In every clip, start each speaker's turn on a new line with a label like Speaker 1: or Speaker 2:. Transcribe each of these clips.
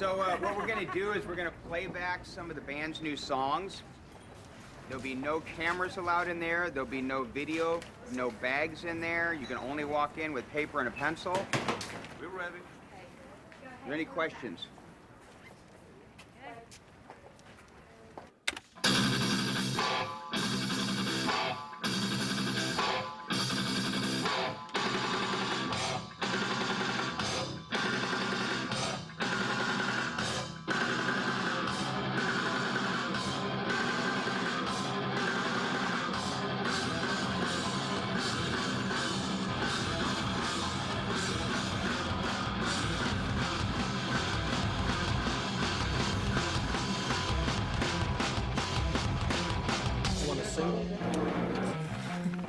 Speaker 1: So what we're going to do is we're going to play back some of the band's new songs. There'll be no cameras allowed in there. There'll be no video, no bags in there. You can only walk in with paper and a pencil. We're ready. Are there any questions?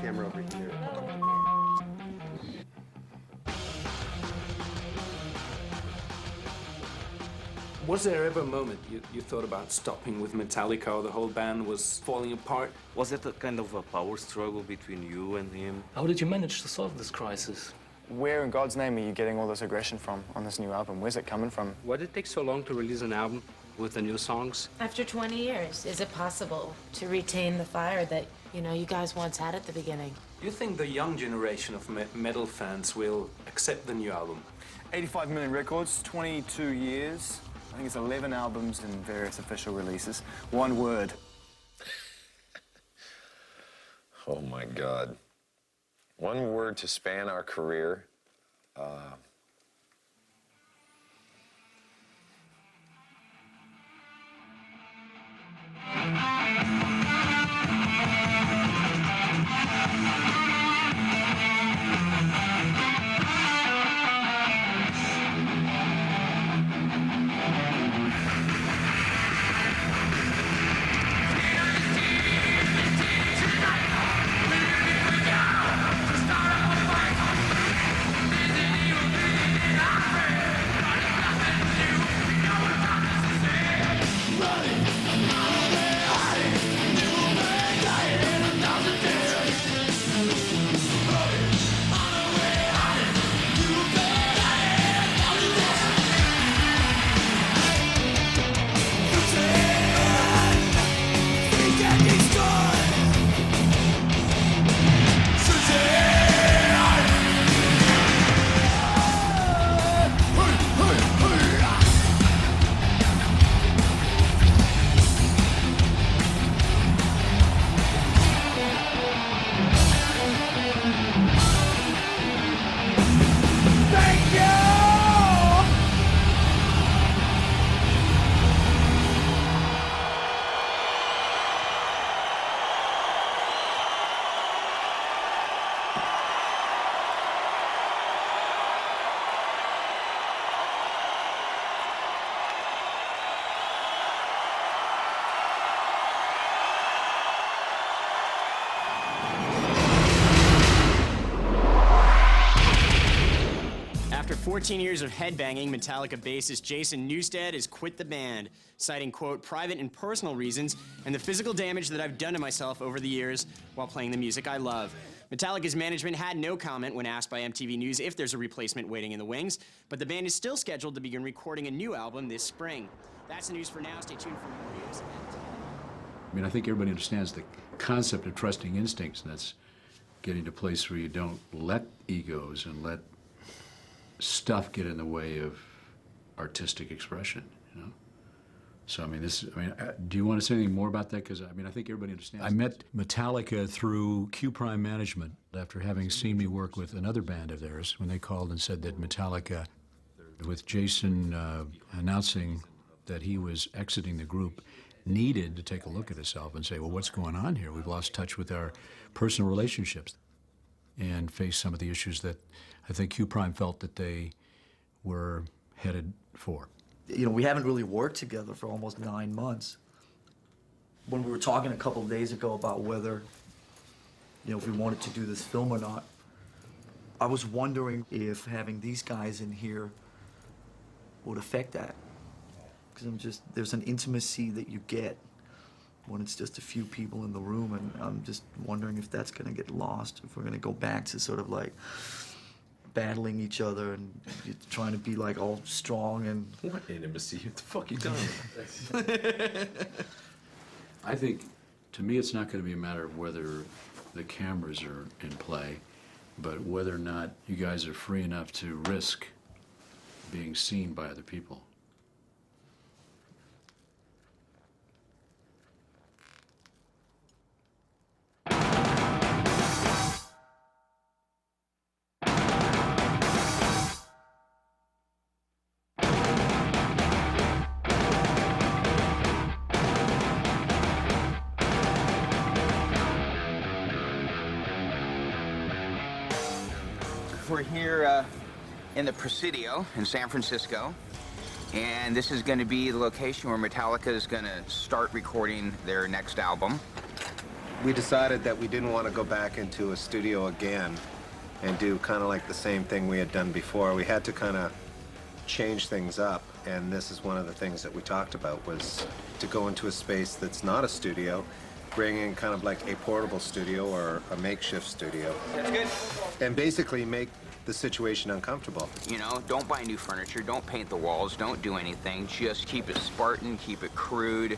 Speaker 2: Camera over here.
Speaker 3: Was there ever a moment you thought about stopping with Metallica, or the whole band was falling apart?
Speaker 4: Was it a kind of a power struggle between you and him?
Speaker 5: How did you manage to solve this crisis?
Speaker 2: Where in God's name are you getting all this aggression from on this new album? Where's it coming from?
Speaker 3: Why did it take so long to release an album with the new songs?
Speaker 6: After 20 years, is it possible to retain the fire that, you guys once had at the beginning?
Speaker 3: Do you think the young generation of metal fans will accept the new album?
Speaker 2: 85 million records, 22 years. I think it's 11 albums and various official releases. One word.
Speaker 7: Oh my God. One word to span our career.
Speaker 8: After 14 years of headbanging, Metallica bassist Jason Newsted has quit the band, citing, quote, private and personal reasons and the physical damage that I've done to myself over the years while playing the music I love. Metallica's management had no comment when asked by MTV News if there's a replacement waiting in the wings, but the band is still scheduled to begin recording a new album this spring. That's the news for now. Stay tuned for more news.
Speaker 9: I mean, I think everybody understands the concept of trusting instincts, and that's getting to a place where you don't let egos and let stuff get in the way of artistic expression, So, do you want to say anything more about that? Because, I think everybody understands. I met Metallica through Q Prime Management after having seen me work with another band of theirs when they called and said that Metallica, with Jason announcing that he was exiting the group, needed to take a look at himself and say, well, what's going on here? We've lost touch with our personal relationships and face some of the issues that I think Q Prime felt that they were headed for.
Speaker 10: We haven't really worked together for almost 9 months. When we were talking a couple of days ago about whether, if we wanted to do this film or not, I was wondering if having these guys in here would affect that. Because there's an intimacy that you get when it's just a few people in the room, and I'm just wondering if that's going to get lost, if we're going to go back to sort of like battling each other and trying to be like all strong and.
Speaker 9: What intimacy? What the fuck you doing? I think, to me, it's not going to be a matter of whether the cameras are in play, but whether or not you guys are free enough to risk being seen by other people.
Speaker 1: We're here in the Presidio in San Francisco, and this is going to be the location where Metallica is going to start recording their next album.
Speaker 11: We decided that we didn't want to go back into a studio again and do kind of like the same thing we had done before. We had to kind of change things up, and this is one of the things that we talked about, was to go into a space that's not a studio, bring in kind of like a portable studio or a makeshift studio.
Speaker 1: That's good.
Speaker 11: And basically make the situation uncomfortable.
Speaker 1: You know, don't buy new furniture, don't paint the walls, don't do anything. Just keep it Spartan, keep it crude.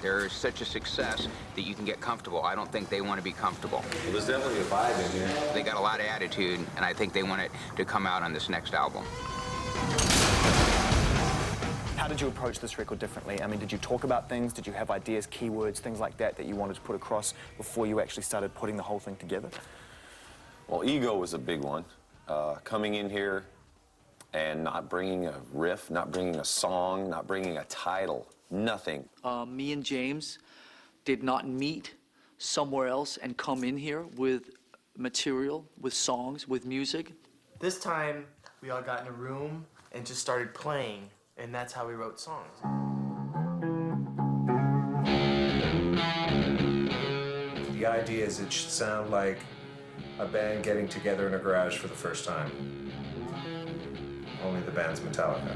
Speaker 1: They're such a success that you can get comfortable. I don't think they want to be comfortable.
Speaker 11: Well, there's definitely a vibe in here.
Speaker 1: They got a lot of attitude, and I think they want it to come out on this next album.
Speaker 2: How did you approach this record differently? I mean, did you talk about things? Did you have ideas, keywords, things like that you wanted to put across before you actually started putting the whole thing together?
Speaker 7: Well, ego was a big one. Coming in here and not bringing a riff, not bringing a song, not bringing a title, nothing.
Speaker 10: Me and James did not meet somewhere else and come in here with material, with songs, with music.
Speaker 12: This time, we all got in a room and just started playing, and that's how we wrote songs.
Speaker 11: The idea is it should sound like a band getting together in a garage for the first time. Only the band's Metallica.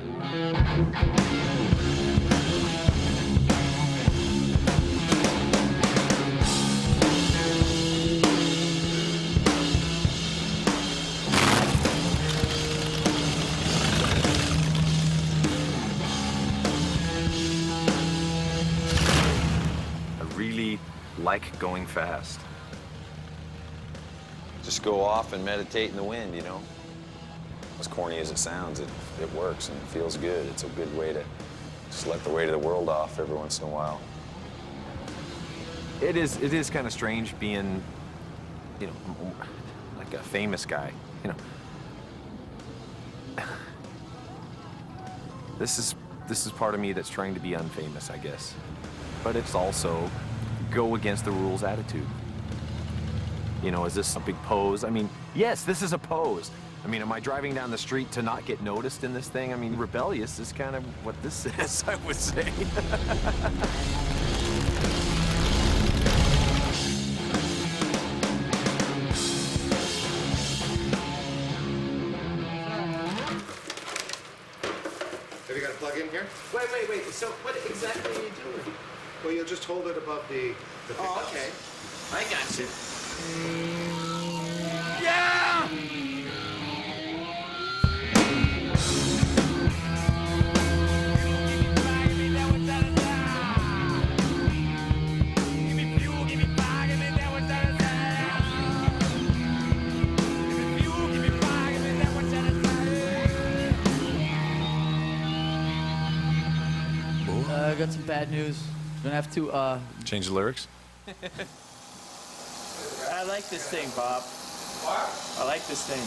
Speaker 7: I really like going fast. Just go off and meditate in the wind, you know? As corny as it sounds, it works and it feels good. It's a good way to just let the weight of the world off every once in a while. It is kind of strange being, you know, like a famous guy, you know. This is part of me that's trying to be unfamous, I guess. But it's also go against the rules attitude. You know, is this a big pose? I mean, yes, this is a pose. I mean, am I driving down the street to not get noticed in this thing? I mean, rebellious is kind of what this is, I would say.
Speaker 1: Have you got a plug in here?
Speaker 12: Wait. So what exactly are you doing?
Speaker 11: Well, you'll just hold it above the
Speaker 12: Oh, okay. I got you.
Speaker 1: Yeah!
Speaker 10: I got some bad news. Gonna have to
Speaker 7: Change the lyrics?
Speaker 12: I like this thing, Bob. What? I like this thing.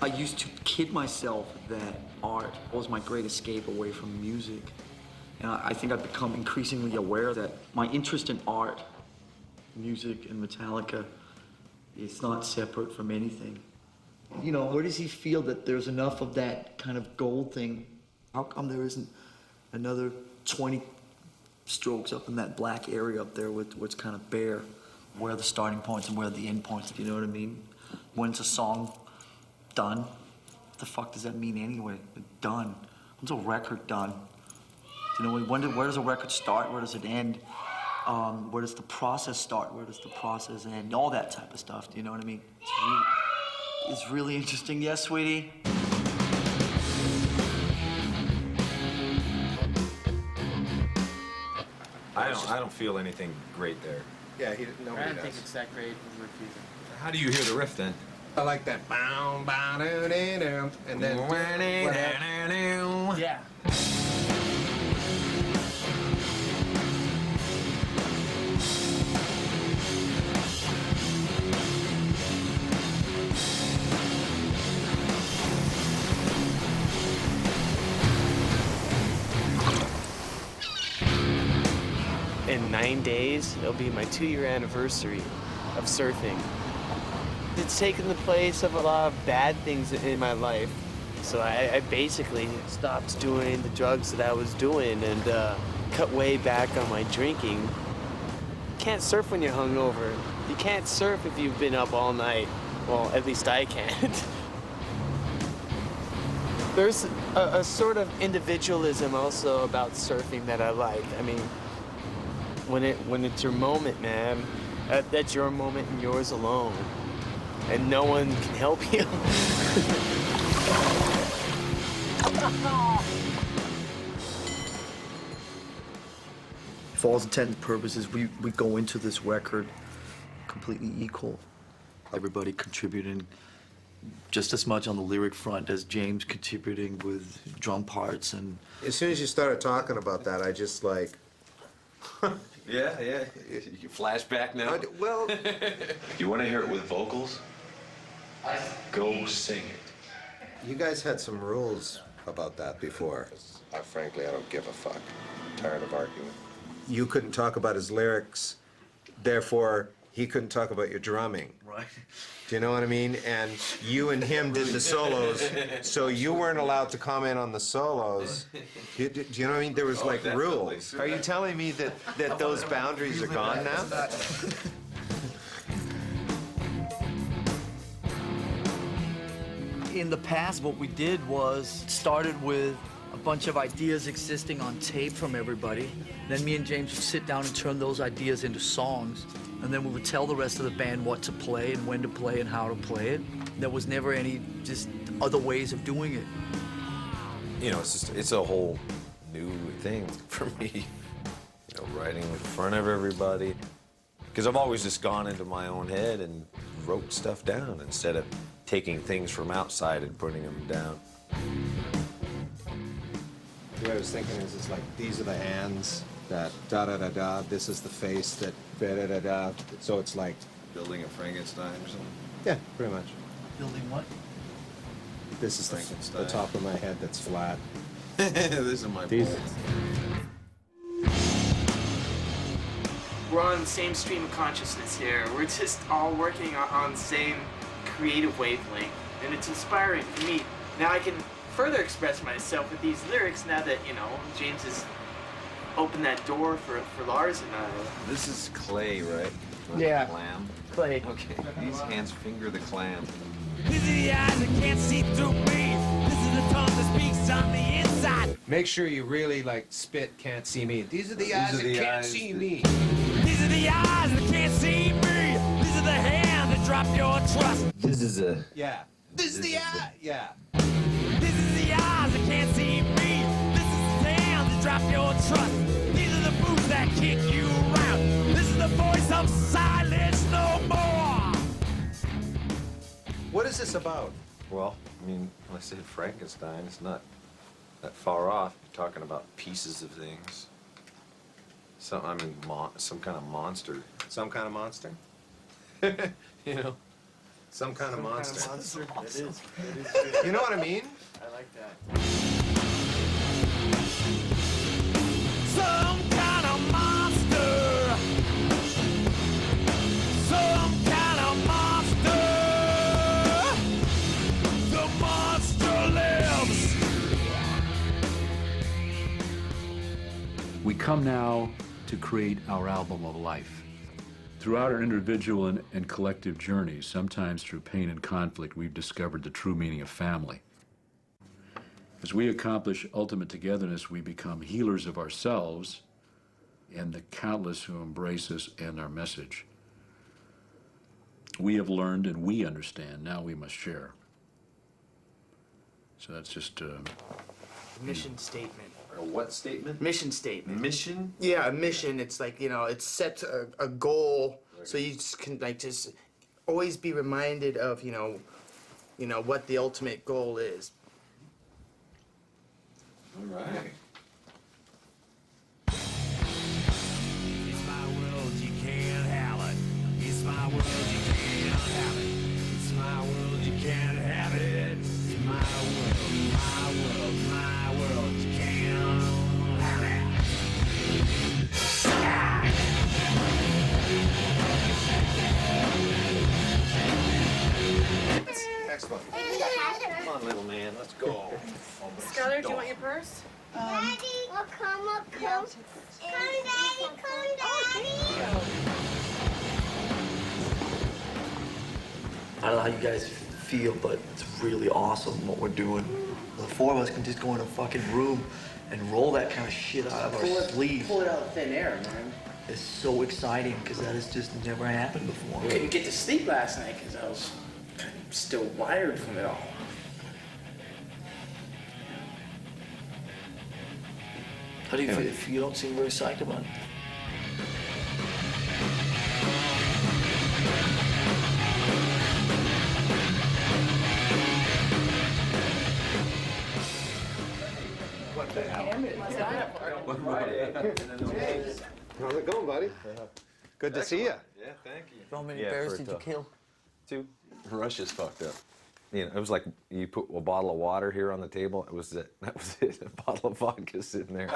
Speaker 10: I used to kid myself that art was my great escape away from music. And I think I've become increasingly aware that my interest in art, music, and Metallica is not separate from anything. You know, where does he feel that there's enough of that kind of gold thing? How come there isn't another 20 strokes up in that black area up there with what's kind of bare? Where are the starting points and where are the end points, if you know what I mean? When's a song done? What the fuck does that mean anyway? Done. When's a record done? Do you know, where does a record start? Where does it end? Where does the process start? Where does the process end? All that type of stuff, do you know what I mean? It's really interesting. Yes, sweetie?
Speaker 7: I don't feel anything great there.
Speaker 11: Yeah, nobody
Speaker 12: I don't
Speaker 11: does.
Speaker 12: think it's that great. He's refusing.
Speaker 7: How do you hear the riff then?
Speaker 11: I like that. Bow, bow, doo, doo, doo, and then whatever.
Speaker 12: Yeah.
Speaker 8: In 9 days, it'll be my 2-year anniversary of surfing. It's taken the place of a lot of bad things in my life. So I basically stopped doing the drugs that I was doing and cut way back on my drinking. You can't surf when you're hungover. You can't surf if you've been up all night. Well, at least I can't. There's a sort of individualism also about surfing that I like. I mean, when it's your moment, man, that's your moment and yours alone. And no one can help you.
Speaker 10: For all intents and purposes, we go into this record completely equal. Everybody contributing just as much on the lyric front as James contributing with drum parts and...
Speaker 11: As soon as you started talking about that, I just like...
Speaker 7: Yeah. You flashback now?
Speaker 11: Well...
Speaker 13: You want to hear it with vocals? Go sing it.
Speaker 11: You guys had some rules about that before. Frankly, I don't give a fuck. I'm tired of arguing. You couldn't talk about his lyrics, therefore he couldn't talk about your drumming.
Speaker 10: Right.
Speaker 11: Do you know what I mean? And you and him did the solos, so you weren't allowed to comment on the solos. Do you know what I mean? There was like rules. Are you telling me that those boundaries are gone now?
Speaker 10: In the past, what we did was started with a bunch of ideas existing on tape from everybody. Then me and James would sit down and turn those ideas into songs. And then we would tell the rest of the band what to play and when to play and how to play it. There was never any just other ways of doing it.
Speaker 7: You know, it's a whole new thing for me. You know, writing in front of everybody. Because I've always just gone into my own head and wrote stuff down instead of taking things from outside and putting them down.
Speaker 11: The way I was thinking is, it's like, these are the hands that da-da-da-da, this is the face that da-da-da-da. So it's like...
Speaker 7: Building a Frankenstein or something?
Speaker 11: Yeah, pretty much.
Speaker 10: Building what?
Speaker 11: This is the top of my head that's flat.
Speaker 7: This is my balls.
Speaker 12: We're on the same stream of consciousness here. We're just all working on the same creative wavelength, and it's inspiring for me. Now I can further express myself with these lyrics now that, you know, James has opened that door for Lars and I.
Speaker 7: This is clay, right?
Speaker 12: Yeah.
Speaker 7: Clam?
Speaker 12: Clay.
Speaker 7: Okay, these hands finger the clam.
Speaker 14: These are the eyes that can't see through me. This is the tongue that speaks on the inside.
Speaker 11: Make sure you really, like, spit, can't see me. These are the eyes that can't see me.
Speaker 14: These are the eyes that can't see me. These are the hands that drop your trust.
Speaker 7: This is a...
Speaker 11: Yeah. This is the eye. Yeah.
Speaker 14: This is the eyes that can't see me. This is the hands that drop your trust. These are the boots that kick you around. This is the voice of silence no more.
Speaker 11: What is this about?
Speaker 7: Well, I mean, when I said Frankenstein, it's not that far off. You're talking about pieces of things. Some kind of monster.
Speaker 11: Some kind of monster?
Speaker 7: You know?
Speaker 11: Some kind of monster.
Speaker 12: It is.
Speaker 11: You know what I mean?
Speaker 12: I like that.
Speaker 14: Some kind of monster. Some kind of monster. The monster lives.
Speaker 9: We come now to create our album of life. Throughout our individual and collective journeys, sometimes through pain and conflict, we've discovered the true meaning of family. As we accomplish ultimate togetherness, we become healers of ourselves and the countless who embrace us and our message. We have learned and we understand. Now we must share. So that's just
Speaker 12: Mission statement.
Speaker 7: A what statement?
Speaker 12: Mission statement.
Speaker 7: Mission?
Speaker 12: Yeah, a mission. It's like, you know, it sets a goal, so you just can like just always be reminded of, you know what the ultimate goal is.
Speaker 7: All right.
Speaker 14: It's my world, you can't have it. It's my world, you can't have it. It's my world, you can't have it. It's my world, my world, my world, you can't have it.
Speaker 7: Excellent. Come on, little man, let's go.
Speaker 6: Skylar, do you want your purse?
Speaker 15: Daddy, come. Come, Daddy, come, Daddy.
Speaker 10: I don't know how you guys feel, but it's really awesome what we're doing. The four of us can just go in a fucking room and roll that kind of shit out of our sleeves.
Speaker 12: Pull it out of thin air, man.
Speaker 10: It's so exciting because that has just never happened before.
Speaker 12: I couldn't get to sleep last night because I was still wired from it all.
Speaker 10: How do you feel? If you don't seem very psyched about it?
Speaker 11: What the hell? How's it going, buddy? Good to see you.
Speaker 7: Yeah, thank you.
Speaker 10: How many bears did you kill?
Speaker 7: 2. Russia's fucked up. You know, it was like you put a bottle of water here on the table. It was it. That was it. A bottle of vodka sitting there.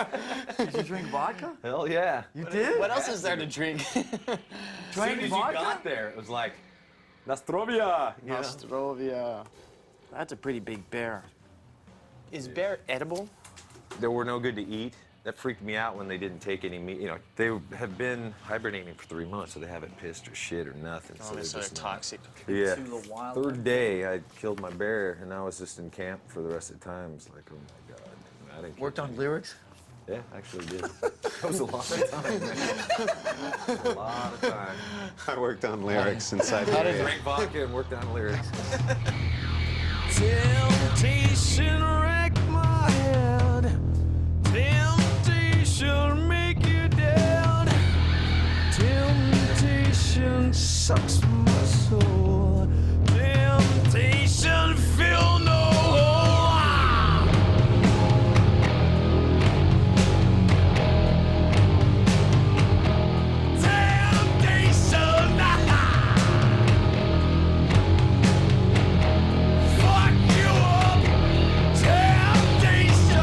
Speaker 10: Did you drink vodka?
Speaker 7: Hell yeah.
Speaker 10: You did?
Speaker 8: What else is there to drink?
Speaker 7: As soon as you got there, it was like, Nostrovia. You know?
Speaker 8: Nostrovia. That's a pretty big bear. Is bear edible?
Speaker 7: They were no good to eat. That freaked me out when they didn't take any meat. You know, they have been hibernating for 3 months, so they haven't pissed or shit or nothing.
Speaker 8: Oh, so they're toxic.
Speaker 7: Yeah.
Speaker 10: To the wild.
Speaker 7: 3rd day, I killed my bear, and I was just in camp for the rest of the time. It's like, oh my God. I didn't
Speaker 10: Worked on lyrics?
Speaker 7: Yeah, actually did. That was a lot of time, man. A lot of time.
Speaker 11: I worked on lyrics inside
Speaker 7: I
Speaker 11: the
Speaker 7: drank vodka and worked on lyrics.
Speaker 14: Temptation wreck my head. Temptation make you dead. Temptation sucks my soul. Temptation fill no hole. Temptation, fuck you up. Temptation.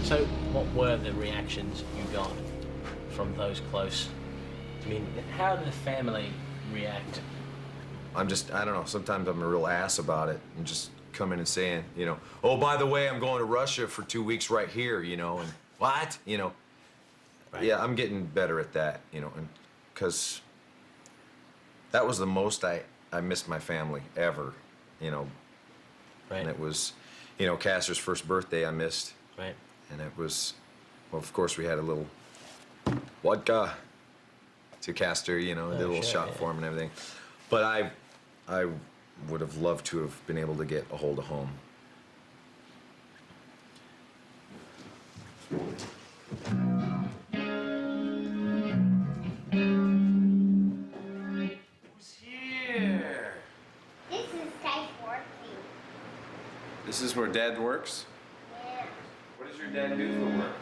Speaker 5: So, what were the reactions you got from those close? I mean, how did the family react?
Speaker 7: I don't know, sometimes I'm a real ass about it and just coming and saying, you know, oh, by the way, I'm going to Russia for 2 weeks right here, you know, and what? You know, right. Yeah, I'm getting better at that, you know, and because that was the most I missed my family ever, you know.
Speaker 5: Right.
Speaker 7: And it was, you know, Castor's first birthday I missed.
Speaker 5: Right.
Speaker 7: And it was, well, of course, we had a little vodka to Castor, you know, did a little shot for him and everything. But I would have loved to have been able to get a hold of home.
Speaker 15: Who's here? This is Dad working.
Speaker 11: This is where Dad works?
Speaker 15: Yeah.
Speaker 11: What does your dad do for work?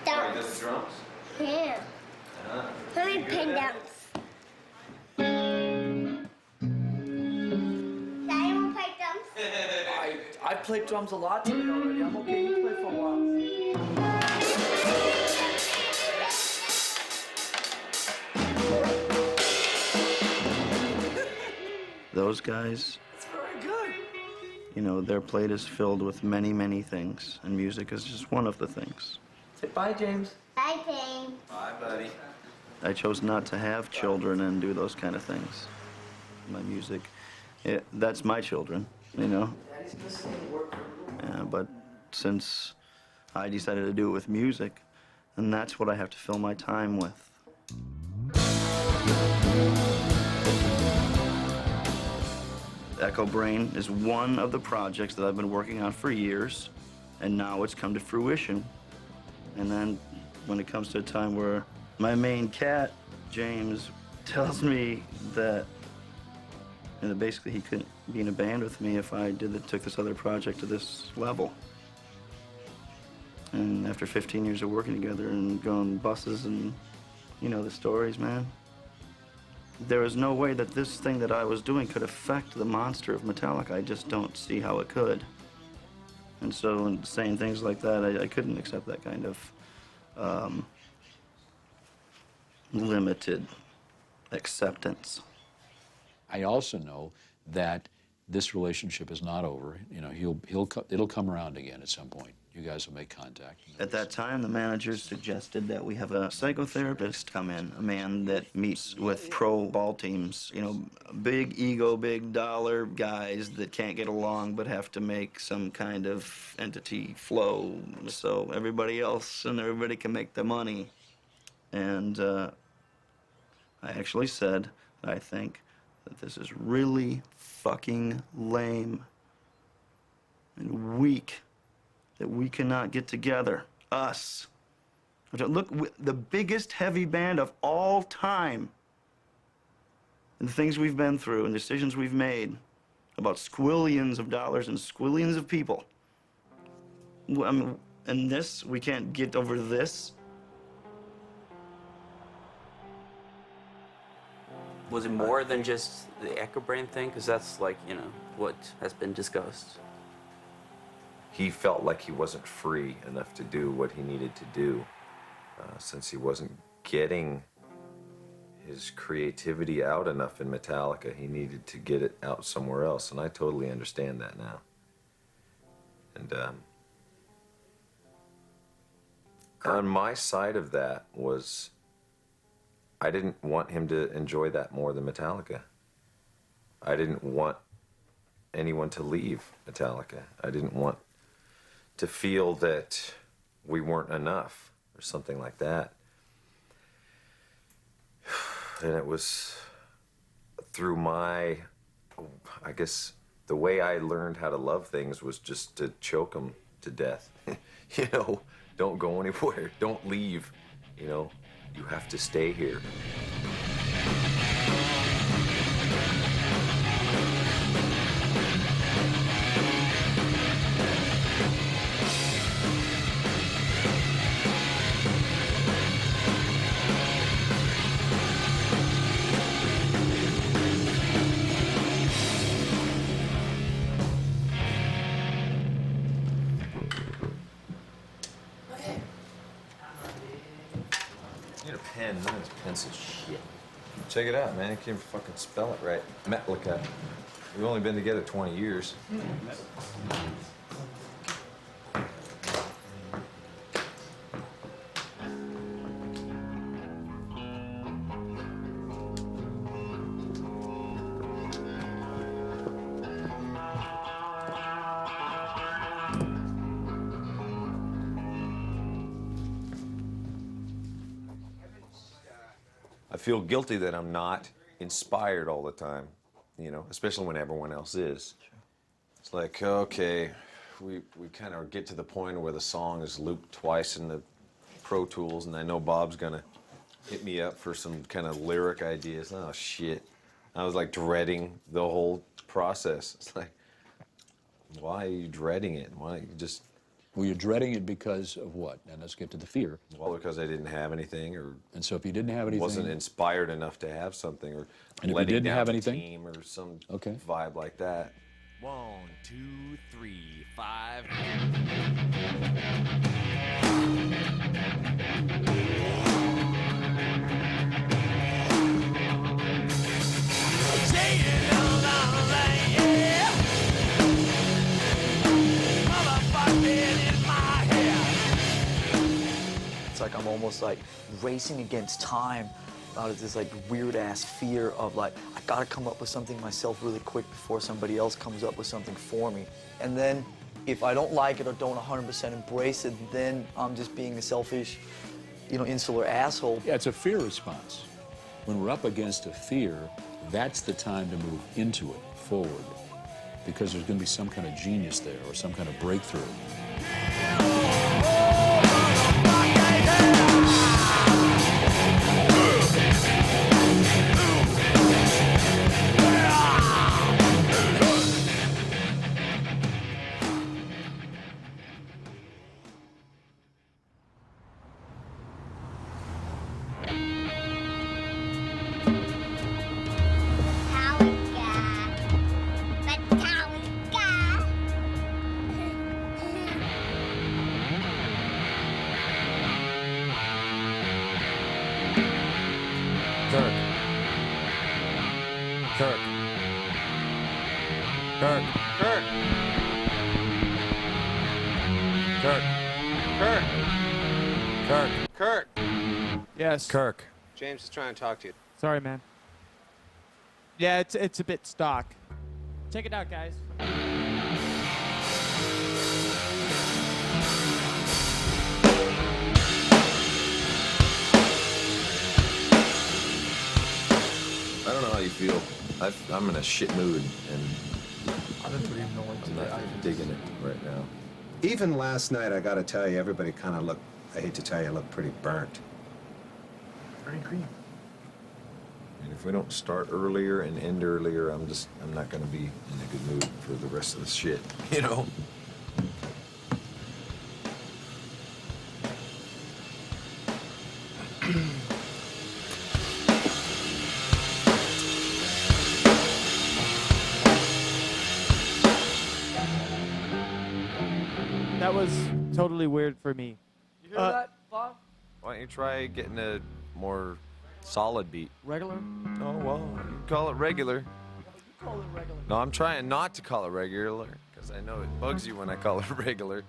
Speaker 15: Dance.
Speaker 11: Oh, he does the drums?
Speaker 15: Yeah. Let me pin down. Daddy, wanna play drums?
Speaker 10: I played drums a lot today already. I'm okay. You play for a while.
Speaker 16: Those guys,
Speaker 10: It's very good.
Speaker 16: you know, their plate is filled with many, many things, and music is just one of the things.
Speaker 10: Say bye, James.
Speaker 15: Bye, James.
Speaker 11: Bye, buddy.
Speaker 16: I chose not to have children and do those kind of things. My music, that's my children, you know. But since I decided to do it with music, and that's what I have to fill my time with. Echo Brain is one of the projects that I've been working on for years, and now it's come to fruition. And then when it comes to a time where my main cat, James, tells me that basically he couldn't be in a band with me if I took this other project to this level. And after 15 years of working together and going buses and, you know, the stories, man, there was no way that this thing that I was doing could affect the monster of Metallica. I just don't see how it could. And so in saying things like that, I couldn't accept that kind of limited acceptance.
Speaker 9: I also know that this relationship is not over. You know, it'll come around again at some point. You guys will make contact.
Speaker 16: At that time, the managers suggested that we have a psychotherapist come in, a man that meets with pro ball teams, you know, big ego, big dollar guys that can't get along but have to make some kind of entity flow so everybody else and everybody can make the money. And I actually said, I think, that this is really fucking lame and weak. That we cannot get together, us. Look, the biggest heavy band of all time, and the things we've been through and decisions we've made about squillions of dollars and squillions of people. I mean, and this, we can't get over this.
Speaker 17: Was it more than just the Echo Brain thing? Because that's like, you know, what has been discussed.
Speaker 7: He felt like he wasn't free enough to do what he needed to do, since he wasn't getting his creativity out enough in Metallica. He needed to get it out somewhere else, and I totally understand that now. And on my side of that was, I didn't want him to enjoy that more than Metallica. I didn't want anyone to leave Metallica. I didn't want to feel that we weren't enough or something like that. And it was through my, I guess, the way I learned how to love things was just to choke them to death. You know, don't go anywhere, don't leave, you know, you have to stay here. Pen, none of this pencil shit. Check it out, man. You can't even fucking spell it right. Metallica. We've only been together 20 years. I feel guilty that I'm not inspired all the time, you know, especially when everyone else is. Sure. It's like, okay, we kind of get to the point where the song is looped twice in the Pro Tools, and I know Bob's gonna hit me up for some kind of lyric ideas. Oh, shit. I was like dreading the whole process. It's like, why are you dreading it? Why don't you just...
Speaker 9: Were you dreading it because of what? And let's get to the fear.
Speaker 7: Well, because I didn't have anything, or...
Speaker 9: And so if you didn't have anything...
Speaker 7: Wasn't inspired enough to have something, or
Speaker 9: and if
Speaker 7: letting
Speaker 9: you didn't
Speaker 7: down
Speaker 9: have
Speaker 7: the
Speaker 9: anything?
Speaker 7: team, or some vibe like that. 1, 2, 3, 5.
Speaker 10: It's like I'm almost like racing against time out of this like weird ass fear of like, I gotta come up with something myself really quick before somebody else comes up with something for me. And then if I don't like it or don't 100% embrace it, then I'm just being a selfish, you know, insular asshole.
Speaker 9: Yeah, it's a fear response. When we're up against a fear, that's the time to move into it, forward, because there's going to be some kind of genius there or some kind of breakthrough.
Speaker 11: Kirk!
Speaker 18: Yes.
Speaker 11: Kirk. James is trying to talk to you.
Speaker 18: Sorry, man. Yeah, it's a bit stock. Check it out, guys.
Speaker 7: I don't know how you feel. I'm in a shit mood, and
Speaker 10: I don't even know what to
Speaker 7: I'm
Speaker 10: do.
Speaker 7: not digging it right now.
Speaker 11: Even last night, I gotta tell you, everybody kind of looked, I hate to tell you, looked pretty burnt.
Speaker 10: I agree.
Speaker 7: And if we don't start earlier and end earlier, I'm not gonna be in a good mood for the rest of the shit, you know?
Speaker 18: That was totally weird for me.
Speaker 10: You hear that, Bob?
Speaker 7: Why don't you try getting a more solid beat?
Speaker 18: Regular?
Speaker 7: Oh, well, you can call it regular.
Speaker 10: You call it regular.
Speaker 7: No, I'm trying not to call it regular, because I know it bugs you when I call it regular.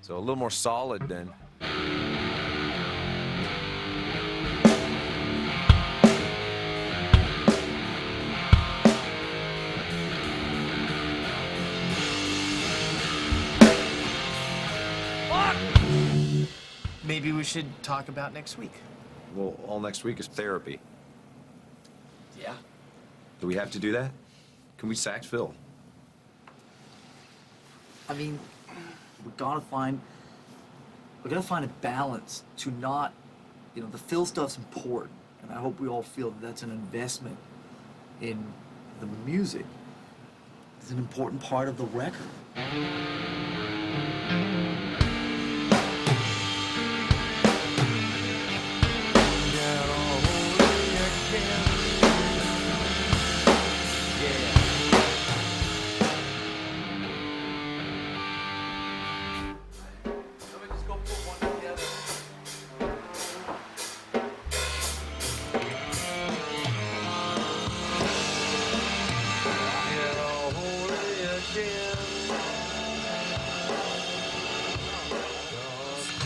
Speaker 7: So a little more solid then.
Speaker 19: Maybe we should talk about next week.
Speaker 7: Well, all next week is therapy.
Speaker 19: Yeah.
Speaker 7: Do we have to do that? Can we sax Phil?
Speaker 10: I mean, we gotta find a balance to not, you know, the Phil stuff's important, and I hope we all feel that that's an investment in the music. It's an important part of the record.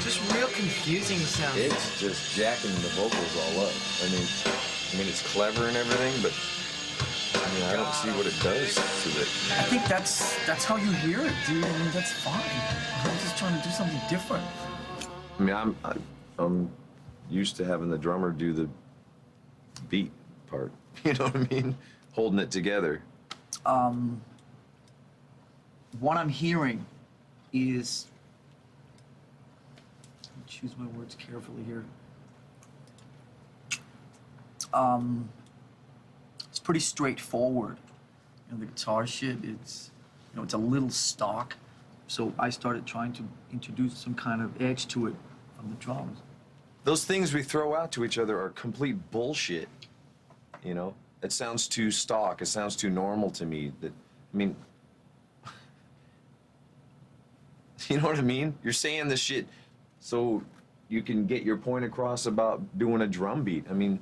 Speaker 19: Just real confusing sound.
Speaker 7: It's just jacking the vocals all up. I mean, it's clever and everything, but I mean, I don't see what it does to it.
Speaker 10: I think that's how you hear it, dude. I mean, that's fine. I'm just trying to do something different.
Speaker 7: I mean, I'm used to having the drummer do the beat part. You know what I mean? Holding it together.
Speaker 10: What I'm hearing is, choose my words carefully here. It's pretty straightforward. You know, the guitar shit, it's a little stock. So I started trying to introduce some kind of edge to it from the drums.
Speaker 7: Those things we throw out to each other are complete bullshit. You know? It sounds too stock. It sounds too normal to me. That, I mean, You know what I mean? You're saying this shit so you can get your point across about doing a drum beat. I mean,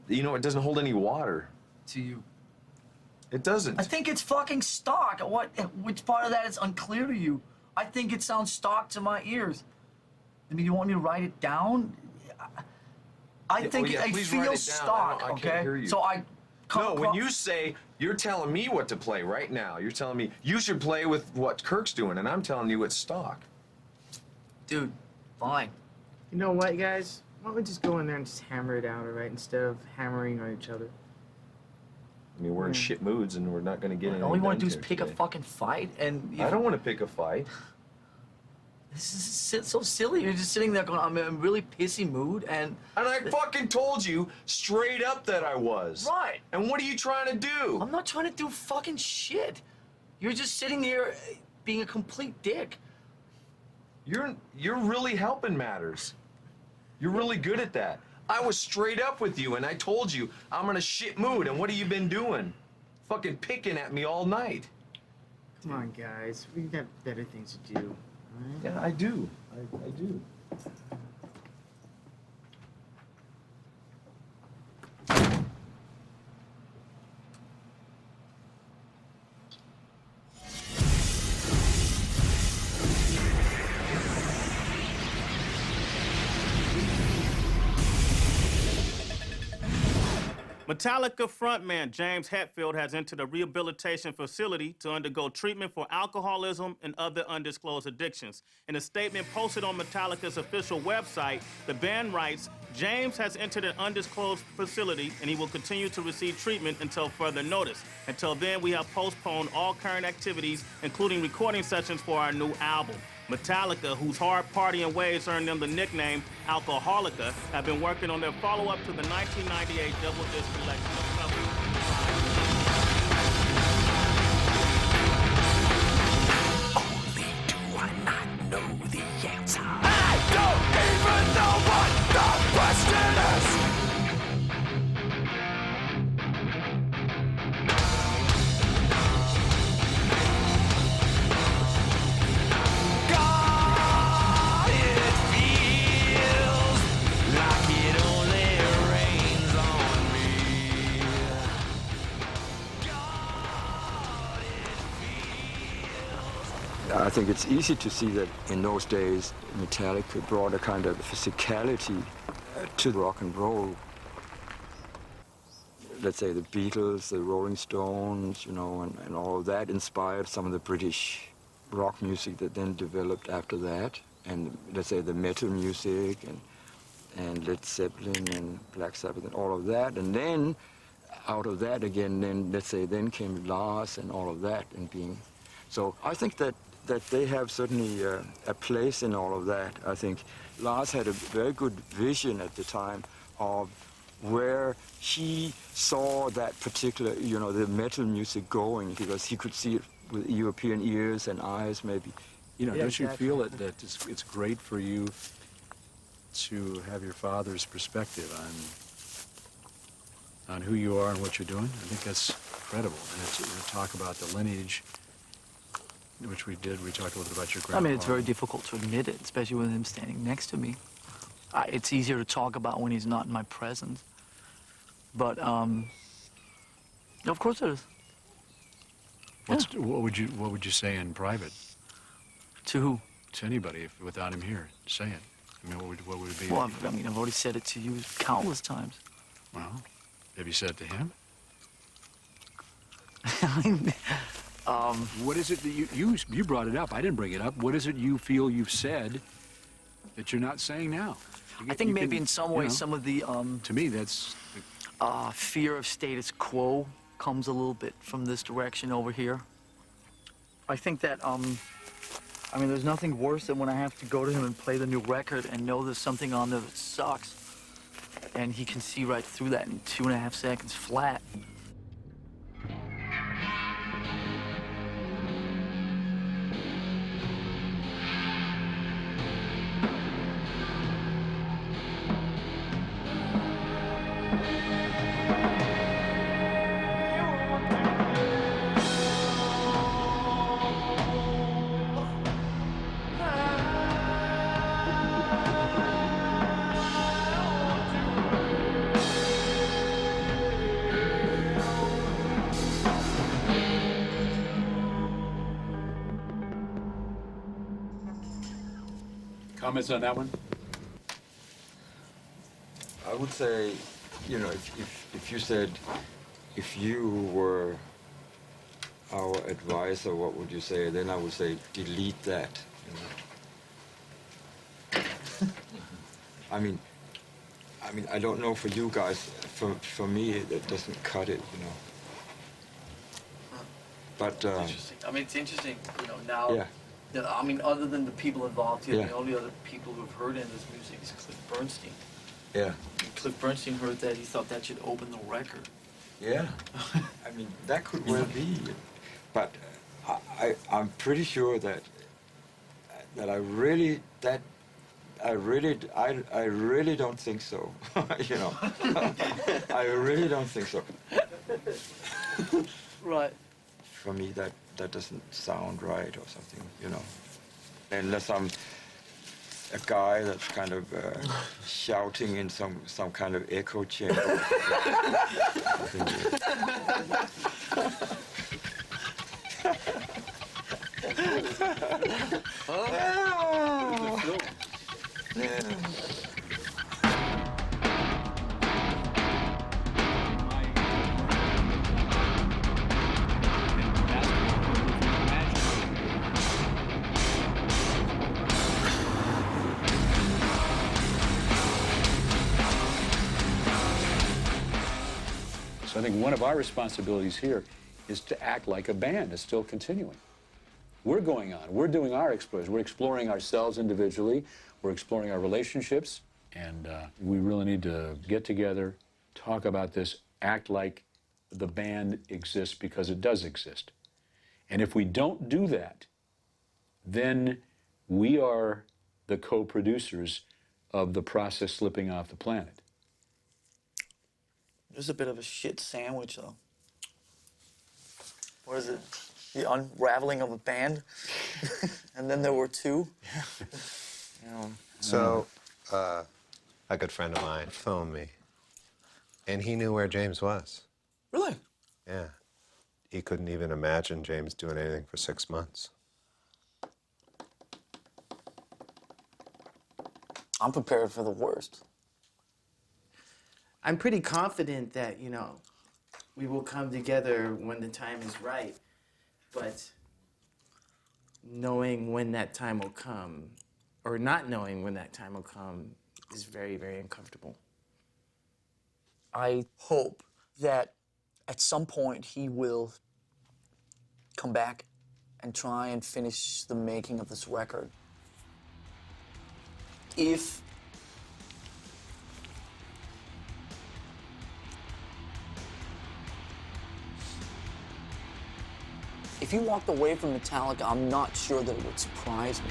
Speaker 7: you know, it doesn't hold any water.
Speaker 10: To you.
Speaker 7: It doesn't.
Speaker 10: I think it's fucking stock. Which part of that is unclear to you? I think it sounds stock to my ears. I mean, you want me to write it down? I think it feels stock,
Speaker 7: I
Speaker 10: okay?
Speaker 7: can't hear you.
Speaker 10: So I
Speaker 7: No, when you say, you're telling me what to play right now. You're telling me you should play with what Kirk's doing, and I'm telling you it's stock.
Speaker 10: Dude, fine.
Speaker 12: You know what, guys? Why don't we just go in there and just hammer it out, all right? Instead of hammering on each other.
Speaker 7: I mean, we're in shit moods, and we're not going to get anything
Speaker 10: All you want to
Speaker 7: done
Speaker 10: do is
Speaker 7: here
Speaker 10: pick a
Speaker 7: today.
Speaker 10: fucking fight, and...
Speaker 7: I don't want to pick a fight.
Speaker 10: This is so silly. You're just sitting there going, I'm in a really pissy mood, and...
Speaker 7: And I fucking told you straight up that I was.
Speaker 10: Right.
Speaker 7: And what are you trying to do?
Speaker 10: I'm not trying to do fucking shit. You're just sitting here being a complete dick.
Speaker 7: You're really helping matters. You're really good at that. I was straight up with you, and I told you I'm in a shit mood, and what have you been doing? Fucking picking at me all night.
Speaker 12: Come on, guys. We got better things to do. All right?
Speaker 7: Yeah, I do. I do.
Speaker 20: Metallica frontman James Hetfield has entered a rehabilitation facility to undergo treatment for alcoholism and other undisclosed addictions. In a statement posted on Metallica's official website, the band writes, James has entered an undisclosed facility and he will continue to receive treatment until further notice. Until then, we have postponed all current activities, including recording sessions for our new album. Metallica, whose hard partying ways earned them the nickname Alcoholica, have been working on their follow-up to the 1998 double disc collection of covers.
Speaker 14: Only do I not know the answer. I don't even know what the question is. God, it feels like it only rains on me.
Speaker 21: I think it's easy to see that in those days, Metallica brought a kind of physicality to rock and roll. Let's say the Beatles, the Rolling Stones, you know, and all of that inspired some of the British rock music that then developed after that. And let's say the metal music and Led Zeppelin and Black Sabbath and all of that. And then out of that again, then let's say then came Lars and all of that and being. So I think that they have certainly a place in all of that. I think Lars had a very good vision at the time of where he saw that particular, you know, the metal music going, because he could see it with European ears and eyes, maybe.
Speaker 9: You know,
Speaker 10: Yeah,
Speaker 9: don't you
Speaker 10: exactly.
Speaker 9: feel that it's great for you to have your father's perspective on who you are and what you're doing? I think that's incredible. And it's, to talk about the lineage, which we did. We talked a little bit about your grandpa.
Speaker 10: I mean, it's very difficult to admit it, especially with him standing next to me. It's easier to talk about when he's not in my presence. But, of course it is.
Speaker 9: What would you say in private?
Speaker 10: To who?
Speaker 9: To anybody, without him here. Say it. I mean, what would it be?
Speaker 10: Well, I've already said it to you countless times.
Speaker 9: Well, have you said it to him? What is it that you brought it up? I didn't bring it up. What is it you feel you've said that you're not saying now?
Speaker 10: I think maybe in some ways some of the
Speaker 9: to me that's
Speaker 10: fear of status quo comes a little bit from this direction over here. I think that I mean, there's nothing worse than when I have to go to him and play the new record and know there's something on there that sucks, and he can see right through that in 2.5 seconds flat.
Speaker 9: Comments on that one?
Speaker 21: I would say, you know, if you said, if you were our advisor, what would you say? Then I would say, delete that. You know? I mean, I don't know for you guys. For me, it doesn't cut it, you know. But
Speaker 10: Interesting. I mean, it's interesting, you know, now.
Speaker 21: Yeah.
Speaker 10: I mean, other than the people involved here,
Speaker 21: Yeah.
Speaker 10: the only other people who've heard any of this music is Cliff Bernstein.
Speaker 21: Yeah.
Speaker 10: And Cliff Bernstein heard that, he thought that should open the record.
Speaker 21: Yeah. I mean, that could well be. But I'm pretty sure that I really don't think so. You know, I really don't think so.
Speaker 10: Right.
Speaker 21: For me, that doesn't sound right or something, you know. Unless I'm a guy that's kind of shouting in some kind of echo chamber.
Speaker 9: So I think one of our responsibilities here is to act like a band is still continuing. We're going on. We're doing our exploration. We're exploring ourselves individually. We're exploring our relationships. And we really need to get together, talk about this, act like the band exists because it does exist. And if we don't do that, then we are the co-producers of the process slipping off the planet.
Speaker 10: There's a bit of a shit sandwich, though. What is it? The unraveling of a band? And then there were two? Yeah.
Speaker 11: So, a good friend of mine phoned me, and he knew where James was.
Speaker 10: Really?
Speaker 11: Yeah. He couldn't even imagine James doing anything for 6 months.
Speaker 10: I'm prepared for the worst.
Speaker 12: I'm pretty confident that, you know, we will come together when the time is right. But knowing when that time will come, or not knowing when that time will come, is very, very uncomfortable.
Speaker 10: I hope that at some point he will come back and try and finish the making of this record. If he walked away from Metallica, I'm not sure that it would surprise me.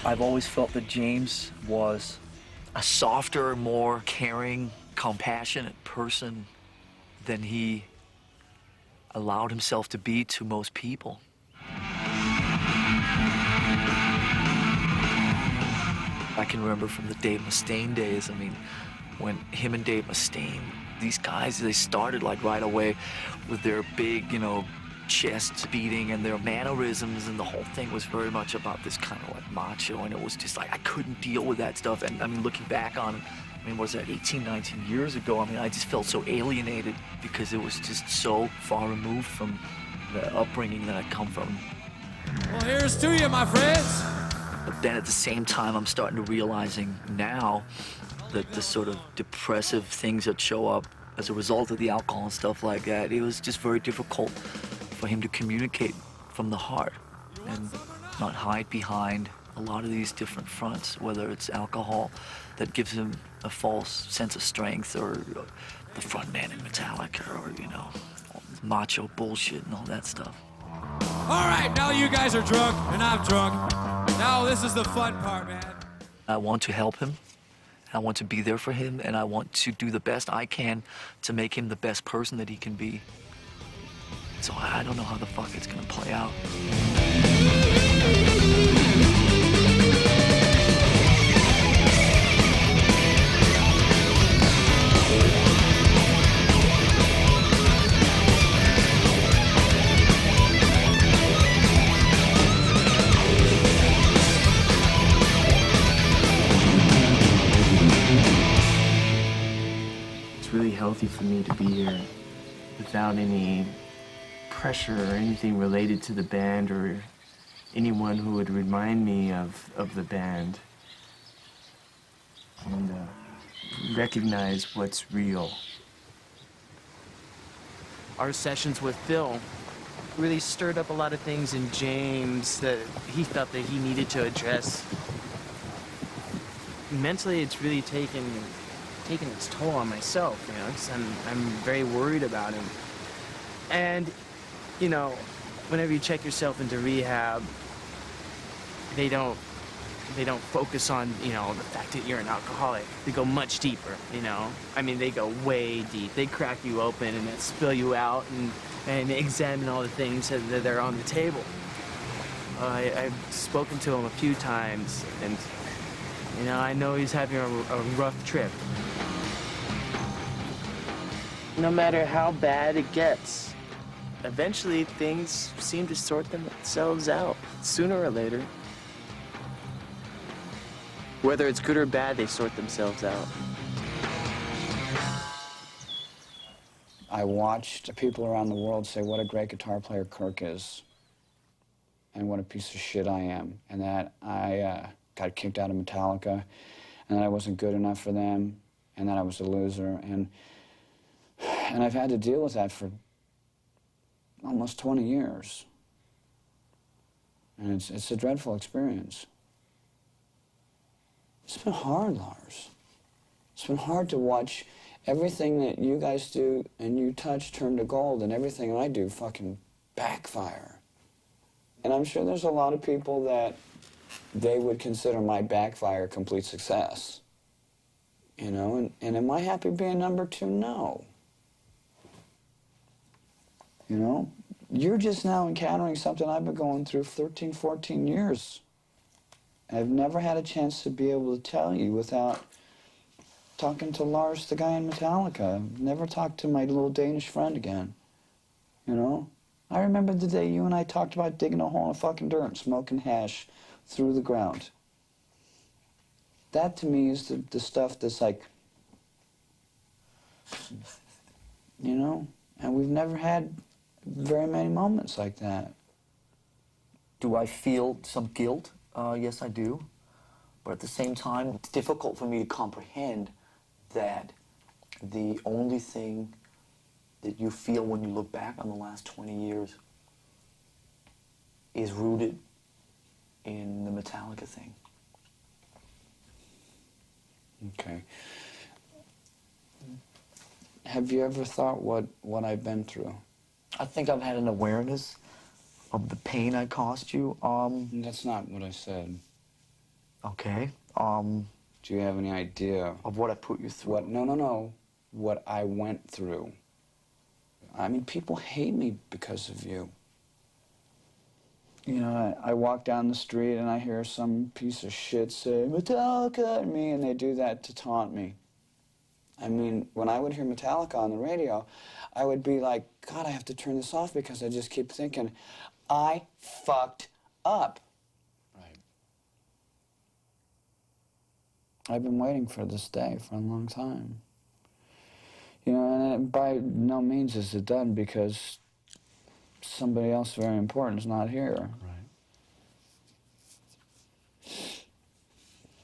Speaker 10: I've always felt that James was a softer, more caring, compassionate person than he allowed himself to be to most people. I can remember from the Dave Mustaine days, I mean, when him and Dave Mustaine, these guys, they started like right away with their big, you know, chests beating and their mannerisms, and the whole thing was very much about this kind of like macho, and it was just like, I couldn't deal with that stuff. And I mean, looking back on it, I mean, what was that, 18, 19 years ago? I mean, I just felt so alienated because it was just so far removed from the upbringing that I come from.
Speaker 14: Well, here's to you, my friends.
Speaker 10: But then at the same time, I'm starting to realizing now that the sort of depressive things that show up as a result of the alcohol and stuff like that, it was just very difficult for him to communicate from the heart and not hide behind a lot of these different fronts, whether it's alcohol that gives him a false sense of strength, or the front man in Metallica, or, you know, macho bullshit and all that stuff.
Speaker 14: All right, now you guys are drunk and I'm drunk. Now this is the fun part, man.
Speaker 10: I want to help him. I want to be there for him, and I want to do the best I can to make him the best person that he can be. So I don't know how the fuck it's gonna play out.
Speaker 19: It's really healthy for me to be here without any pressure or anything related to the band or anyone who would remind me of the band and recognize what's real. Our sessions with Phil really stirred up a lot of things in James that he felt that he needed to address. Mentally, it's really taken its toll on myself, you know, 'cause I'm very worried about him. And, you know, whenever you check yourself into rehab, they don't focus on, you know, the fact that you're an alcoholic. They go much deeper, you know. I mean, they go way deep. They crack you open and then spill you out and examine all the things that are on the table. I've spoken to him a few times, and, you know, I know he's having a rough trip. No matter how bad it gets, eventually things seem to sort themselves out, sooner or later. Whether it's good or bad, they sort themselves out.
Speaker 4: I watched people around the world say what a great guitar player Kirk is and what a piece of shit I am, and that I got kicked out of Metallica and that I wasn't good enough for them and that I was a loser. And I've had to deal with that for almost 20 years. And it's a dreadful experience. It's been hard, Lars. It's been hard to watch everything that you guys do and you touch turn to gold, and everything I do fucking backfire. And I'm sure there's a lot of people that they would consider my backfire a complete success. You know, and am I happy being number 2? No. You know, you're just now encountering something I've been going through 13, 14 years. I've never had a chance to be able to tell you without talking to Lars, the guy in Metallica. I've never talked to my little Danish friend again. You know? I remember the day you and I talked about digging a hole in fucking dirt and smoking hash through the ground. That to me is the stuff that's like, you know? And we've never had very many moments like that.
Speaker 10: Do I feel some guilt? Yes, I do. But at the same time, it's difficult for me to comprehend that the only thing that you feel when you look back on the last 20 years is rooted in the Metallica thing.
Speaker 4: Okay. Have you ever thought what I've been through?
Speaker 10: I think I've had an awareness of the pain I caused you.
Speaker 4: That's not what I said.
Speaker 10: Okay.
Speaker 4: Do you have any idea
Speaker 10: of what I put you through?
Speaker 4: No. What I went through. I mean, people hate me because of you. You know, I walk down the street and I hear some piece of shit say, Metallica at me, and they do that to taunt me. I mean, when I would hear Metallica on the radio, I would be like, God, I have to turn this off because I just keep thinking, I fucked up.
Speaker 9: Right.
Speaker 4: I've been waiting for this day for a long time. You know, and by no means is it done because somebody else very important is not here.
Speaker 9: Right.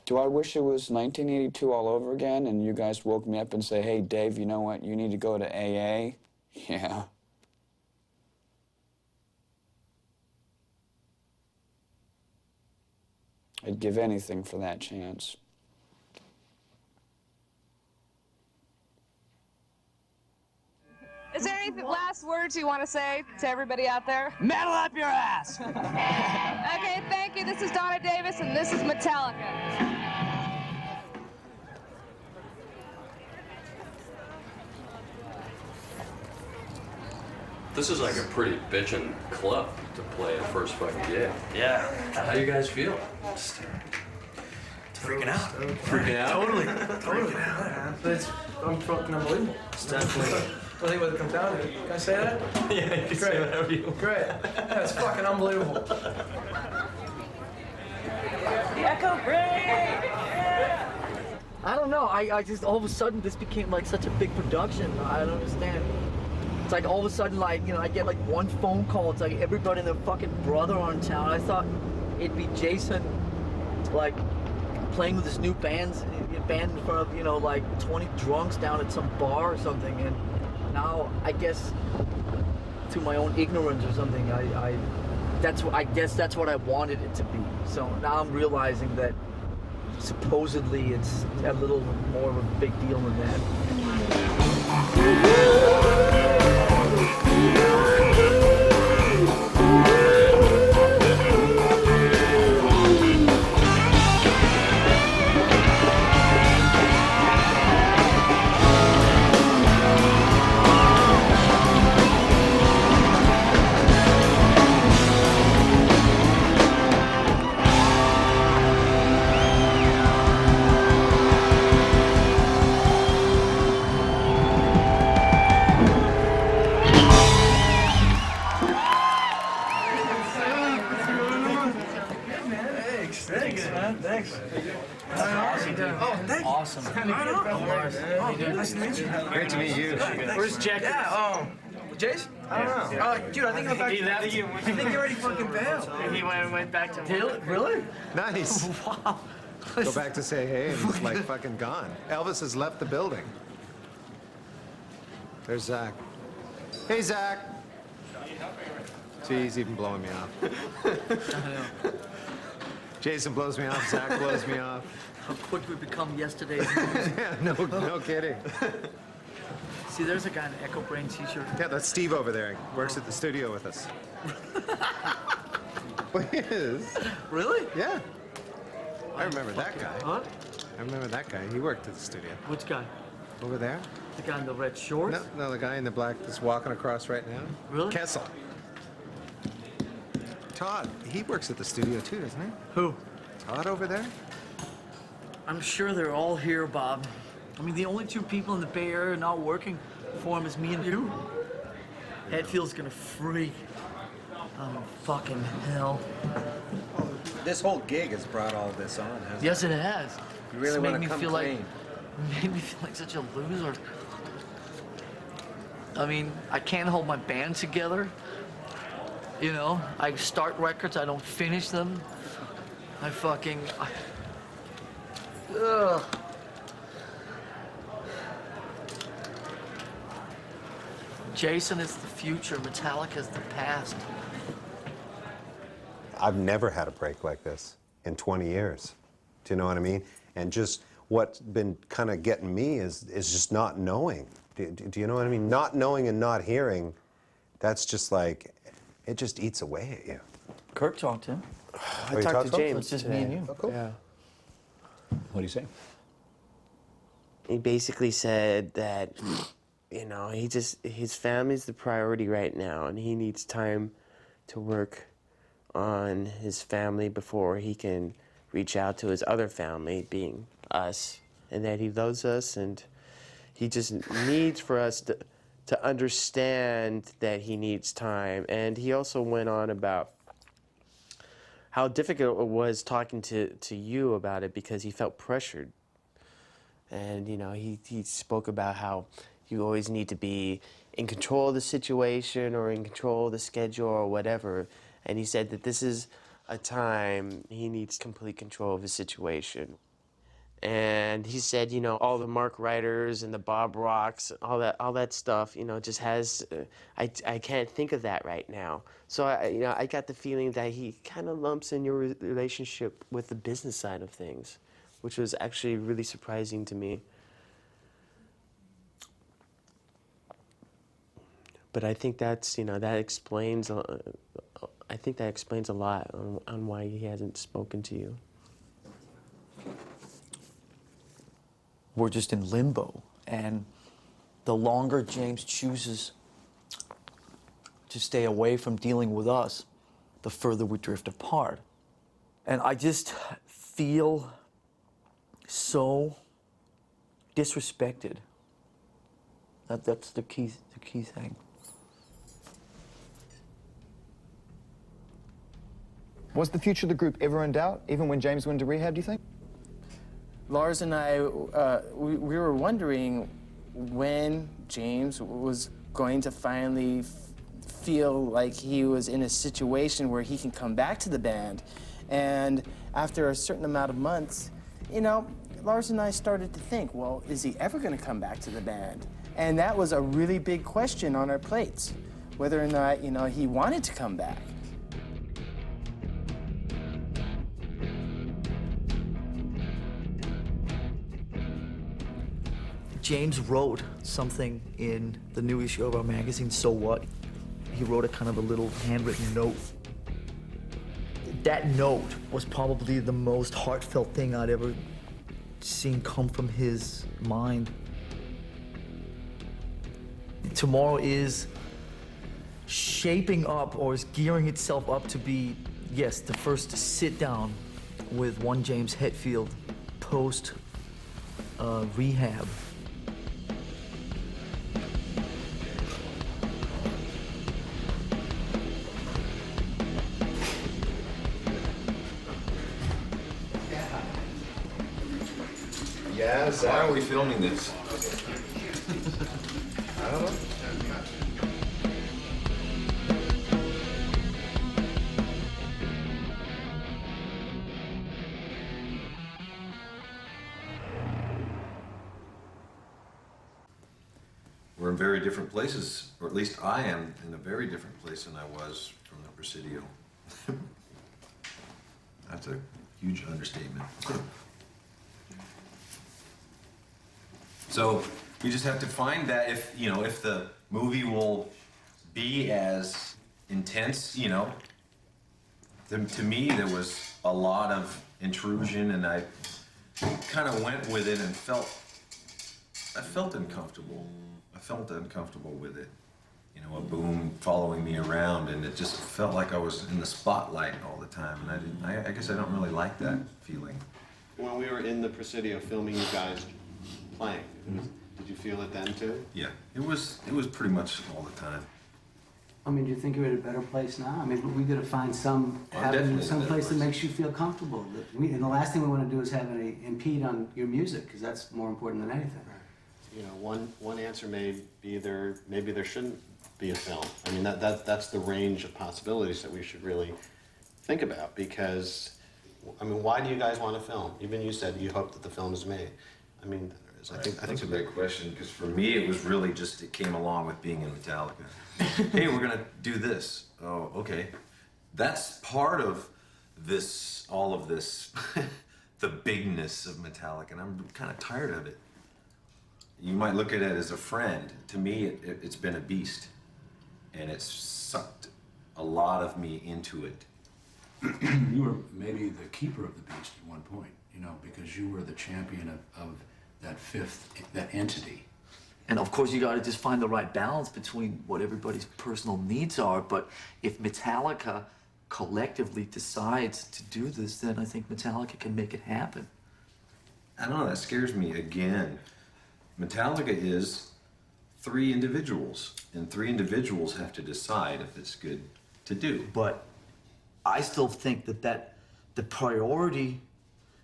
Speaker 4: Do I wish it was 1982 all over again and you guys woke me up and say, hey, Dave, you know what? You need to go to AA? Yeah. I'd give anything for that chance.
Speaker 22: Is there any last words you want to say to everybody out there?
Speaker 14: Metal up your ass!
Speaker 22: Okay, thank you. This is Donna Davis, and this is Metallica.
Speaker 2: This is like a pretty bitchin' club to play a first fucking gig.
Speaker 10: Yeah.
Speaker 2: How do you guys feel?
Speaker 10: Freaking out.
Speaker 2: Freaking out?
Speaker 10: Totally.
Speaker 3: Freaking out, man. But I'm fucking unbelievable.
Speaker 10: It's definitely.
Speaker 3: I think what it comes down to. Can I say that?
Speaker 2: Yeah, you can say whatever you want.
Speaker 3: Great. Yeah, it's fucking unbelievable.
Speaker 22: The Echo Brain!
Speaker 23: I don't know. I just all of a sudden this became like such a big production. I don't understand. It's like all of a sudden, like, you know, I get like one phone call. It's like everybody and their fucking brother are in town. I thought it'd be Jason, like, playing with his new band in front of, you know, like 20 drunks down at some bar or something. And now I guess through my own ignorance or something, I guess that's what I wanted it to be. So now I'm realizing that supposedly it's a little more of a big deal than that.
Speaker 3: Awesome. Nice to meet you.
Speaker 11: Great to meet you.
Speaker 3: Where's Jack? Yeah, Jace? I don't know. Dude, I think I'm back. I think he already fucking bailed.
Speaker 19: He went back to
Speaker 3: Really?
Speaker 11: Nice.
Speaker 23: Wow.
Speaker 11: Go back to say hey, and he's like fucking gone. Elvis has left the building. There's Zach. Hey, Zach. See, he's even blowing me off. Jason blows me off. Zach blows me off.
Speaker 23: How quick we become yesterday.
Speaker 11: Yeah, no kidding.
Speaker 23: See, there's a guy in an Echo Brain t-shirt.
Speaker 11: Yeah, that's Steve over there. He works at the studio with us. Well, he is.
Speaker 23: Really?
Speaker 11: Yeah. I remember that guy.
Speaker 23: Huh?
Speaker 11: I remember that guy. He worked at the studio.
Speaker 23: Which guy?
Speaker 11: Over there?
Speaker 23: The guy in the red shorts?
Speaker 11: No, the guy in the black that's walking across right now.
Speaker 23: Really?
Speaker 11: Kessel. Todd, he works at the studio too, doesn't he?
Speaker 23: Who?
Speaker 11: Todd over there?
Speaker 23: I'm sure they're all here, Bob. I mean, the only two people in the Bay Area not working for him is me and you. Hetfield's gonna freak. Oh, fucking hell.
Speaker 11: This whole gig has brought all this on, hasn't it?
Speaker 23: Yes, it has.
Speaker 11: You really
Speaker 23: It's
Speaker 11: want
Speaker 23: made
Speaker 11: to
Speaker 23: me
Speaker 11: come
Speaker 23: feel
Speaker 11: clean.
Speaker 23: Made me feel like such a loser. I mean, I can't hold my band together. You know, I start records, I don't finish them. Ugh. Jason is the future, Metallica is the past.
Speaker 11: I've never had a break like this in 20 years. Do you know what I mean? And just what's been kind of getting me is just not knowing. Do you know what I mean? Not knowing and not hearing, that's just like, it just eats away at you.
Speaker 23: Kirk talked to him.
Speaker 11: I talked to James.
Speaker 23: It's just me and you.
Speaker 11: Oh, cool.
Speaker 4: Yeah. What do you say?
Speaker 24: He basically said that, you know, his family's the priority right now, and he needs time to work on his family before he can reach out to his other family, being us, and that he loves us, and he just needs for us to understand that he needs time. And he also went on about how difficult it was talking to you about it because he felt pressured. And, you know, he spoke about how you always need to be in control of the situation or in control of the schedule or whatever. And he said that this is a time he needs complete control of his situation. And he said, you know, all the Mark Writers and the Bob Rocks, all that stuff, you know, just has, I can't think of that right now. So, I got the feeling that he kind of lumps in your relationship with the business side of things, which was actually really surprising to me. But I think that's, you know, that explains, I think that explains a lot on why he hasn't spoken to you.
Speaker 10: We're just in limbo, and the longer James chooses to stay away from dealing with us, the further we drift apart. And I just feel so disrespected. That's the key thing.
Speaker 1: Was the future of the group ever in doubt, even when James went to rehab, do you think?
Speaker 19: Lars and I, we were wondering when James was going to finally feel like he was in a situation where he can come back to the band. And after a certain amount of months, you know, Lars and I started to think, well, is he ever going to come back to the band? And that was a really big question on our plates, whether or not, you know, he wanted to come back.
Speaker 10: James wrote something in the new issue of our magazine, So What? He wrote a kind of a little handwritten note. That note was probably the most heartfelt thing I'd ever seen come from his mind. Tomorrow is shaping up, or is gearing itself up to be, yes, the first sit down with one James Hetfield post rehab.
Speaker 11: Yeah,
Speaker 7: why are we filming this?
Speaker 11: I don't know.
Speaker 7: We're in very different places, or at least I am in a very different place than I was from the Presidio. That's a huge understatement. So we just have to find that if, you know, if the movie will be as intense, you know. To me, there was a lot of intrusion, and I kind of went with it and I felt uncomfortable. I felt uncomfortable with it. You know, a boom following me around, and it just felt like I was in the spotlight all the time, and I guess I don't really like that feeling.
Speaker 11: When we were in the Presidio filming you guys playing, did you feel it then too?
Speaker 7: Yeah, it was pretty much all the time.
Speaker 6: I mean, do you think you're in a better place now? I mean, we got to find some place that makes you feel comfortable. And the last thing we want to do is have any impede on your music, because that's more important than anything.
Speaker 11: You know, one answer may be maybe there shouldn't be a film. I mean, that's the range of possibilities that we should really think about, because, I mean, why do you guys want to film? Even you said you hope that the film is made. I mean, I think
Speaker 7: that's a big question, because for me it was really just, it came along with being in Metallica. Hey, we're gonna do this. Oh, okay. That's part of this, all of this, the bigness of Metallica, and I'm kind of tired of it. You might look at it as a friend. To me, it's been a beast, and it's sucked a lot of me into it.
Speaker 9: You were maybe the keeper of the beast at one point, you know, because you were the champion of that entity.
Speaker 10: And of course, you got to just find the right balance between what everybody's personal needs are. But if Metallica collectively decides to do this, then I think Metallica can make it happen.
Speaker 7: I don't know, that scares me again. Metallica is 3 individuals, and 3 individuals have to decide if it's good to do.
Speaker 10: But I still think that the priority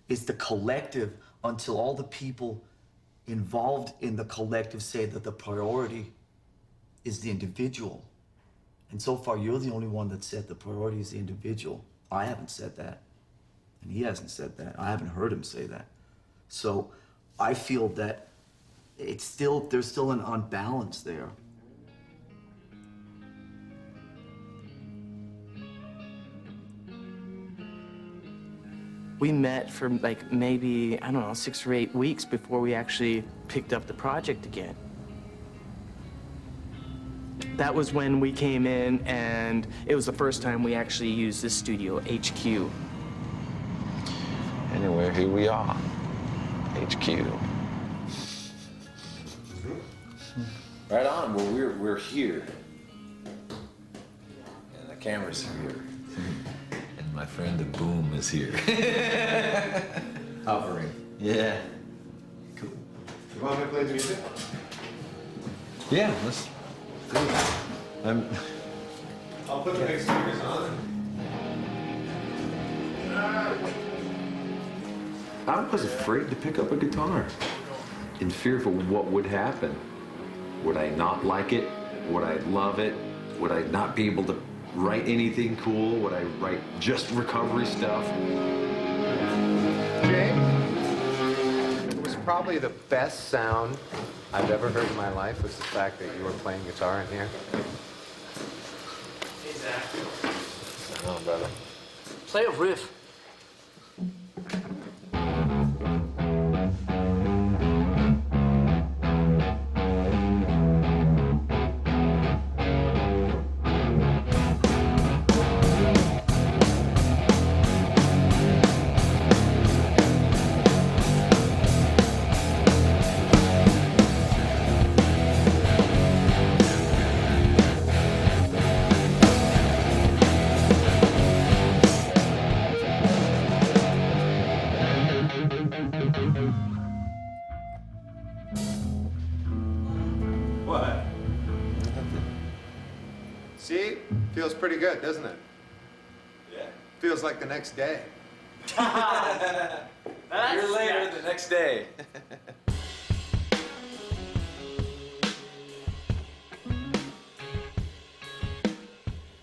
Speaker 10: is the collective until all the people involved in the collective say that the priority is the individual. And so far, you're the only one that said the priority is the individual. I haven't said that, and he hasn't said that. I haven't heard him say that. So I feel that there's still an unbalance there.
Speaker 19: We met for like maybe, I don't know, 6 or 8 weeks before we actually picked up the project again. That was when we came in, and it was the first time we actually used this studio, HQ.
Speaker 4: Anyway, here we are, HQ.
Speaker 7: Right on, well, we're here. Cameras are here. And my friend the Boom is here. Hovering. Yeah. Cool.
Speaker 11: You want me to play the music?
Speaker 7: Yeah, let's do it.
Speaker 11: I'll put the big speakers on.
Speaker 7: I was afraid to pick up a guitar, in fear for what would happen. Would I not like it? Would I love it? Would I not be able to write anything cool? Would I write just recovery stuff?
Speaker 11: James, it was probably the best sound I've ever heard in my life was the fact that you were playing guitar in here.
Speaker 23: Exactly.
Speaker 11: Oh, brother.
Speaker 23: Play a riff.
Speaker 11: What? See? Feels pretty good, doesn't it?
Speaker 7: Yeah.
Speaker 11: Feels like the next day.
Speaker 7: A year later, the next day.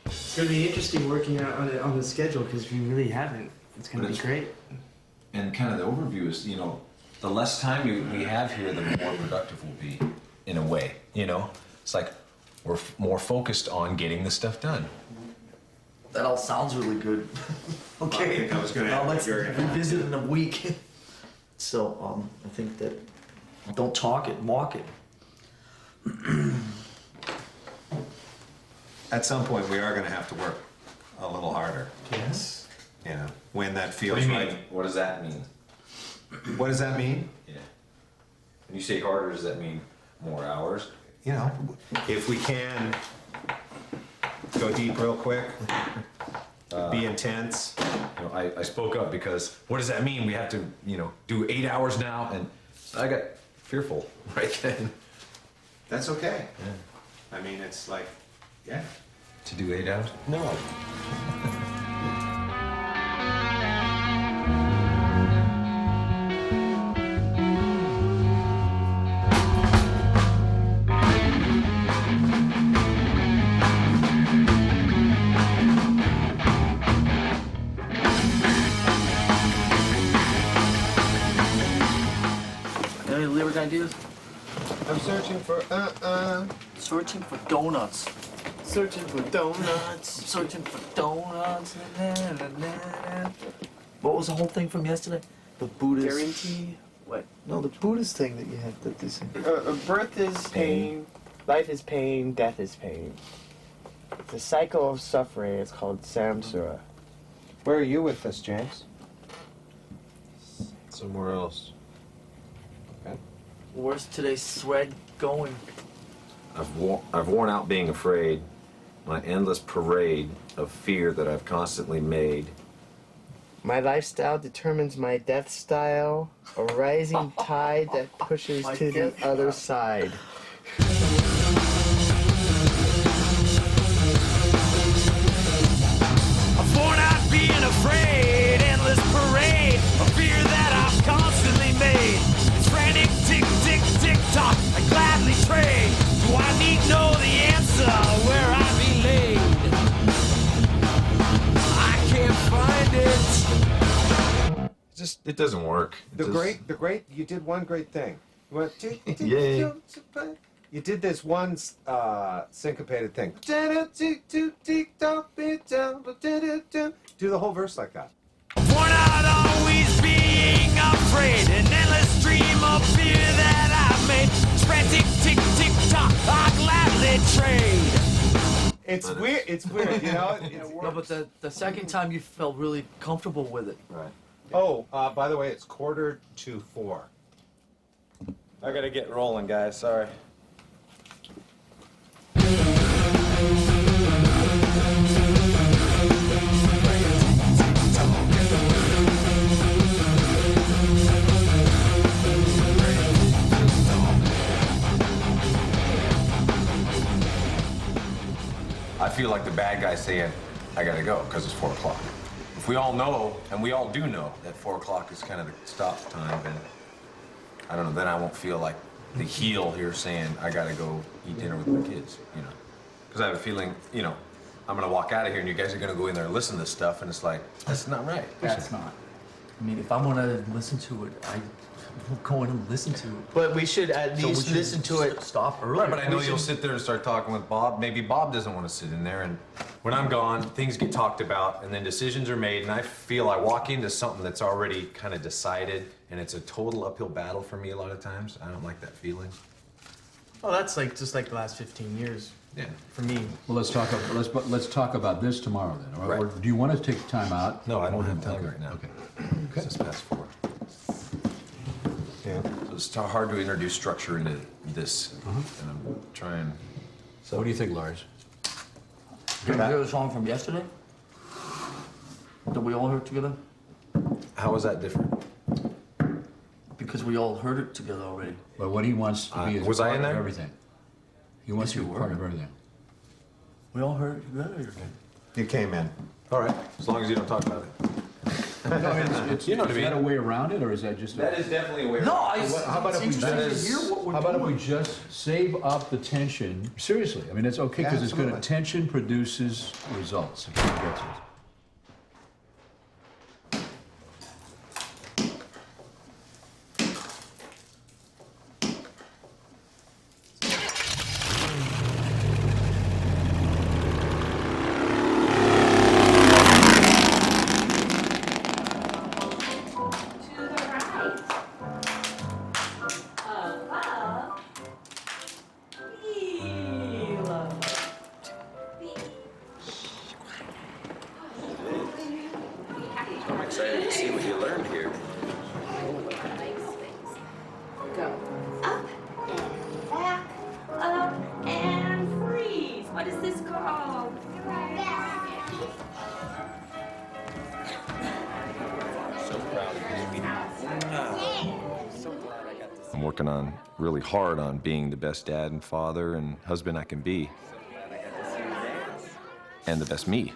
Speaker 19: It's gonna be interesting working out on the schedule because we really haven't. It's gonna be great.
Speaker 7: And kind of the overview is, you know, the less time we have here, the more productive we'll be, in a way, you know? It's like we're more focused on getting the stuff done.
Speaker 10: That all sounds really good. Okay.
Speaker 11: I think I was gonna
Speaker 10: Now
Speaker 11: ask
Speaker 10: let's
Speaker 11: if you were gonna
Speaker 10: revisit in a week. So, I think that don't talk it, walk it.
Speaker 11: At some point, we are going to have to work a little harder.
Speaker 7: Yes.
Speaker 11: You know, when that
Speaker 7: What
Speaker 11: feels
Speaker 7: do you
Speaker 11: right.
Speaker 7: mean? What does that mean?
Speaker 11: What does that mean?
Speaker 7: Yeah. When you say harder, does that mean more hours?
Speaker 11: You know, if we can go deep real quick, be intense.
Speaker 7: You know, I spoke up because what does that mean? We have to, you know, do 8 hours now, and I got fearful right then.
Speaker 11: That's okay.
Speaker 7: Yeah.
Speaker 11: I mean, it's like, yeah.
Speaker 7: To do 8 hours? No.
Speaker 23: Any lyric ideas?
Speaker 11: I'm searching for,
Speaker 23: Searching for donuts.
Speaker 11: Searching for donuts.
Speaker 23: Searching for donuts. Na, na, na, na. What was the whole thing from yesterday? The Buddhist.
Speaker 5: Guarantee what?
Speaker 23: No, the Buddhist thing that you had that they said.
Speaker 5: Birth is pain, life is pain, death is pain. It's a cycle of suffering. It's called samsara.
Speaker 11: Where are you with this, James?
Speaker 7: Somewhere else.
Speaker 11: Okay.
Speaker 23: Where's today's thread going?
Speaker 7: I've worn out being afraid. My endless parade of fear that I've constantly made.
Speaker 5: My lifestyle determines my death style, a rising tide that pushes to the other side.
Speaker 14: I've worn out being afraid, endless parade of fear that I've constantly made. It's frantic tick, tick, tick tock, I gladly trade. Do I need to know the answer where I be laid? I can't find it.
Speaker 7: It doesn't work.
Speaker 11: You did one great thing. You went,
Speaker 7: Yay.
Speaker 11: You did this one syncopated thing. Do the whole verse like that.
Speaker 14: Worn out always being afraid, an endless stream of fear that I've made. Frantic tick, tick, tock, I gladly trade.
Speaker 11: It's weird, you know?
Speaker 10: No, but the second time you felt really comfortable with it.
Speaker 7: Right.
Speaker 11: Oh, by the way, it's 3:45.
Speaker 7: I gotta get rolling, guys. Sorry. I feel like the bad guy saying, I gotta go, because it's 4 o'clock. If we all know, and we all do know, that 4 o'clock is kind of the stop time, then, I don't know, then I won't feel like the heel here saying, I gotta go eat dinner with my kids, you know? Because I have a feeling, you know, I'm gonna walk out of here and you guys are gonna go in there and listen to this stuff, and it's like, that's not right.
Speaker 10: That's not. I mean, if I want to listen to it, I will go in and listen to it.
Speaker 5: But we should at least listen to it.
Speaker 10: Stop early.
Speaker 7: Right, but I know you'll sit there and start talking with Bob. Maybe Bob doesn't want to sit in there, and when I'm gone, things get talked about, and then decisions are made, and I feel I walk into something that's already kind of decided, and it's a total uphill battle for me a lot of times. I don't like that feeling.
Speaker 3: Well, that's like just like the last 15 years.
Speaker 7: Yeah.
Speaker 3: For me.
Speaker 9: Well, let's talk about this tomorrow then. All right. Or do you want to take time out?
Speaker 7: No, I don't have time right now.
Speaker 9: Okay.
Speaker 7: It's just past 4. Yeah. So it's hard to introduce structure into this, and I'm trying.
Speaker 9: So, what do you think, Lars?
Speaker 10: Can you hear the song from yesterday that we all heard together?
Speaker 7: How was that different?
Speaker 10: Because we all heard it together already.
Speaker 9: But what he wants to be is
Speaker 7: was
Speaker 9: part
Speaker 7: I in
Speaker 9: of
Speaker 7: there?
Speaker 9: everything. He wants
Speaker 10: Yes,
Speaker 9: to be
Speaker 10: you
Speaker 9: part
Speaker 10: were.
Speaker 9: of everything.
Speaker 10: We all heard it together.
Speaker 11: You came in.
Speaker 7: All right, as long as you don't talk about it.
Speaker 9: You know what I mean? Is that a way around it, or is that just?
Speaker 7: That is definitely a way.
Speaker 10: No,
Speaker 9: How about if we
Speaker 10: just hear what we're
Speaker 9: How about if
Speaker 10: doing.
Speaker 9: we just save up the tension? Seriously, I mean, it's okay because it's good. Tension produces results. If you get it.
Speaker 7: I'm excited to see what you learned here.
Speaker 8: Go up and back, up and freeze. What is this called?
Speaker 7: So proud of you. So glad I got to. I'm working on really hard on being the best dad and father and husband I can be. And the best me.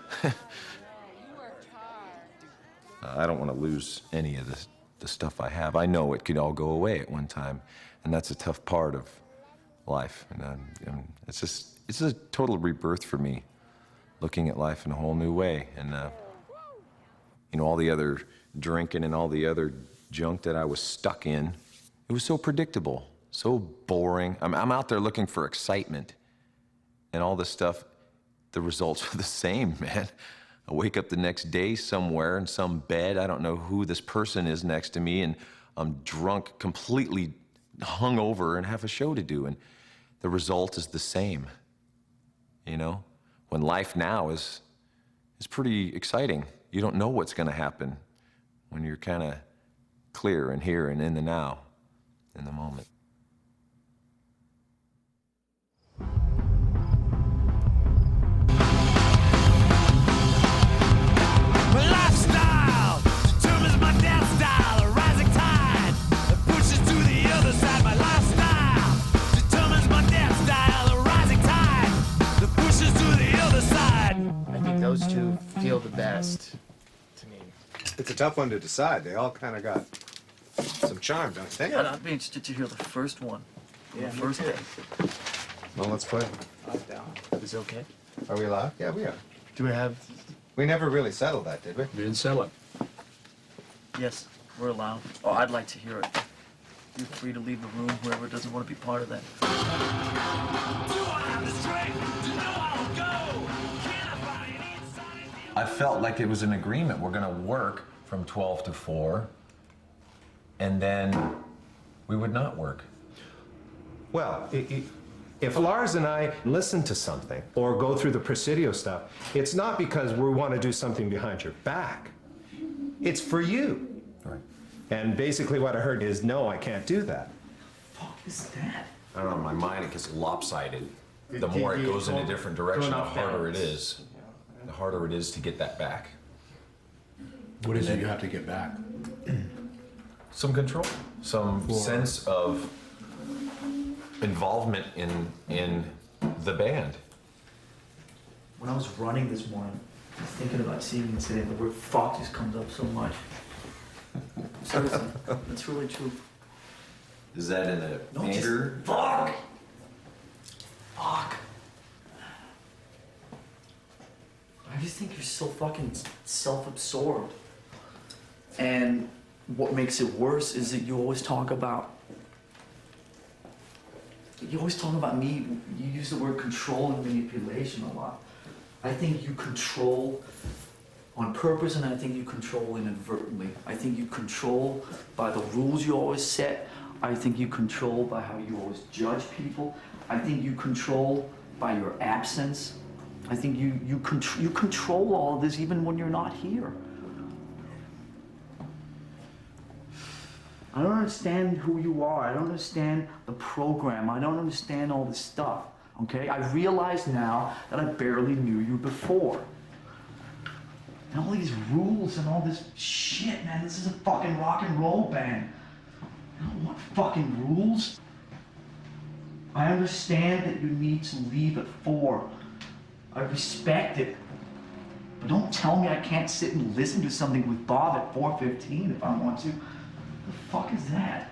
Speaker 7: I don't want to lose any of the stuff I have. I know it could all go away at one time, and that's a tough part of life. And it's a total rebirth for me, looking at life in a whole new way. And you know, all the other drinking and all the other junk that I was stuck in, it was so predictable, so boring. I'm out there looking for excitement, and all this stuff. The results are the same, man. I wake up the next day somewhere in some bed. I don't know who this person is next to me, and I'm drunk, completely hungover, and have a show to do. And the result is the same. You know, when life now is pretty exciting. You don't know what's going to happen when you're kind of clear and here and in the now, in the moment.
Speaker 14: My lifestyle determines my death style. A rising tide that pushes to the other side. My lifestyle determines my death style. A rising tide that pushes to the other side.
Speaker 5: I think those two feel the best to me.
Speaker 11: It's a tough one to decide. They all kind of got some charm, don't you think?
Speaker 10: Yeah, I'd be interested to hear the first one.
Speaker 5: Yeah,
Speaker 10: The first day.
Speaker 11: Well, let's play.
Speaker 5: Is it okay?
Speaker 11: Are we allowed? Yeah, we are.
Speaker 5: Do we have?
Speaker 11: We never really settled that, did we?
Speaker 9: We didn't settle it.
Speaker 10: Yes, we're allowed. Oh, I'd like to hear it. You're free to leave the room, whoever doesn't want to be part of that.
Speaker 7: I felt like it was an agreement. We're gonna work from 12 to 4, and then we would not work.
Speaker 13: Well, if Lars and I listen to something or go through the Presidio stuff, it's not because we want to do something behind your back. It's for you.
Speaker 7: Right.
Speaker 13: And basically what I heard is, no, I can't do that.
Speaker 10: Fuck is that?
Speaker 7: I don't know, my mind, it gets lopsided. The more it goes in a different direction, the harder it is. The harder it is to get that back.
Speaker 9: What is it you have to get back?
Speaker 7: Some control, some sense of involvement in the band.
Speaker 10: when I was running this morning, I was thinking about seeing it today, the word fuck just comes up so much. Seriously, that's really true.
Speaker 7: Is that in a
Speaker 10: No,
Speaker 7: anger?
Speaker 10: just fuck! Fuck. I just think you're so fucking self-absorbed. And what makes it worse is that you always talk about me, you use the word control and manipulation a lot. I think you control on purpose, and I think you control inadvertently. I think you control by the rules you always set. I think you control by how you always judge people. I think you control by your absence. I think you control all of this even when you're not here. I don't understand who you are. I don't understand the program. I don't understand all this stuff, okay? I realize now that I barely knew you before. And all these rules and all this shit, man. This is a fucking rock and roll band. I don't want fucking rules. I understand that you need to leave at 4. I respect it. But don't tell me I can't sit and listen to something with Bob at 4:15 if I want to. The fuck is that?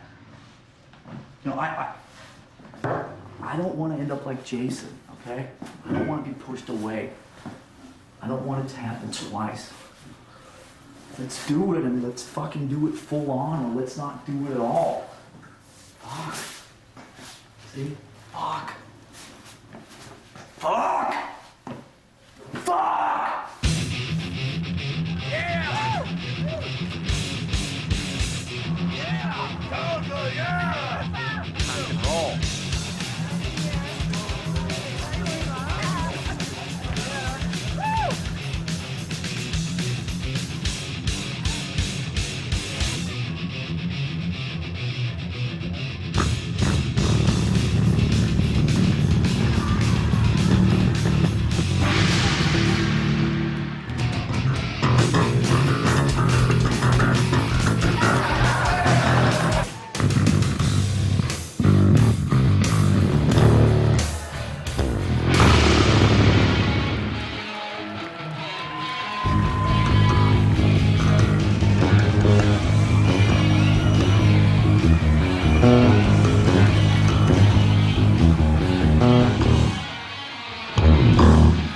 Speaker 10: You know, I don't want to end up like Jason, okay? I don't want to be pushed away. I don't want it to happen twice. Let's do it, and let's fucking do it full on, or let's not do it at all. Fuck. See? Fuck. Fuck! Fuck!
Speaker 14: Yeah! Yeah! Totally, yeah!
Speaker 7: Rock and roll.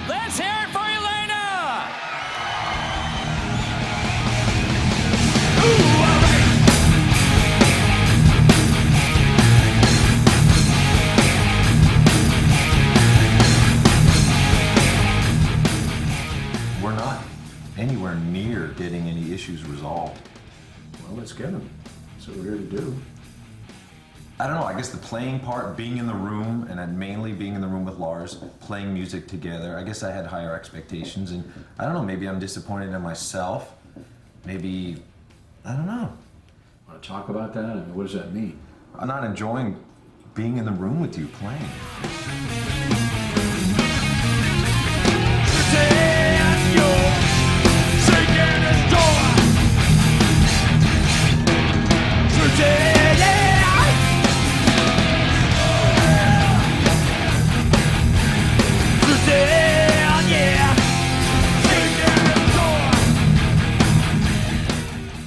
Speaker 14: Let's hear it for Elena!
Speaker 7: We're not anywhere near getting any issues resolved.
Speaker 9: Well, let's get them. That's what we're here to do.
Speaker 7: I don't know, I guess the playing part, being in the room, and then mainly being in the room with Lars, playing music together, I guess I had higher expectations, and I don't know, maybe I'm disappointed in myself. Maybe, I don't know.
Speaker 9: Want to talk about that? I mean, what does that mean?
Speaker 7: I'm not enjoying being in the room with you playing.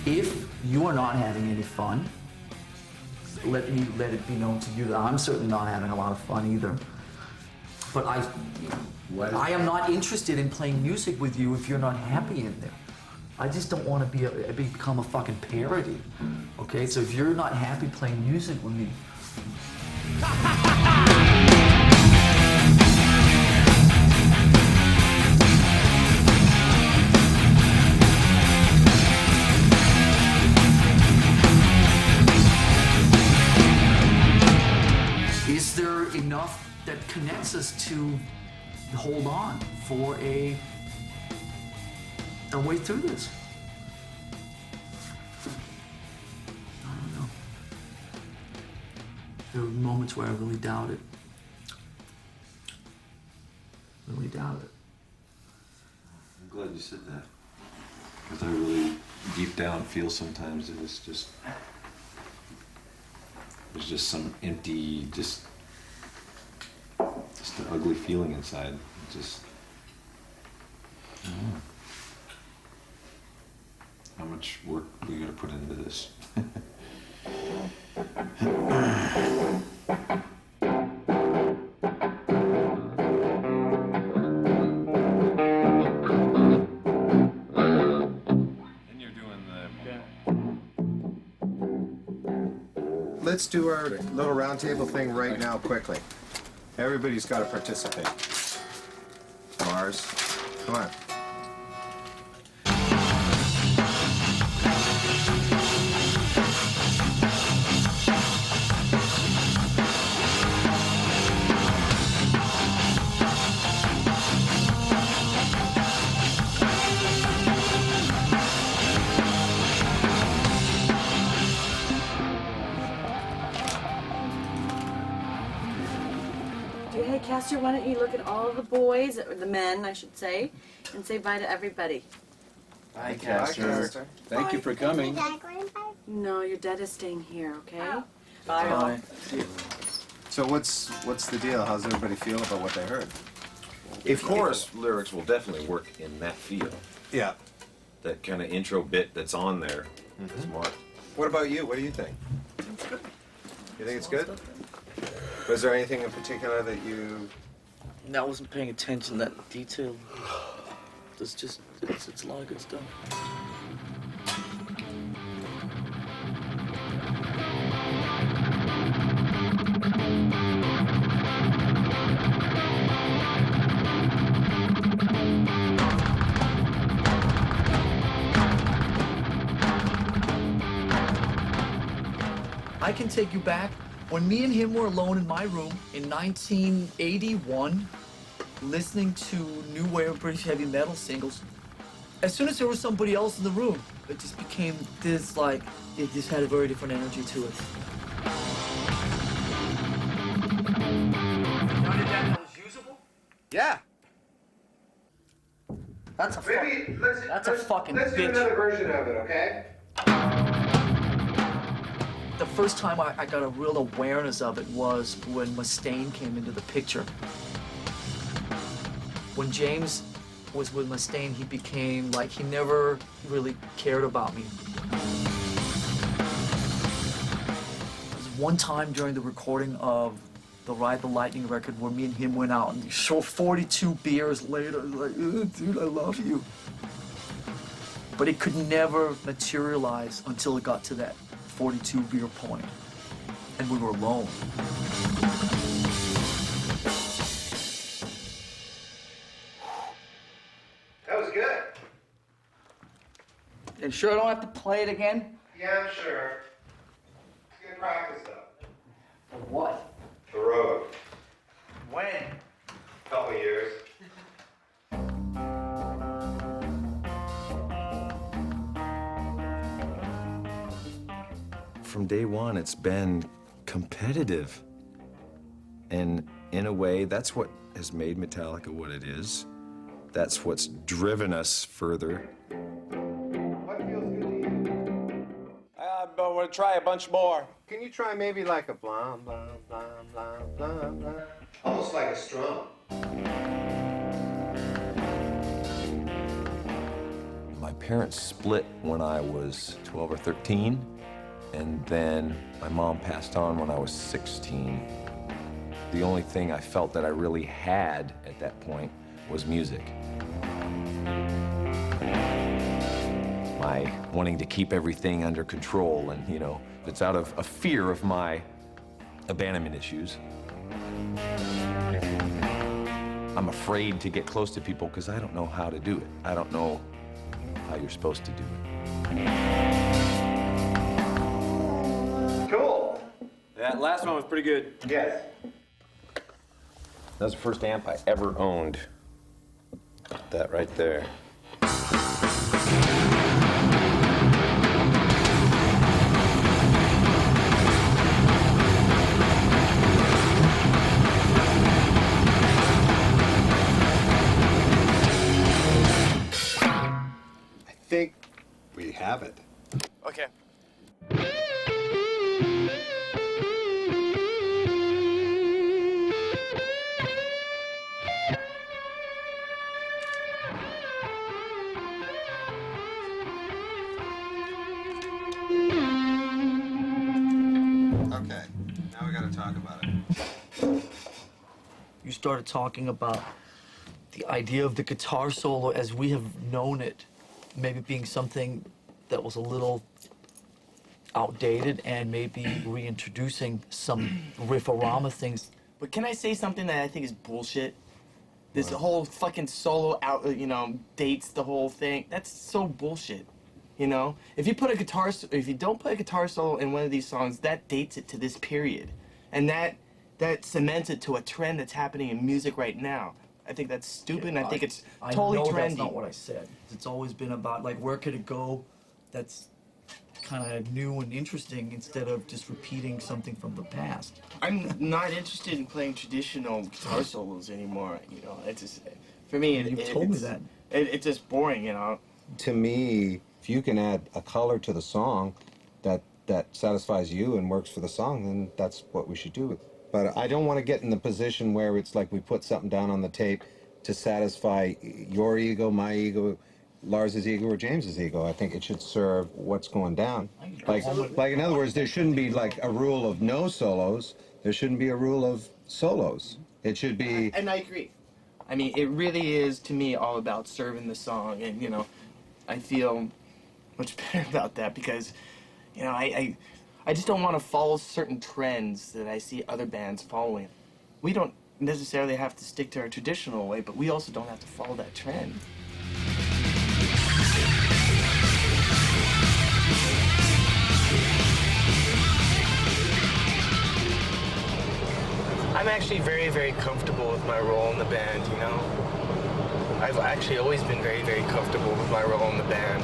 Speaker 10: If you are not having any fun, let it be known to you that I'm certainly not having a lot of fun either. But I am not interested in playing music with you if you're not happy in there. I just don't want to become a fucking parody. Okay, so if you're not happy playing music with me, is there enough that connects us to hold on for a way through this? I don't know. There were moments where I really doubt it. Really doubt it.
Speaker 7: I'm glad you said that. Because I really, deep down, feel sometimes that it's just, there's just some empty, just an ugly feeling inside. Just
Speaker 9: How much work are we gonna put into this?
Speaker 11: Let's do our little round table thing right now, quickly. Everybody's got to participate. Lars, come on.
Speaker 22: Hey, Castor, why don't you look at all of the boys, or the men, I should say, and say bye to everybody.
Speaker 9: Bye, Castor. Thank you for coming.
Speaker 22: No, your dad is staying here, okay?
Speaker 23: Oh. Bye.
Speaker 11: So what's the deal? How's everybody feel about what they heard?
Speaker 7: Of course, lyrics will definitely work in that feel.
Speaker 11: Yeah.
Speaker 7: That kind of intro bit that's on there. Smart.
Speaker 11: What about you? What do you think? You think it's good? Was there anything in particular that you...
Speaker 23: I wasn't paying attention to that detail. It's a lot of good stuff. I can take you back when me and him were alone in my room in 1981, listening to new wave British heavy metal singles. As soon as there was somebody else in the room, it just became this, like, it just had a very different energy to it. That was usable?
Speaker 11: Yeah.
Speaker 23: That's a fucking bitch.
Speaker 11: Let's do another version of it, okay?
Speaker 23: The first time I got a real awareness of it was when Mustaine came into the picture. When James was with Mustaine, he became like, he never really cared about me. There was one time during the recording of the Ride the Lightning record where me and him went out, and 42 beers later, like, dude, I love you. But it could never materialize until it got to that 42 beer point, and we were alone.
Speaker 11: That was good.
Speaker 23: And sure I don't have to play it again?
Speaker 11: Yeah, I'm sure. It's good practice, though.
Speaker 23: For what?
Speaker 11: The road.
Speaker 23: When?
Speaker 11: Couple years.
Speaker 7: From day one, it's been competitive. And in a way, that's what has made Metallica what it is. That's what's driven us further.
Speaker 11: What feels good to you?
Speaker 15: I want to try a bunch more.
Speaker 11: Can you try maybe like a blah, blah, blah, blah, blah, blah? Almost like a strum.
Speaker 7: My parents split when I was 12 or 13. And then my mom passed on when I was 16. The only thing I felt that I really had at that point was music. My wanting to keep everything under control, and, you know, it's out of a fear of my abandonment issues. I'm afraid to get close to people because I don't know how to do it. I don't know how you're supposed to do it.
Speaker 11: Cool.
Speaker 15: That last one was pretty good.
Speaker 11: Yes.
Speaker 7: That was the first amp I ever owned. That right there.
Speaker 11: I think we have it.
Speaker 23: Okay. started talking about the idea of the guitar solo as we have known it, maybe being something that was a little outdated and maybe reintroducing some riff-a-rama things.
Speaker 12: But can I say something that I think is bullshit? This whole fucking solo out, dates the whole thing. That's so bullshit. If you don't put a guitar solo in one of these songs, that dates it to this period, and that cements it to a trend that's happening in music right now. I think that's stupid, and I think it's totally
Speaker 23: I know
Speaker 12: trendy.
Speaker 23: That's not what I said. It's always been about like where could it go that's kind of new and interesting instead of just repeating something from the past.
Speaker 12: I'm not interested in playing traditional guitar solos anymore. It's just, for me,
Speaker 23: You've told me that.
Speaker 12: It's just boring.
Speaker 13: To me, if you can add a color to the song that satisfies you and works for the song, then that's what we should do. But I don't want to get in the position where it's like we put something down on the tape to satisfy your ego, my ego, Lars's ego, or James's ego. I think it should serve what's going down. Like in other words, there shouldn't be like a rule of no solos. There shouldn't be a rule of solos. It should be.
Speaker 12: And I agree. I mean, it really is, to me, all about serving the song. And, I feel much better about that because, I just don't want to follow certain trends that I see other bands following. We don't necessarily have to stick to our traditional way, but we also don't have to follow that trend. I'm actually very, very comfortable with my role in the band, I've actually always been very, very comfortable with my role in the band.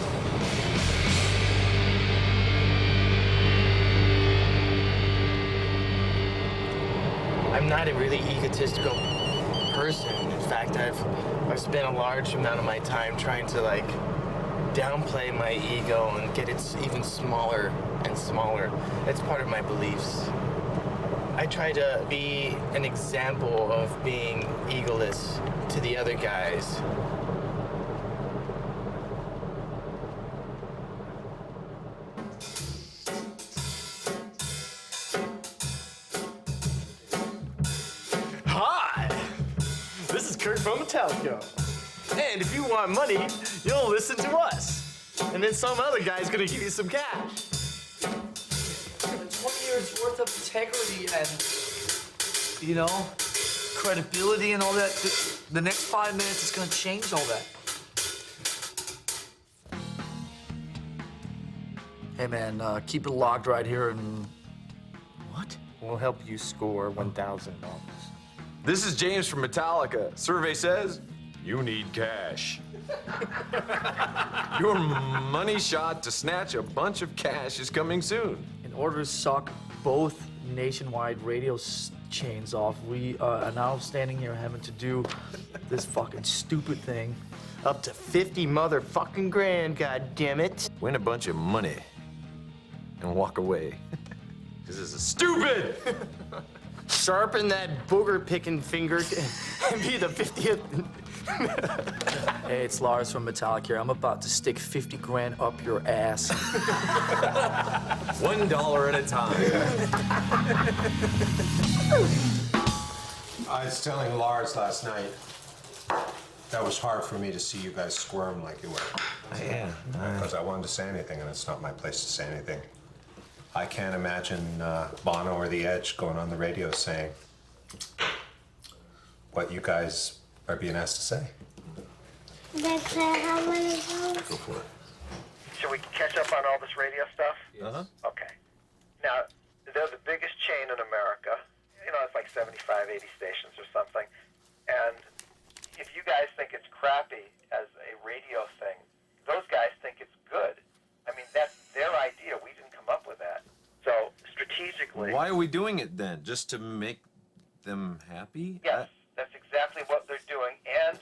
Speaker 12: I'm not a really egotistical person. In fact, I've spent a large amount of my time trying to downplay my ego and get it even smaller and smaller. That's part of my beliefs. I try to be an example of being egoless to the other guys. Hi! This is Kurt from Metallica. And if you want money, you'll listen to us. And then some other guy's gonna give you some cash.
Speaker 23: 20 years worth of integrity and, credibility and all that. The next 5 minutes is gonna change all that. Hey man, keep it locked right here and...
Speaker 12: What? We'll help you score $1,000.
Speaker 7: This is James from Metallica. Survey says you need cash. Your money shot to snatch a bunch of cash is coming soon.
Speaker 23: In order to suck both nationwide radio chains off, we are now standing here having to do this fucking stupid thing.
Speaker 12: Up to 50 motherfucking grand, goddammit.
Speaker 7: Win a bunch of money and walk away. This is stupid!
Speaker 12: Sharpen that booger-picking finger and be the 50th.
Speaker 23: Hey, it's Lars from Metallica here. I'm about to stick 50 grand up your ass.
Speaker 7: $1 at a time.
Speaker 13: I was telling Lars last night, that was hard for me to see you guys squirm like you were.
Speaker 7: Yeah.
Speaker 13: Because I wanted to say anything, and it's not my place to say anything. I can't imagine Bono or The Edge going on the radio saying what you guys are being asked to say.
Speaker 16: That's how many songs?
Speaker 7: Go for it.
Speaker 17: Should we catch up on all this radio stuff?
Speaker 7: Uh-huh.
Speaker 17: Okay. Now, they're the biggest chain in America. It's like 75, 80 stations or something. And if you guys think it's crappy as a radio thing, those guys think it's good. I mean, that's their idea. We didn't come up with that. So, strategically...
Speaker 7: Why are we doing it then? Just to make them happy?
Speaker 17: Yes, that's exactly what they're doing. And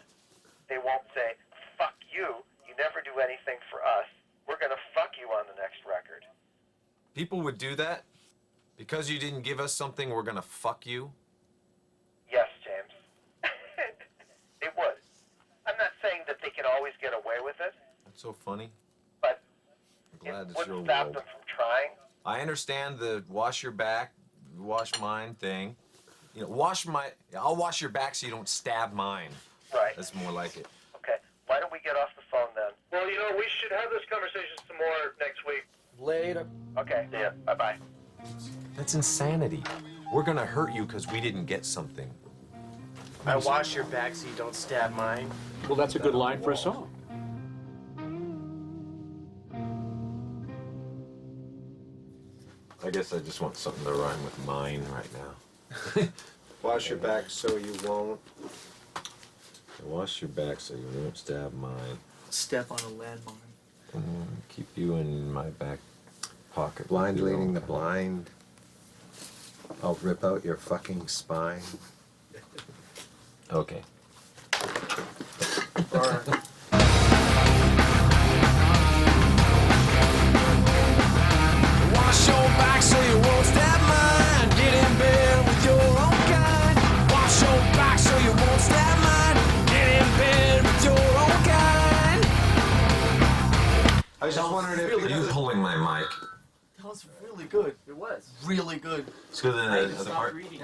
Speaker 17: they won't say, fuck you, you never do anything for us. We're going to fuck you on the next record.
Speaker 7: People would do that? Because you didn't give us something, we're gonna fuck you?
Speaker 17: Yes, James. It would. I'm not saying that they can always get away with it.
Speaker 7: That's so funny.
Speaker 17: But
Speaker 7: I'm glad
Speaker 17: it
Speaker 7: it's your
Speaker 17: wouldn't stop
Speaker 7: world.
Speaker 17: them from trying.
Speaker 7: I understand the wash your back, wash mine thing. You know, I'll wash your back so you don't stab mine.
Speaker 17: Right.
Speaker 7: That's more like it.
Speaker 17: Okay. Why don't we get off the phone then? Well, you know, we should have this conversation some more next week.
Speaker 23: Later.
Speaker 17: Okay. See ya. Bye-bye.
Speaker 7: That's insanity. We're gonna hurt you because we didn't get something.
Speaker 24: I wash your back so you don't stab mine.
Speaker 9: Well, that's a good line for a song.
Speaker 7: I guess I just want something to rhyme with mine right now.
Speaker 11: Wash your back so you won't.
Speaker 7: Wash your back so you won't stab mine.
Speaker 10: Step on a landmine.
Speaker 7: Keep you in my back pocket.
Speaker 11: Blind leading the blind. I'll rip out your fucking spine.
Speaker 7: Okay.
Speaker 14: Wash your back so you won't stab mine. Get in bed with your own kind. Wash your back so you won't stab mine. Get in bed with your own kind.
Speaker 11: I was just wondering if
Speaker 7: Are you pulling my mic?
Speaker 10: That was really good.
Speaker 22: It was.
Speaker 10: Really good.
Speaker 7: Let's go to the other
Speaker 22: Stop
Speaker 7: part.
Speaker 22: reading.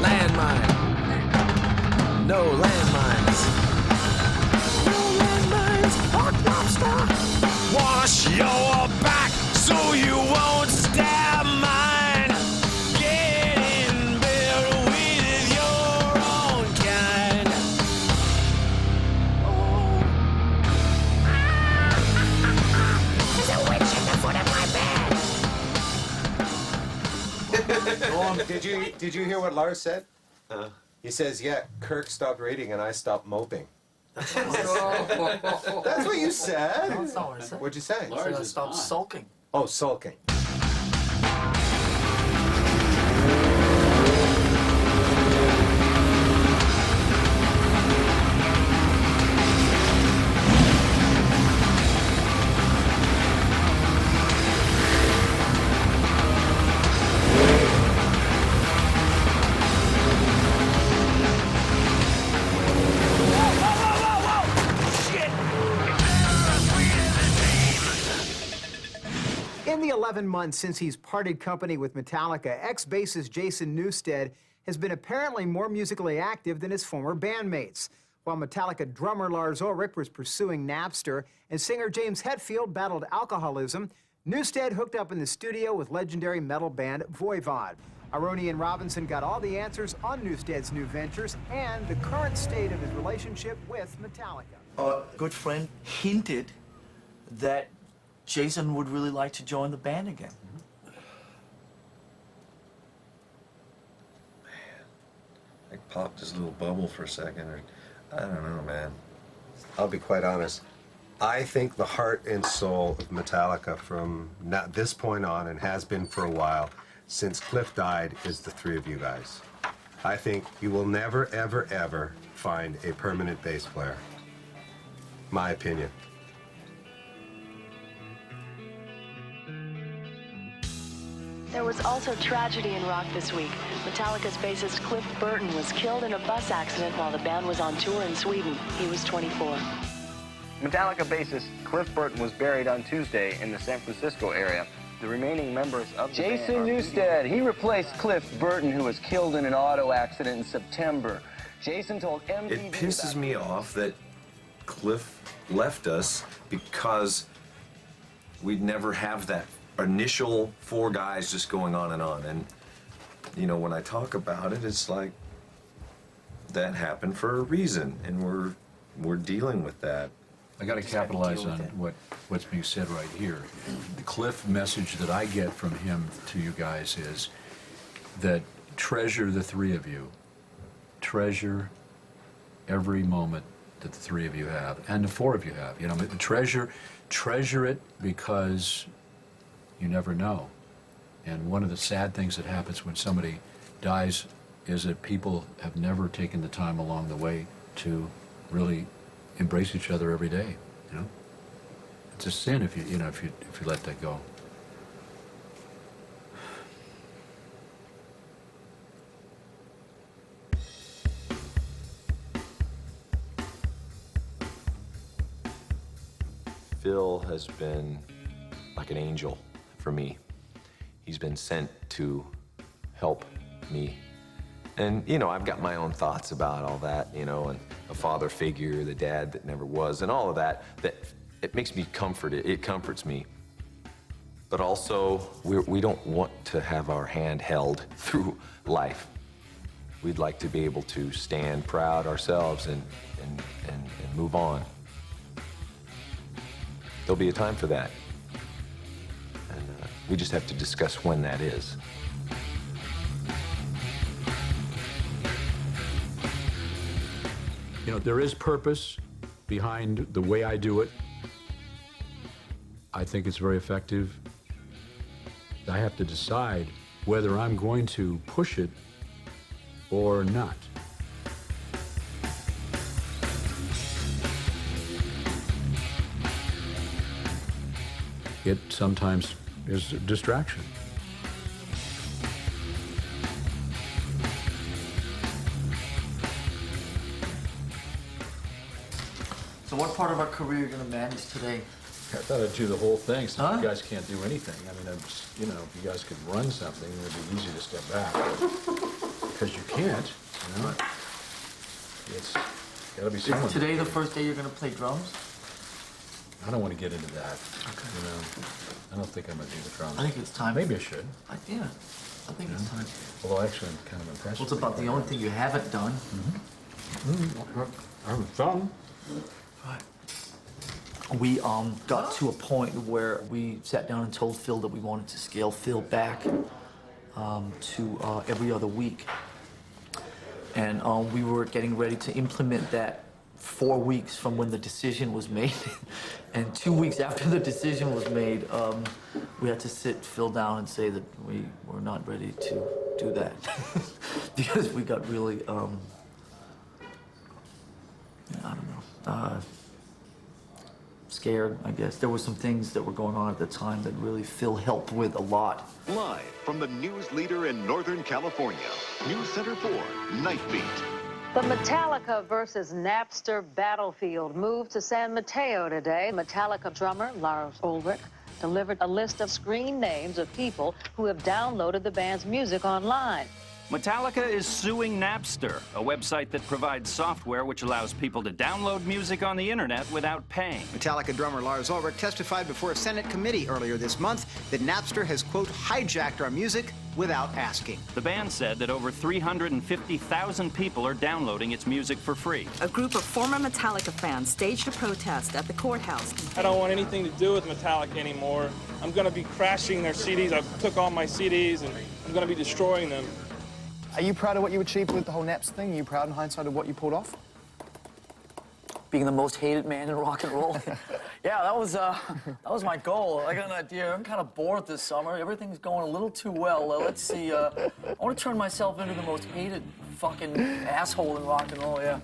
Speaker 14: Landmine. No landmines. No landmines. Hot lobster. Wash your back so you won't stab mine. Get in bed with your own kind. There's a witch at the foot of my bed.
Speaker 11: Did you hear what Lars said? He says, yeah, Kirk stopped reading and I stopped moping. That's what you said.
Speaker 10: That's not what I said.
Speaker 11: What'd you say?
Speaker 10: I said I stopped sulking.
Speaker 11: Oh, sulking.
Speaker 2: In the 11 months since he's parted company with Metallica, ex-bassist Jason Newsted has been apparently more musically active than his former bandmates. While Metallica drummer Lars Ulrich was pursuing Napster and singer James Hetfield battled alcoholism, Newsted hooked up in the studio with legendary metal band Voivod. Aroni and Robinson got all the answers on Newsted's new ventures and the current state of his relationship with Metallica.
Speaker 10: A good friend hinted that Jason would really like to join the band again.
Speaker 11: I popped his little bubble for a second, or I don't know, man. I'll be quite honest. I think the heart and soul of Metallica from this point on, and has been for a while, since Cliff died, is the three of you guys. I think you will never, ever, ever find a permanent bass player. My opinion.
Speaker 18: There was also tragedy in rock this week. Metallica's bassist Cliff Burton was killed in a bus accident while the band was on tour in Sweden. He was 24.
Speaker 20: Metallica bassist Cliff Burton was buried on Tuesday in the San Francisco area. The remaining members of the
Speaker 21: Jason
Speaker 20: band
Speaker 21: Newsted, he replaced Cliff Burton, who was killed in an auto accident in September. Jason told MTV
Speaker 7: It pisses me off that Cliff left us because we'd never have that initial four guys just going on. And, you know, when I talk about it, it's like that happened for a reason, and we're dealing with that.
Speaker 9: I got to capitalize on what's being said right here. The Cliff message that I get from him to you guys is that treasure the three of you. Treasure every moment that the three of you have, and the four of you have. You know, treasure it because you never know. And one of the sad things that happens when somebody dies is that people have never taken the time along the way to really embrace each other every day, you know? It's a sin if you let that go.
Speaker 7: Phil has been like an angel for me. He's been sent to help me. And, you know, I've got my own thoughts about all that, you know, and a father figure, the dad that never was, and all of that, that it makes me comforted, it comforts me. But also, we don't want to have our hand held through life. We'd like to be able to stand proud ourselves and move on. There'll be a time for that. And we just have to discuss when that is.
Speaker 9: You know, there is purpose behind the way I do it. I think it's very effective. I have to decide whether I'm going to push it or not. It sometimes is a distraction.
Speaker 10: So what part of our career are you going to manage today?
Speaker 9: I thought I'd do the whole thing, since you guys can't do anything. I mean, you know, if you guys could run something, it would be easy to step back. Because you can't, you know. It's got to be someone.
Speaker 10: Is today the first day you're going to play drums?
Speaker 9: I don't want to get into that. Okay. You know, I don't think I'm going to do the drums.
Speaker 10: I think it's time.
Speaker 9: Maybe I should.
Speaker 10: Yeah, I think it's time.
Speaker 9: Although actually, I'm kind of impressed.
Speaker 10: Well, it's about the only thing you haven't done.
Speaker 9: I haven't done.
Speaker 10: Right. We got to a point where we sat down and told Phil that we wanted to scale Phil back to every other week. And we were getting ready to implement that 4 weeks from when the decision was made. And 2 weeks after the decision was made, we had to sit Phil down and say that we were not ready to do that. Because we got really, I don't know, scared, I guess. There were some things that were going on at the time that really Phil helped with a lot.
Speaker 1: Live from the news leader in Northern California, News Center 4, Night Beat.
Speaker 18: The Metallica versus Napster battlefield moved to San Mateo today. Metallica drummer Lars Ulrich delivered a list of screen names of people who have downloaded the band's music online.
Speaker 4: Metallica is suing Napster, a website that provides software which allows people to download music on the internet without paying.
Speaker 2: Metallica drummer Lars Ulrich testified before a Senate committee earlier this month that Napster has, quote, hijacked our music without asking.
Speaker 4: The band said that over 350,000 people are downloading its music for free.
Speaker 6: A group of former Metallica fans staged a protest at the courthouse.
Speaker 19: I don't want anything to do with Metallica anymore. I'm going to be crashing their CDs. I took all my CDs and I'm going to be destroying them.
Speaker 25: Are you proud of what you achieved with the whole Napster thing? Are you proud in hindsight of what you pulled off?
Speaker 23: Being the most hated man in rock and roll. Yeah, that was my goal. I got an idea. I'm kind of bored this summer. Everything's going a little too well. Let's see. I want to turn myself into the most hated fucking asshole in rock and roll. Yeah.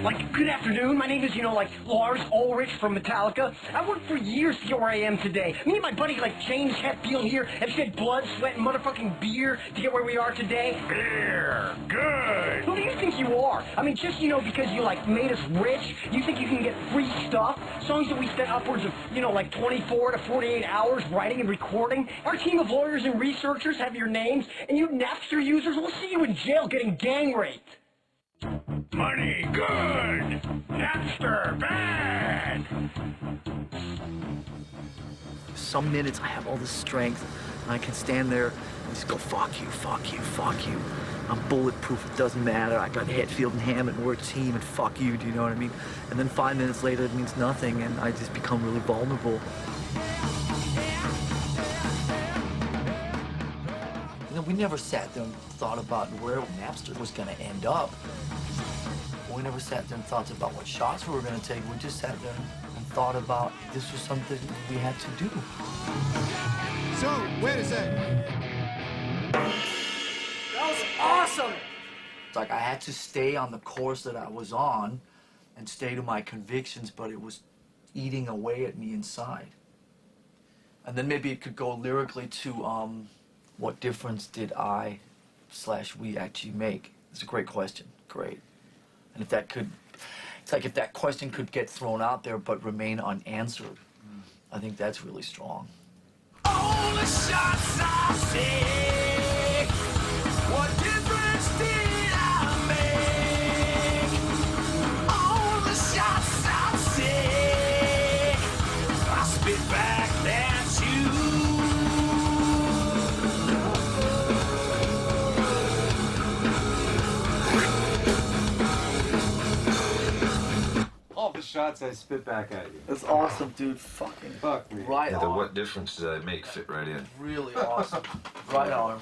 Speaker 26: Like, good afternoon. My name is, Lars Ulrich from Metallica. I worked for years to get where I am today. Me and my buddy, James Hetfield here, have shed blood, sweat, and motherfucking beer to get where we are today.
Speaker 14: Beer. Good.
Speaker 26: Who do you think you are? I mean, just, because you, made us rich, you think you can get free stuff? Songs that we spent upwards of, 24 to 48 hours writing and recording. Our team of lawyers and researchers have your names, and you Napster users will see you in jail getting gang raped.
Speaker 14: Money good. Napster bad.
Speaker 23: Some minutes I have all this strength, and I can stand there and just go, fuck you, fuck you, fuck you. I'm bulletproof, it doesn't matter. I got Hetfield and Hammond, we're a team, and fuck you, do you know what I mean? And then 5 minutes later, it means nothing, and I just become really vulnerable. We never sat there and thought about where Napster was going to end up. We never sat there and thought about what shots we were going to take. We just sat there and thought about this was something we had to do.
Speaker 25: So, wait a sec.
Speaker 26: That was awesome!
Speaker 23: It's like I had to stay on the course that I was on and stay to my convictions, but it was eating away at me inside. And then maybe it could go lyrically to, what difference did I/we actually make? It's a great question. Great. And if that could, it's like if that question could get thrown out there but remain unanswered, I think that's really strong.
Speaker 14: All the shots I take, what difference did I make? All the shots I take, I spit back at you.
Speaker 3: All the shots I spit back at you.
Speaker 10: It's awesome, dude. Fucking
Speaker 3: fuck me.
Speaker 10: Right
Speaker 5: Yeah, the
Speaker 10: on.
Speaker 5: what difference did I make fit right in?
Speaker 10: Really awesome. Right on.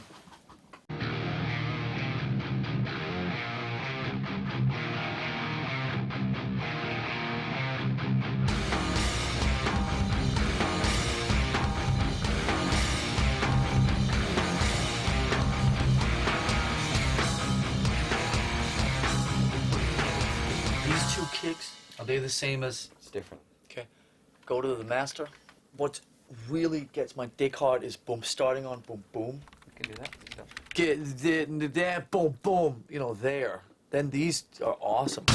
Speaker 10: These two kicks, are they the same as?
Speaker 24: It's different.
Speaker 10: Okay. Go to the master. What really gets my dick hard is boom, starting on boom, boom.
Speaker 24: You can do that.
Speaker 10: Get there, boom, boom, you know, there. Then these are awesome.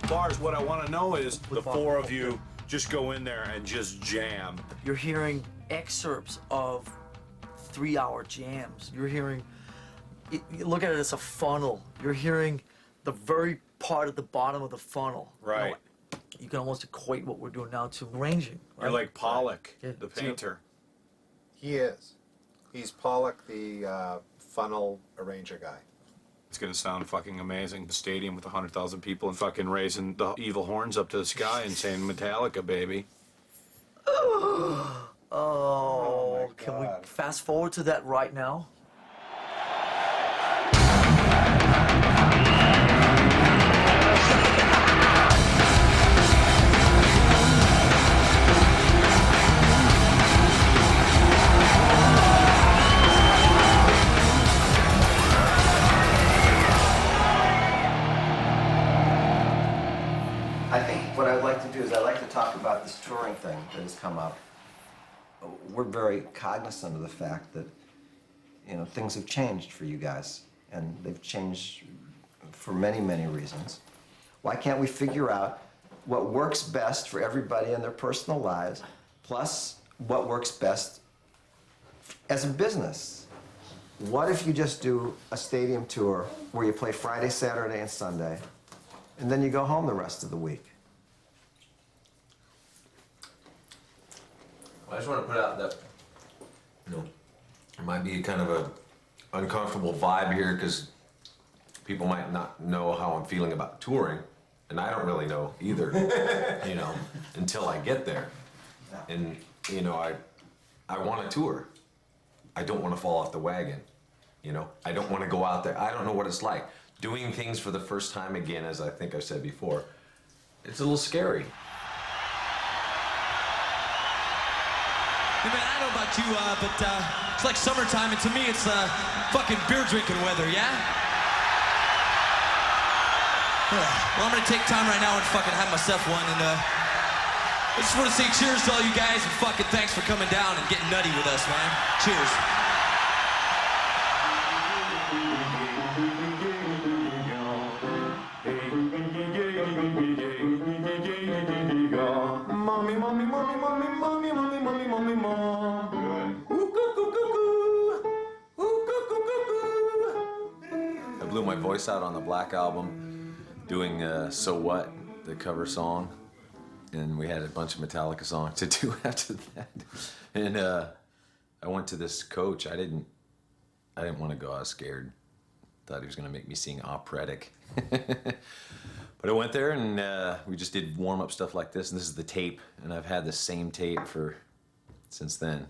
Speaker 8: Bars, what I want to know is the four of you just go in there and just jam.
Speaker 10: You're hearing excerpts of 3-hour jams. You're hearing, you look at it as a funnel. You're hearing the very part at the bottom of the funnel.
Speaker 8: Right.
Speaker 10: You can almost equate what we're doing now to arranging. Right?
Speaker 8: You're like Pollock,
Speaker 10: Yeah,
Speaker 8: the painter.
Speaker 11: He is. He's Pollock, the funnel arranger guy.
Speaker 8: It's gonna sound fucking amazing. The stadium with 100,000 people and fucking raising the evil horns up to the sky and saying Metallica, baby.
Speaker 10: Oh, can we fast forward to that right now?
Speaker 12: I think what I'd like to do is I'd like to talk about this touring thing that has come up. We're very cognizant of the fact that, you know, things have changed for you guys, and they've changed for many, many reasons. Why can't we figure out what works best for everybody in their personal lives, plus what works best as a business? What if you just do a stadium tour where you play Friday, Saturday, and Sunday, and then you go home the rest of the week?
Speaker 5: I just want to put out that, you know, there might be kind of a uncomfortable vibe here because people might not know how I'm feeling about touring, and I don't really know either, you know, until I get there. And, you know, I want to tour. I don't want to fall off the wagon, you know. I don't want to go out there. I don't know what it's like. Doing things for the first time again, as I think I've said before, it's a little scary.
Speaker 14: Hey man, I don't know about you, but it's like summertime, and to me it's fucking beer drinking weather, yeah? Well, I'm gonna take time right now and fucking have myself one, and I just want to say cheers to all you guys, and fucking thanks for coming down and getting nutty with us, man. Cheers.
Speaker 5: Mommy, mommy, mommy, mommy, mommy, mommy, mommy, mommy, mom. I blew my voice out on the Black Album doing So What, the cover song. And we had a bunch of Metallica songs to do after that. And I went to this coach. I didn't want to go. I was scared. Thought he was going to make me sing operatic. But I went there and we just did warm-up stuff like this, and this is the tape, and I've had the same tape since then.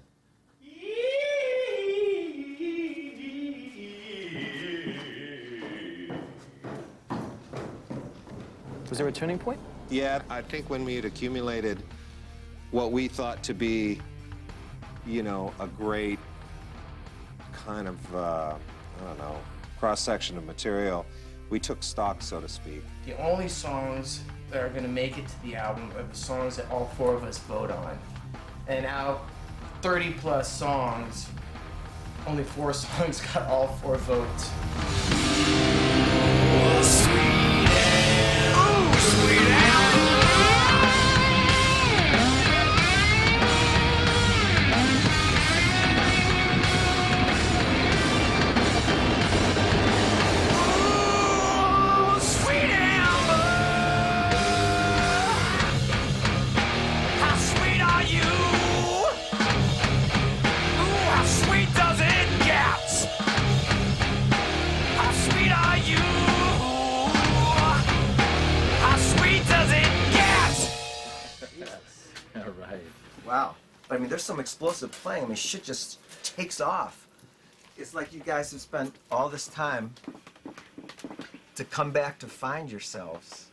Speaker 25: Was there a turning point?
Speaker 11: Yeah, I think when we had accumulated what we thought to be, you know, a great kind of, I don't know, cross-section of material, we took stock, so to speak.
Speaker 13: The only songs that are gonna make it to the album are the songs that all four of us vote on. And out 30 plus songs, only 4 songs got all 4 votes.
Speaker 14: Oh, sweet Al.
Speaker 12: there's some explosive playing. I mean, shit just takes off. It's like you guys have spent all this time to come back to find yourselves.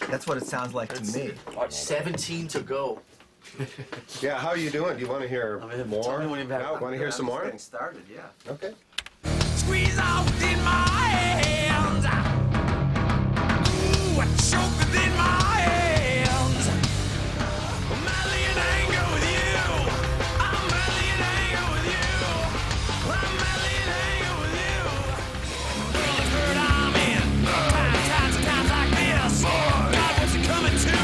Speaker 12: That's what it sounds like to me.
Speaker 10: 17 to go.
Speaker 11: Yeah, how are you doing? Do you want to hear more?
Speaker 10: Tell me when you've had-
Speaker 11: No, want to hear some
Speaker 12: I'm just
Speaker 11: more?
Speaker 12: getting started, yeah.
Speaker 11: Okay.
Speaker 14: Squeeze out in my hands. Ooh, I choke within my hands. I'm madly in anger with you. I'm madly in anger with you. I'm madly in anger with you. Girl, the hurt I'm in. Times like this. God, what's it coming to?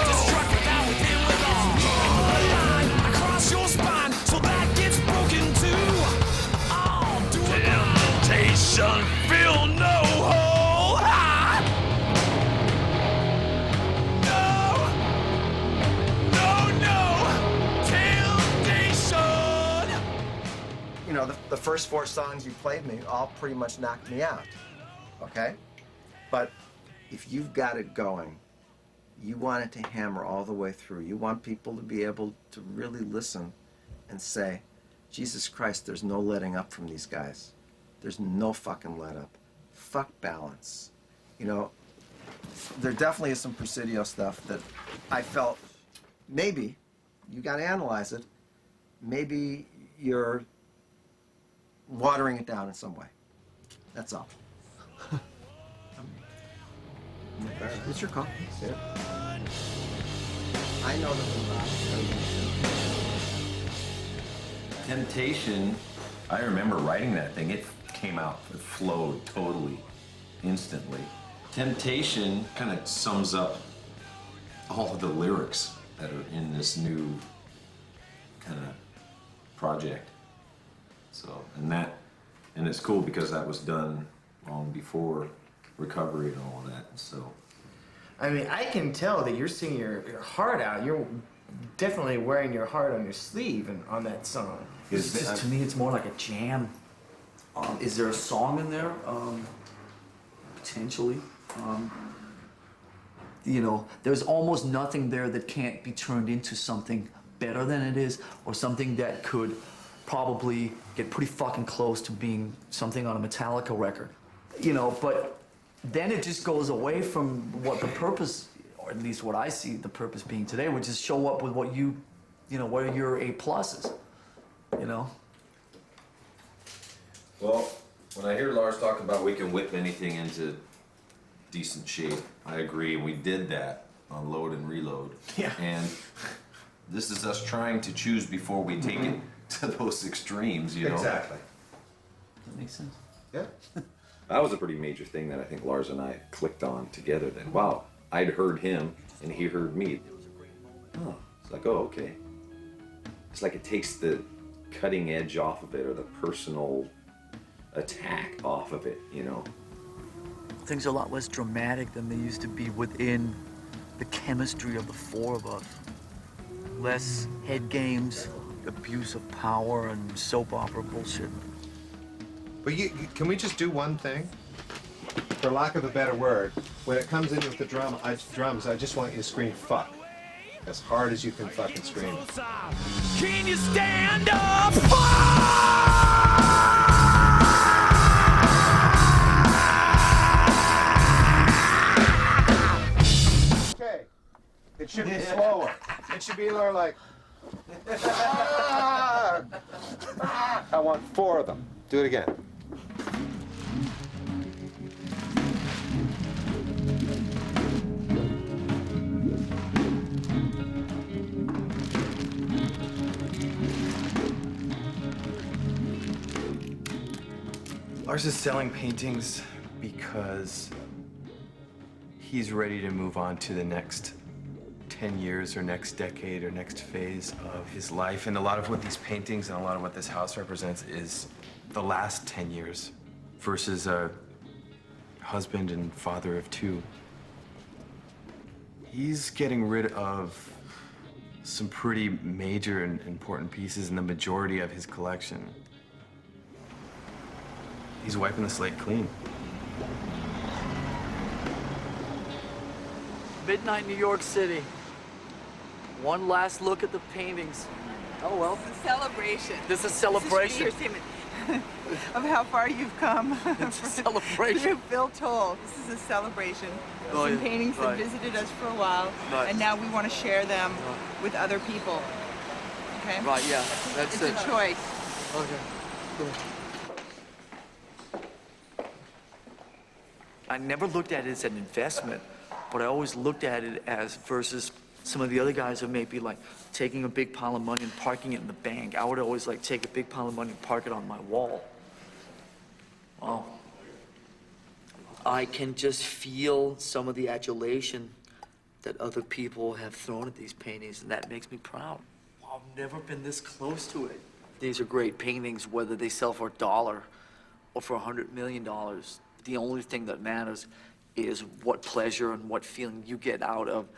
Speaker 14: Destructive out within with all. A line across your spine, so that gets broken too. Temptation, fill no hole. Ah! No, temptation.
Speaker 12: You know, the first 4 songs you played me all pretty much knocked me out, okay? But if you've got it going, you want it to hammer all the way through. You want people to be able to really listen and say, Jesus Christ, there's no letting up from these guys. There's no fucking let up. Fuck balance. You know, there definitely is some Presidio stuff that I felt maybe, you gotta analyze it, maybe you're watering it down in some way. That's all. It's your call. Yeah. I know that
Speaker 5: Temptation, I remember writing that thing. It came out, it flowed totally, instantly. Temptation kind of sums up all of the lyrics that are in this new kind of project. So, and it's cool because that was done long before recovery and all of that, so.
Speaker 13: I mean, I can tell that you're singing your heart out. You're definitely wearing your heart on your sleeve and on that song.
Speaker 10: It's just, to me, it's more like a jam. Is there a song in there? Potentially. You know, there's almost nothing there that can't be turned into something better than it is, or something that could probably get pretty fucking close to being something on a Metallica record. You know, but then it just goes away from what the purpose, or at least what I see the purpose being today, which is show up with what you know, what are your A pluses, you know?
Speaker 5: Well, when I hear Lars talk about we can whip anything into decent shape, I agree, and we did that on Load and Reload.
Speaker 13: Yeah.
Speaker 5: And this is us trying to choose before we take it to those extremes, you know?
Speaker 11: Exactly.
Speaker 10: That makes sense.
Speaker 11: Yeah.
Speaker 5: That was a pretty major thing that I think Lars and I clicked on together. That, wow, I'd heard him and he heard me. Oh, it's like, oh, okay. It's like it takes the cutting edge off of it, or the personal attack off of it, you know?
Speaker 10: Things are a lot less dramatic than they used to be within the chemistry of the 4 of us. Less head games, abuse of power, and soap opera bullshit.
Speaker 11: But can we just do one thing? For lack of a better word, when it comes in with the drums, I just want you to scream fuck. As hard as you can fucking scream.
Speaker 14: Can you stand up?
Speaker 11: Okay. It should be slower. It should be more like. I want 4 of them. Do it again.
Speaker 15: Lars is selling paintings because he's ready to move on to the next 10 years or next decade or next phase of his life. And a lot of what these paintings and a lot of what this house represents is the last 10 years versus a husband and father of 2. He's getting rid of some pretty major and important pieces in the majority of his collection. He's wiping the slate clean.
Speaker 23: Midnight New York City. One last look at the paintings. Oh, well.
Speaker 7: It's a celebration.
Speaker 23: This is a celebration.
Speaker 7: This should be your statement of how far you've come.
Speaker 23: It's a celebration.
Speaker 7: Bill told. This is a celebration.
Speaker 23: Oh,
Speaker 7: Some
Speaker 23: yeah.
Speaker 7: paintings that visited us for a while, and now we want to share them with other people. Okay?
Speaker 23: Right, yeah. That's
Speaker 7: it's a choice.
Speaker 23: Okay. Cool. I never looked at it as an investment, but I always looked at it as versus some of the other guys are maybe like taking a big pile of money and parking it in the bank. I would always like take a big pile of money and park it on my wall. Well, I can just feel some of the adulation that other people have thrown at these paintings, and that makes me proud. I've never been this close to it. These are great paintings, whether they sell for $1 or for $100 million. The only thing that matters is what pleasure and what feeling you get out of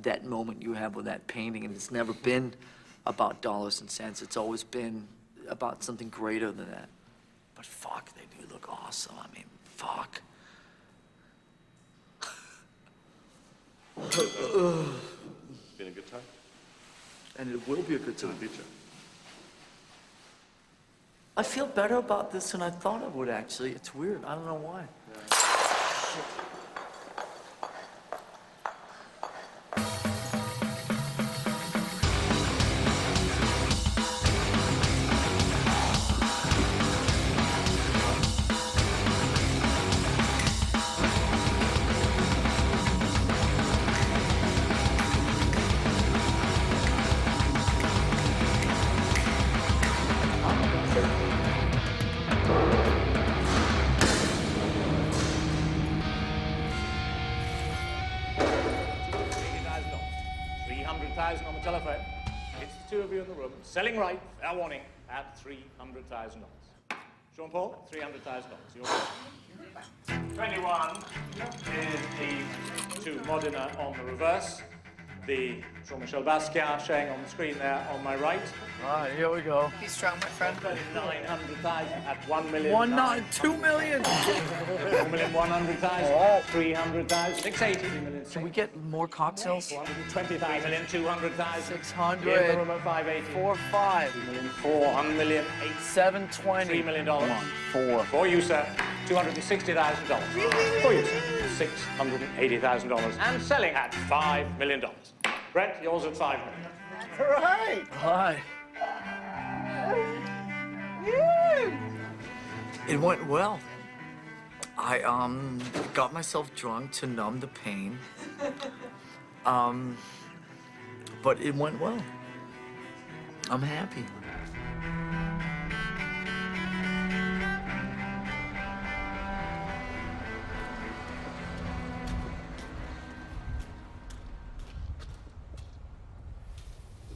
Speaker 23: that moment you have with that painting. And it's never been about dollars and cents. It's always been about something greater than that. But fuck, they do look awesome. I mean, fuck.
Speaker 16: Been a good time?
Speaker 23: And it will be a good time. I feel better about this than I thought I would, actually. It's weird. I don't know why.
Speaker 17: $300,000 on the telephone. It's the two of you in the room. Selling right, fair warning, at $300,000. Jean-Paul, $300,000. Your 21 is the two Modena on the reverse. The Jean-Michel Basquiat showing on the screen there on my right.
Speaker 23: All right, here we go.
Speaker 7: Be strong, my friend.
Speaker 17: 900,000 at 1 million.
Speaker 23: 2 million.
Speaker 17: 1,100,000. 300,000. 680 million.
Speaker 23: Can we get more cocktails?
Speaker 17: 420,000 million. 200,000.
Speaker 23: 600.
Speaker 17: In the room at 580.
Speaker 23: 4, 5.
Speaker 17: 2 million. 4 million.
Speaker 23: 720.
Speaker 17: $3 million.
Speaker 23: Come on, 4.
Speaker 17: For you, sir. $260,000. For you, sir. $680,000. And selling at $5 million. Brett, yours at $5 million.
Speaker 7: Right.
Speaker 23: Hi. It went well. I got myself drunk to numb the pain. But it went well. I'm happy.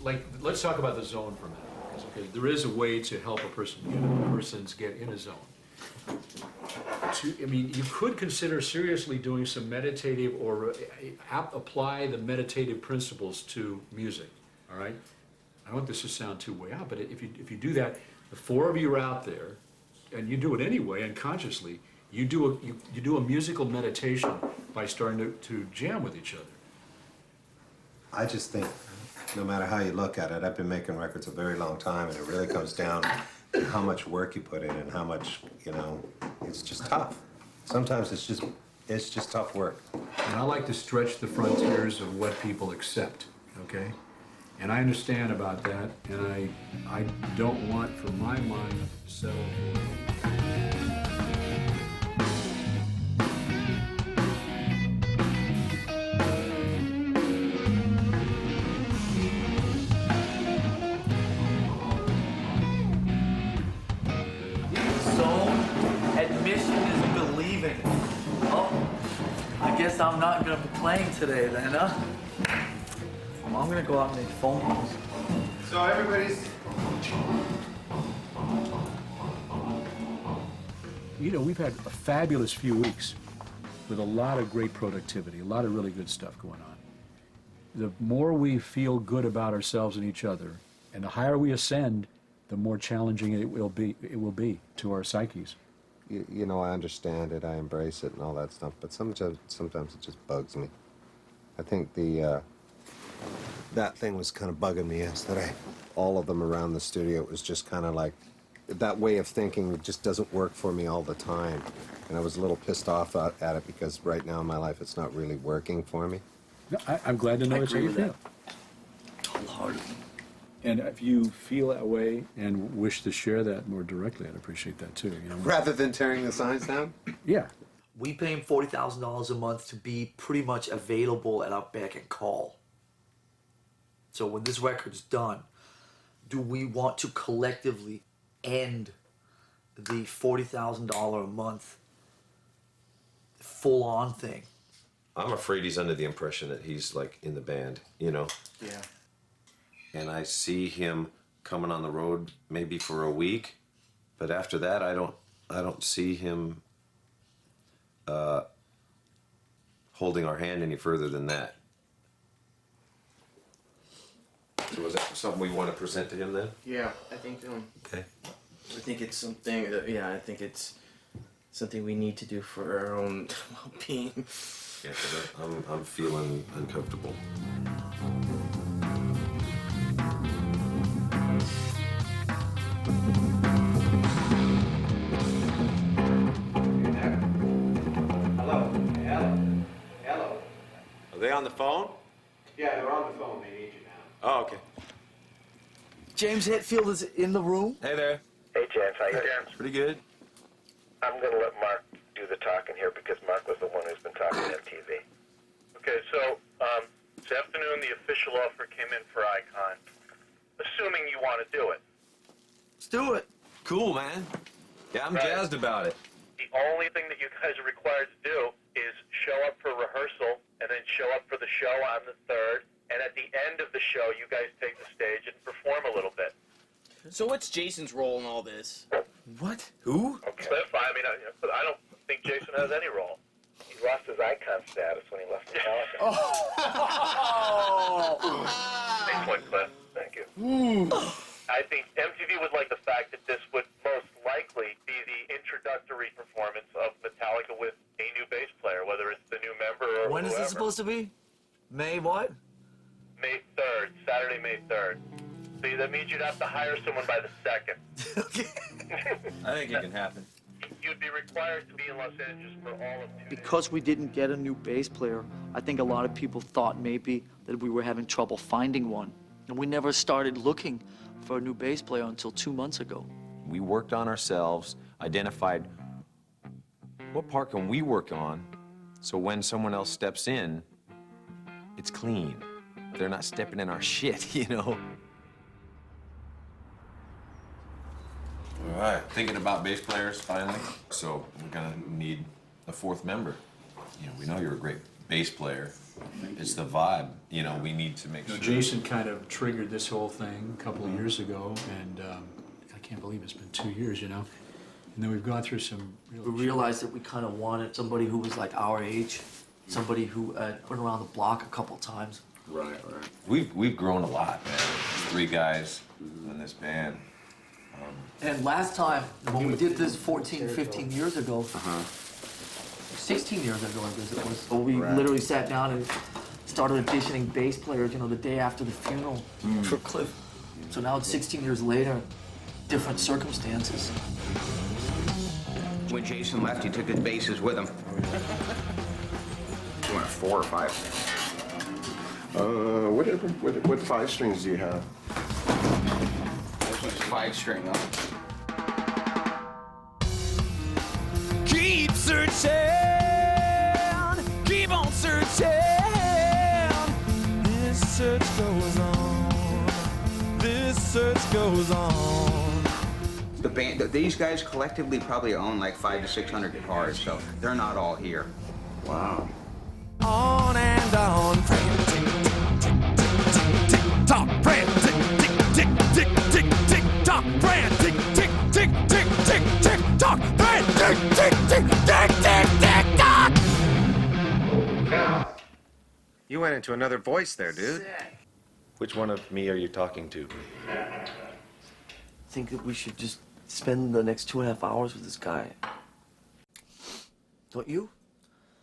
Speaker 9: Like, let's talk about the zone for a minute. Because, okay, there is a way to help persons get in a zone. I mean, you could consider seriously doing some meditative or apply the meditative principles to music, all right? I don't want this to sound too way out, but if you do that, the four of you are out there, and you do it anyway, unconsciously, you do a musical meditation by starting to jam with each other.
Speaker 11: I just think, no matter how you look at it, I've been making records a very long time, and it really comes down to how much work you put in and how much, you know, it's just tough. Sometimes it's just tough work.
Speaker 9: And I like to stretch the frontiers of what people accept, okay? And I understand about that, and I don't want, for my mind, to settle for...
Speaker 23: Guess I'm not gonna be playing today then, huh? I'm gonna go out and make phone calls.
Speaker 11: So everybody's...
Speaker 9: You know, we've had a fabulous few weeks with a lot of great productivity, a lot of really good stuff going on. The more we feel good about ourselves and each other, and the higher we ascend, the more challenging it will be to our psyches.
Speaker 11: You know, I understand it, I embrace it and all that stuff, but sometimes it just bugs me. I think the that thing was kind of bugging me yesterday. All of them around the studio, it was just kind of like, that way of thinking just doesn't work for me all the time. And I was a little pissed off at it because right now in my life it's not really working for me.
Speaker 9: No, I'm glad to know it's how you think.
Speaker 10: Wholeheartedly.
Speaker 9: And if you feel that way and wish to share that more directly, I'd appreciate that too. You know?
Speaker 11: Rather than tearing the signs down?
Speaker 9: Yeah.
Speaker 10: We pay him $40,000 a month to be pretty much available at our beck and call. So when this record's done, do we want to collectively end the $40,000 a month full-on thing?
Speaker 5: I'm afraid he's under the impression that he's like in the band, you know?
Speaker 10: Yeah.
Speaker 5: And I see him coming on the road maybe for a week, but after that I don't see him holding our hand any further than that. So is that something we want to present to him then?
Speaker 13: Yeah, I think.
Speaker 5: Okay.
Speaker 13: I think it's something that. Yeah, I think it's something we need to do for our own well-being.
Speaker 5: Yeah, because I'm feeling uncomfortable.
Speaker 13: Hello.
Speaker 5: Are they on the phone?
Speaker 13: Yeah, they're on the phone. They need you now.
Speaker 5: Oh, okay.
Speaker 10: James Hetfield is in the room.
Speaker 5: Hey there.
Speaker 1: Hey, James, how you doing?
Speaker 5: Pretty good.
Speaker 1: I'm going to let Mark do the talking here because Mark was the one who's been talking to MTV.
Speaker 2: Okay, so this afternoon the official offer came in for Icon. Assuming you want to do it.
Speaker 10: Let's do it.
Speaker 5: Cool, man. Yeah, I'm jazzed about it.
Speaker 2: The only thing that you guys are required to do is show up for rehearsal and then show up for the show on the 3rd. And at the end of the show, you guys take the stage and perform a little bit.
Speaker 13: So what's Jason's role in all this?
Speaker 10: What? Who?
Speaker 2: Okay. That's fine. I mean, I don't think Jason has any role.
Speaker 1: He lost his icon status when he left Metallica.
Speaker 2: Nice point, Cliff. Thank you. I think MTV would like the fact that this would most likely be the introductory performance of Metallica with a new bass player, whether it's the new member or
Speaker 10: When is
Speaker 2: whoever.
Speaker 10: this supposed to be? May what?
Speaker 2: May 3rd, Saturday, May 3rd. See, that means you'd have to hire someone by the 2nd.
Speaker 5: I think it can happen.
Speaker 2: You'd be required to be in Los Angeles for all of 2 days.
Speaker 10: Because we didn't get a new bass player, I think a lot of people thought maybe that we were having trouble finding one. And we never started looking for a new bass player until 2 months ago.
Speaker 5: We worked on ourselves, identified what part can we work on so when someone else steps in, it's clean. They're not stepping in our shit, you know? All right, thinking about bass players finally. So we're gonna need a 4th member. You know, we know you're a great bass player. It's the vibe, you know, we need to make sure.
Speaker 9: Jason kind of triggered this whole thing a couple of years ago, and I can't believe it's been 2 years, you know? And then we've gone through some real...
Speaker 10: We realized that we kind of wanted somebody who was like our age, somebody who went around the block a couple times.
Speaker 5: Right. We've grown a lot, man. 3 guys in this band.
Speaker 10: And last time, when we did this 14, 15 years ago, 16 years ago, I guess it was, so we literally sat down and started auditioning bass players, you know, the day after the funeral for Cliff. So now it's 16 years later, different circumstances.
Speaker 18: When Jason left, he took his basses with him. You want 4 or 5?
Speaker 20: What 5 strings do you have?
Speaker 18: This one's 5-string, though.
Speaker 14: Keep searching, keep on searching. This search goes on, this search goes on.
Speaker 18: The band, these guys collectively probably own like 500 to 600 guitars, so they're not all here.
Speaker 20: Wow.
Speaker 14: On and on, pray, tick, tick, tick, tick, tick, tock, pray, tick, tick, tick, tick, tick, tick, tock, pray, tick, tick, tick, tick, tick, tick, tock, pray, tick, tick, tick, tick, tick, tick, tock.
Speaker 11: You went into another voice there, dude.
Speaker 5: Which one of me are you talking to?
Speaker 10: I think that we should just spend the next 2.5 hours with this guy. Don't you?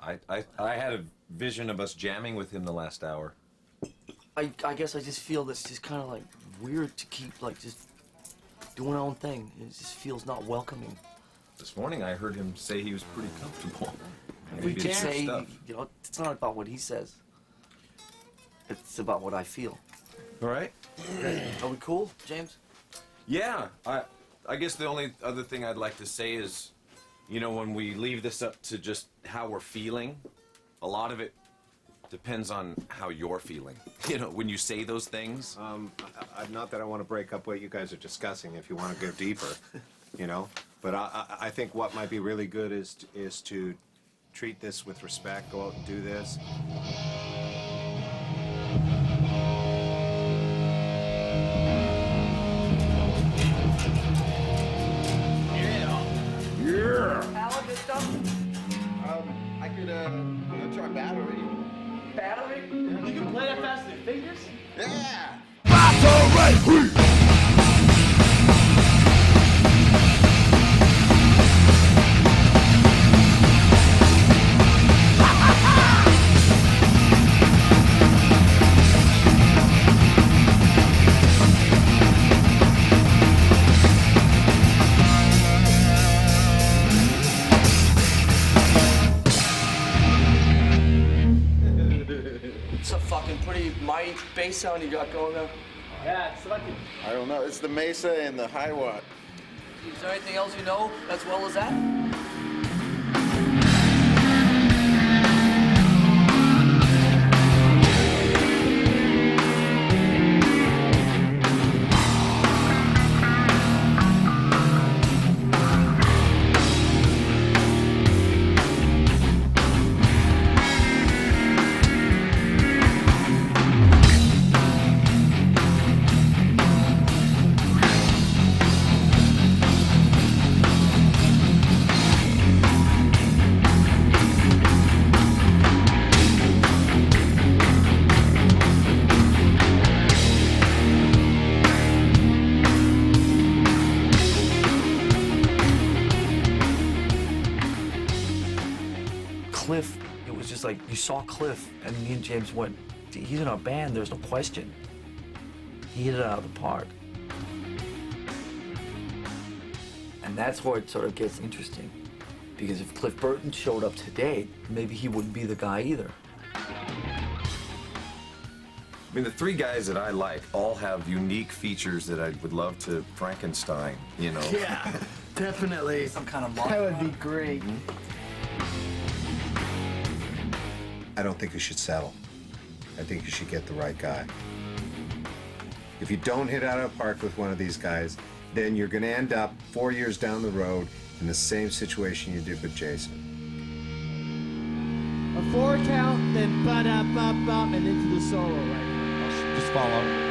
Speaker 5: I had a vision of us jamming with him the last hour.
Speaker 23: I guess I just feel that's just kind of like weird to keep like just doing our own thing. It just feels not welcoming.
Speaker 5: This morning I heard him say he was pretty comfortable.
Speaker 23: We could say, you know, it's not about what he says. It's about what I feel.
Speaker 5: All right.
Speaker 23: Are we cool, James?
Speaker 5: Yeah. I guess the only other thing I'd like to say is, you know, when we leave this up to just how we're feeling, a lot of it depends on how you're feeling. You know, when you say those things.
Speaker 11: Not that I want to break up what you guys are discussing if you want to go deeper, you know. But I think what might be really good is to treat this with respect, go out and do this.
Speaker 23: Alan, this stuff?
Speaker 20: I could, try battery.
Speaker 23: Battery? You can play that fast with your fingers?
Speaker 20: Yeah!
Speaker 23: It's a fucking pretty mighty bass sound you got going there.
Speaker 20: Yeah, it's lucky. I don't know. It's the Mesa and the high watt.
Speaker 23: Is there anything else you know as well as that? Cliff, it was just like, you saw Cliff, and me and James went, he's in our band, there's no question. He hit it out of the park. And that's where it sort of gets interesting. Because if Cliff Burton showed up today, maybe he wouldn't be the guy either.
Speaker 5: I mean, the three guys that I like all have unique features that I would love to Frankenstein, you know?
Speaker 23: Yeah, definitely. Some kind of
Speaker 25: That would be great.
Speaker 11: I don't think you should settle. I think you should get the right guy. If you don't hit out of the park with one of these guys, then you're going to end up 4 years down the road in the same situation you did with Jason.
Speaker 14: A 4 count, then ba-da-ba-bum, and into the solo right. Just follow.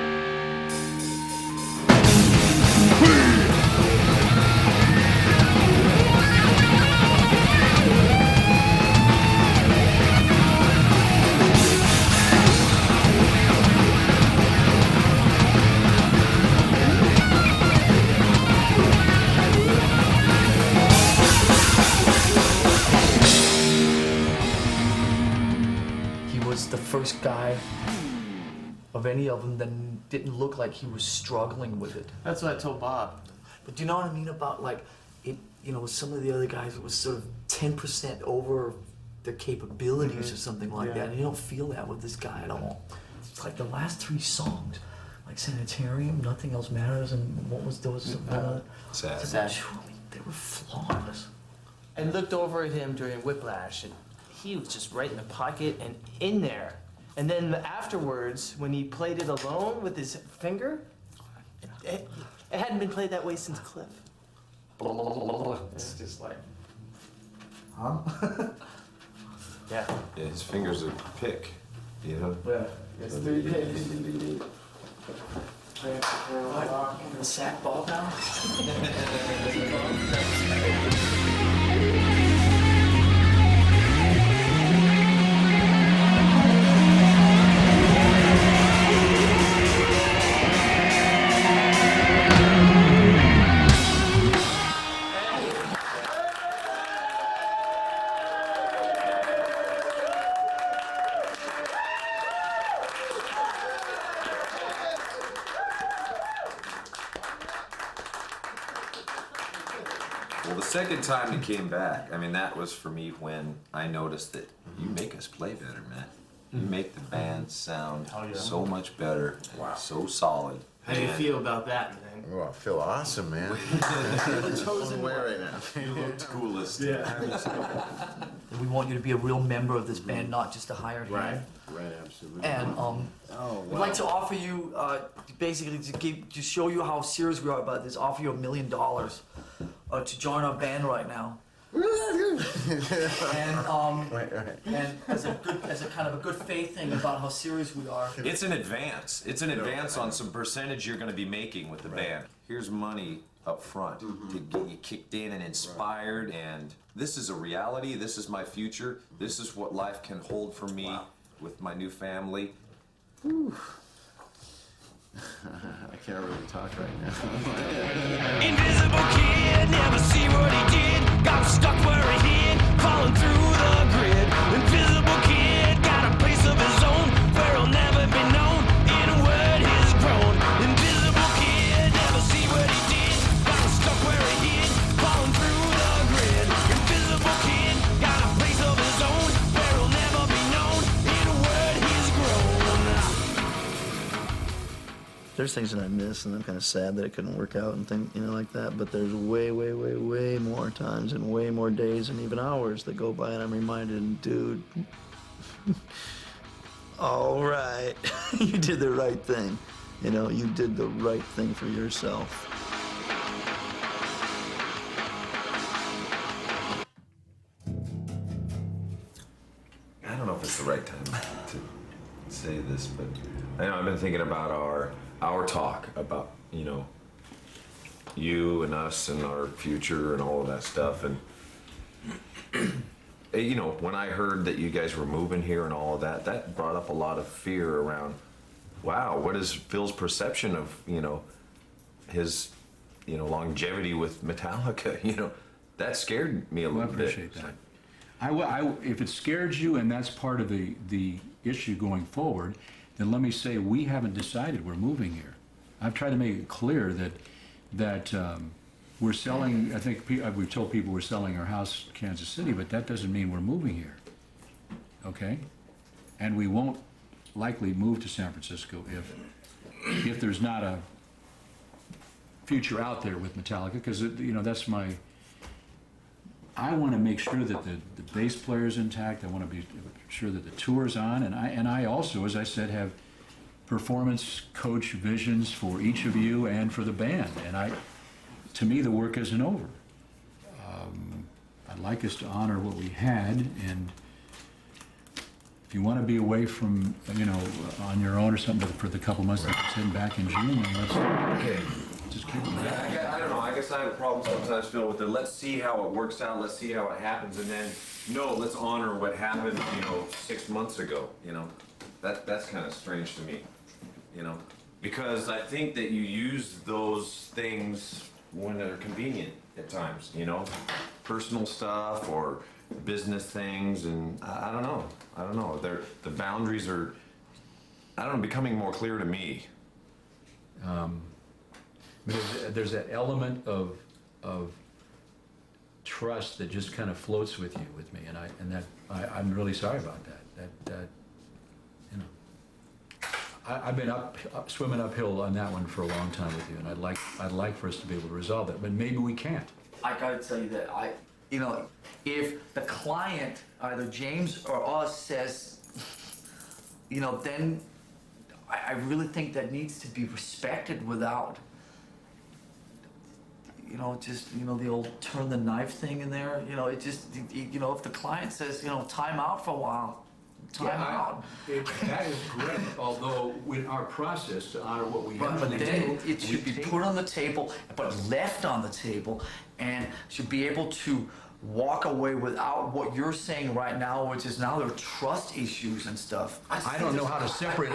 Speaker 23: The first guy of any of them that didn't look like he was struggling with it.
Speaker 13: That's what I told Bob.
Speaker 23: But do you know what I mean about like it? You know, some of the other guys, it was sort of 10% over their capabilities or something like that. And you don't feel that with this guy at all. It's like the last 3 songs, like Sanitarium, Nothing Else Matters, and what was those?
Speaker 5: Sad.
Speaker 23: They were flawless.
Speaker 13: I looked over at him during Whiplash, and he was just right in the pocket and in there. And then afterwards, when he played it alone with his finger, it hadn't been played that way since Cliff. It's just like,
Speaker 23: huh?
Speaker 13: Yeah.
Speaker 5: Yeah, his fingers are pick, you know?
Speaker 23: Yeah. It's 3 days. The sack ball now?
Speaker 5: Well, the second time he came back, I mean, that was for me when I noticed that you make us play better, man. You make the band sound so much better, and so solid.
Speaker 13: How do you feel about that, man?
Speaker 20: Oh, I feel awesome, man.
Speaker 13: The chosen
Speaker 20: one right now.
Speaker 5: You looked coolest.
Speaker 10: We want you to be a real member of this band, not just a hired hand.
Speaker 20: Right, absolutely.
Speaker 10: And we'd like to offer you, basically, to show you how serious we are about this, offer you $1 million to join our band right now. and as a kind of a good faith thing about how serious we are.
Speaker 5: It's an advance. It's an advance on some percentage you're going to be making with the band. Here's money up front to get you kicked in and inspired, and this is a reality. This is my future. This is what life can hold for me with my new family. Whew.
Speaker 20: I can't really talk right now.
Speaker 14: Invisible kid, never see what he did. Got stuck where he hid, falling through the grid. Invisible kid, got a place of his own, where he'll never be known. In a word, he's grown. Invisible kid, never see what he did. Got stuck where he hid, falling through the grid. Invisible kid, got a place of his own, where he'll never be known. In a word, he's grown.
Speaker 10: There's things that I miss, and I'm kind of sad that it couldn't work out and things, like that. But there's way, way, way, way more times and way more days and even hours that go by, and I'm reminded, dude, all right, you did the right thing. You did the right thing for yourself.
Speaker 5: I don't know if it's the right time to say this, but I know I've been thinking about our talk about, you and us and our future and all of that stuff. And, when I heard that you guys were moving here and all of that, that brought up a lot of fear around, wow, what is Phil's perception of, his, longevity with Metallica? That scared me a little bit.
Speaker 9: I appreciate that. If it scared you and that's part of the issue going forward, then let me say we haven't decided we're moving here. I've tried to make it clear that we're selling. I think we've told people we're selling our house in Kansas City, but that doesn't mean we're moving here. Okay, and we won't likely move to San Francisco if there's not a future out there with Metallica, because that's my. I want to make sure that the bass player is intact. I want to be sure that the tour is on, and I also, as I said, have performance coach visions for each of you and for the band. And to me, the work isn't over. I'd like us to honor what we had, and if you want to be away from, on your own or something for the couple months that you're sitting back in June, then let's just keep it moving.
Speaker 5: I don't know. I guess I have a problem sometimes, Phil, with it. Let's see how it works out. Let's see how it happens, and then let's honor what happened, 6 months ago. That's kind of strange to me, because I think that you use those things when they're convenient at times, personal stuff or business things, and I don't know. The boundaries are, becoming more clear to me.
Speaker 9: There's that element of trust that just kind of floats with me, and I'm really sorry about that. I've been swimming uphill on that one for a long time with you, and I'd like for us to be able to resolve that, but maybe we can't.
Speaker 10: I gotta tell you that if the client, either James or us, says, then I really think that needs to be respected without, the old turn the knife thing in there. If the client says, time out for a while, time out.
Speaker 9: That is great, although in our process to honor what we have on the table,
Speaker 10: it should be put on the table, but left on the table, and should be able to walk away without what you're saying right now, which is now there are trust issues and stuff.
Speaker 9: I don't know how to separate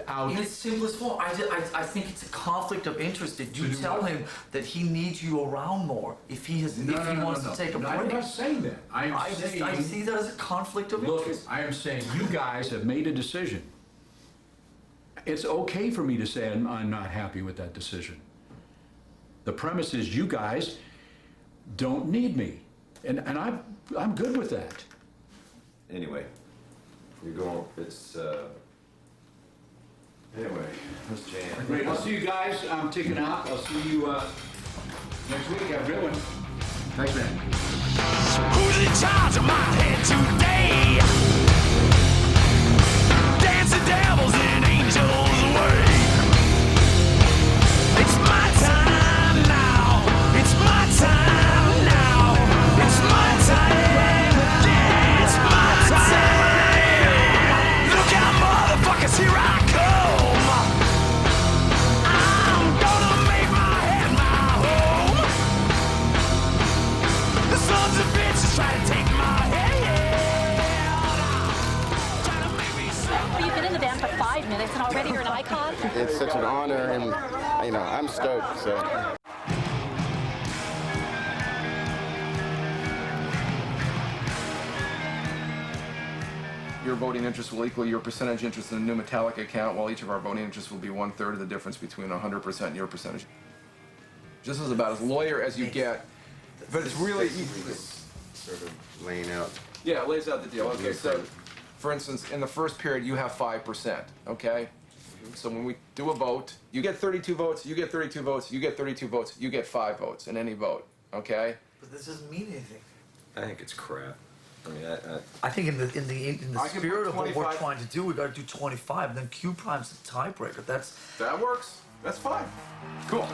Speaker 9: out.
Speaker 10: In its simplest form, I think it's a conflict of interest. Did you tell him that he needs you around more if he wants to take a break?
Speaker 9: I'm not saying that.
Speaker 10: I see that as a conflict of interest.
Speaker 9: I am saying you guys have made a decision. It's okay for me to say I'm not happy with that decision. The premise is you guys don't need me. And I'm good with that.
Speaker 5: Anyway, we're going, it's, anyway, let's jam.
Speaker 9: Great, I'll see you guys. I'm taking out. I'll see you next week. Have a good one. Thanks, man.
Speaker 14: Who's in charge of my head today? Dancing devils and angels away. It's my time now. It's my time now. It's my time. Yeah, it's my time. Look out, motherfuckers, here I come. I'm gonna make my head my home. The sons of bitches try to take my head. Try to make me so.
Speaker 4: Well, you've been in the band for 5 minutes and already you're an icon.
Speaker 20: It's such an honor, and you know, I'm stoked. So.
Speaker 15: Your voting interest will equal your percentage interest in the new Metallica account, while each of our voting interests will be 1/3 of the difference between 100% and your percentage. This is about as lawyer as you get, but it's really
Speaker 11: sort of laying out.
Speaker 15: Yeah, it lays out the deal. Okay, so for instance, in the first period, you have 5%. Okay, so when we do a vote, you get 32 votes, you get 32 votes, you get 32 votes, you get 5 votes in any vote. Okay.
Speaker 10: But this doesn't mean anything.
Speaker 5: I think it's crap. I mean,
Speaker 10: I think in the spirit of what we're
Speaker 15: 25.
Speaker 10: trying to do, we got to do 25, and then Q prime's the tiebreaker.
Speaker 15: That works. That's fine. Cool.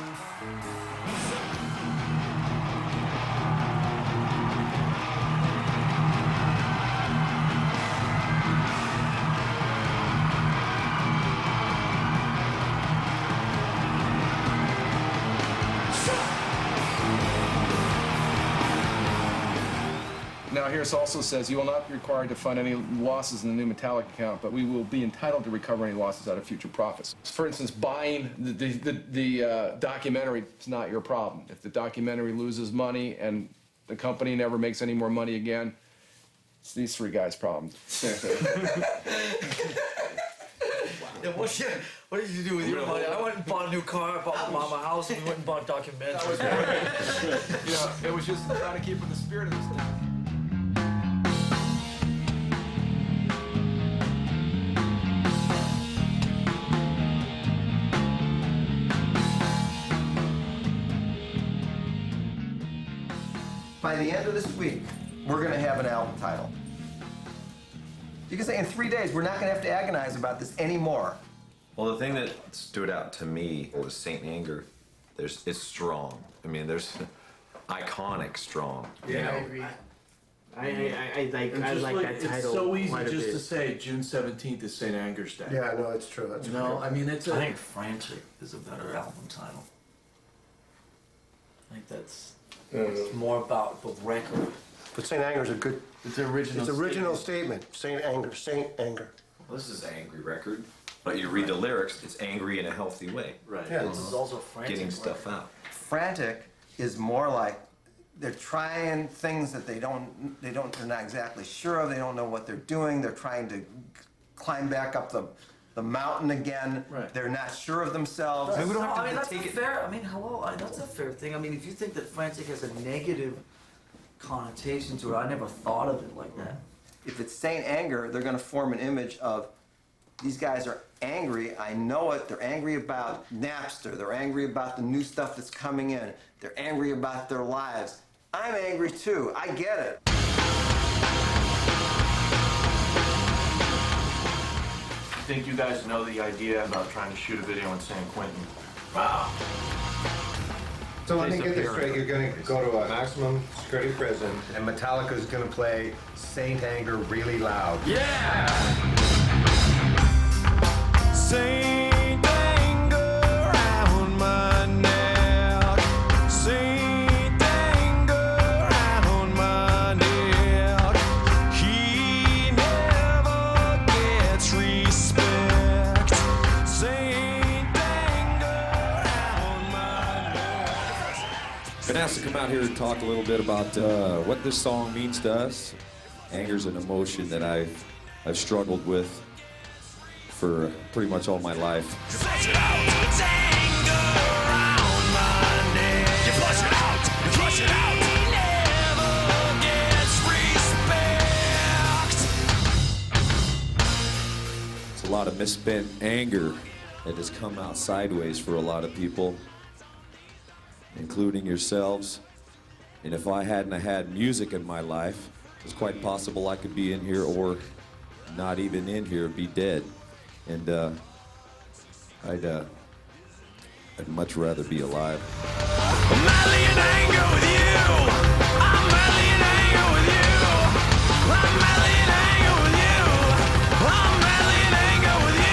Speaker 15: Now here it also says you will not be required to fund any losses in the new Metallica account, but we will be entitled to recover any losses out of future profits. For instance, buying the documentary is not your problem. If the documentary loses money and the company never makes any more money again, it's these 3 guys' problems.
Speaker 10: Yeah, what did you do with your money? I went and bought a new car, I bought my mama a house, and we went and bought a documentary.
Speaker 15: You know, it was just trying to keep with the spirit of this thing.
Speaker 12: By the end of this week, we're going to have an album title. You can say in 3 days, we're not going to have to agonize about this anymore.
Speaker 5: Well, the thing that stood out to me was Saint Anger. It's strong. I mean, there's iconic strong. You know?
Speaker 24: I agree. I like that title.
Speaker 6: It's so easy
Speaker 24: quite a
Speaker 6: just
Speaker 24: bit.
Speaker 6: to say June 17th is St. Anger's Day.
Speaker 20: Yeah, no, it's true. That's
Speaker 6: You know, I mean, it's
Speaker 10: I
Speaker 6: a.
Speaker 10: think Frantic is a better album title. I think that's it's more about the record.
Speaker 20: But St. Anger's a good.
Speaker 6: It's an original.
Speaker 20: It's original statement. Saint Anger. Saint Anger.
Speaker 5: Well, this is an angry record, but you read the lyrics, it's angry in a healthy way.
Speaker 6: Right.
Speaker 20: Yeah.
Speaker 10: This is also Frantic.
Speaker 5: Getting stuff out.
Speaker 12: Frantic is more like they're trying things that they're not exactly sure of. They don't know what they're doing. They're trying to climb back up the mountain again.
Speaker 6: Right.
Speaker 12: They're not sure of themselves.
Speaker 10: I mean, that's fair. I mean, hello, that's a fair thing. I mean, if you think that Frantic has a negative connotation to it, I never thought of it like that.
Speaker 12: If it's Saint Anger, they're going to form an image of these guys are angry. I know it. They're angry about Napster. They're angry about the new stuff that's coming in. They're angry about their lives. I'm angry too. I get it.
Speaker 6: I think you guys know the idea about trying to shoot a video in San Quentin.
Speaker 12: Wow.
Speaker 20: So let me get this straight. You're going to go to a maximum security prison, and Metallica's going to play Saint Anger really loud.
Speaker 14: Yeah! Saint Anger round my neck. Saint Anger round my neck. He never gets respect. Saint Anger round my neck.
Speaker 19: Been asked to come out here and talk a little bit about what this song means to us. Anger's an emotion that I've struggled with for pretty much all my life.
Speaker 14: Flush it out, it's anger around my neck. You flush it out, you flush it out.
Speaker 19: misspent anger that has come out sideways for a lot of people, including yourselves. And if I hadn't had music in my life, it's quite possible I could be in here or not even in here, be dead. And I'd much rather be alive.
Speaker 14: I'm madly in anger with you. I'm madly in anger with you. I'm madly in anger with you. I'm madly in anger with you.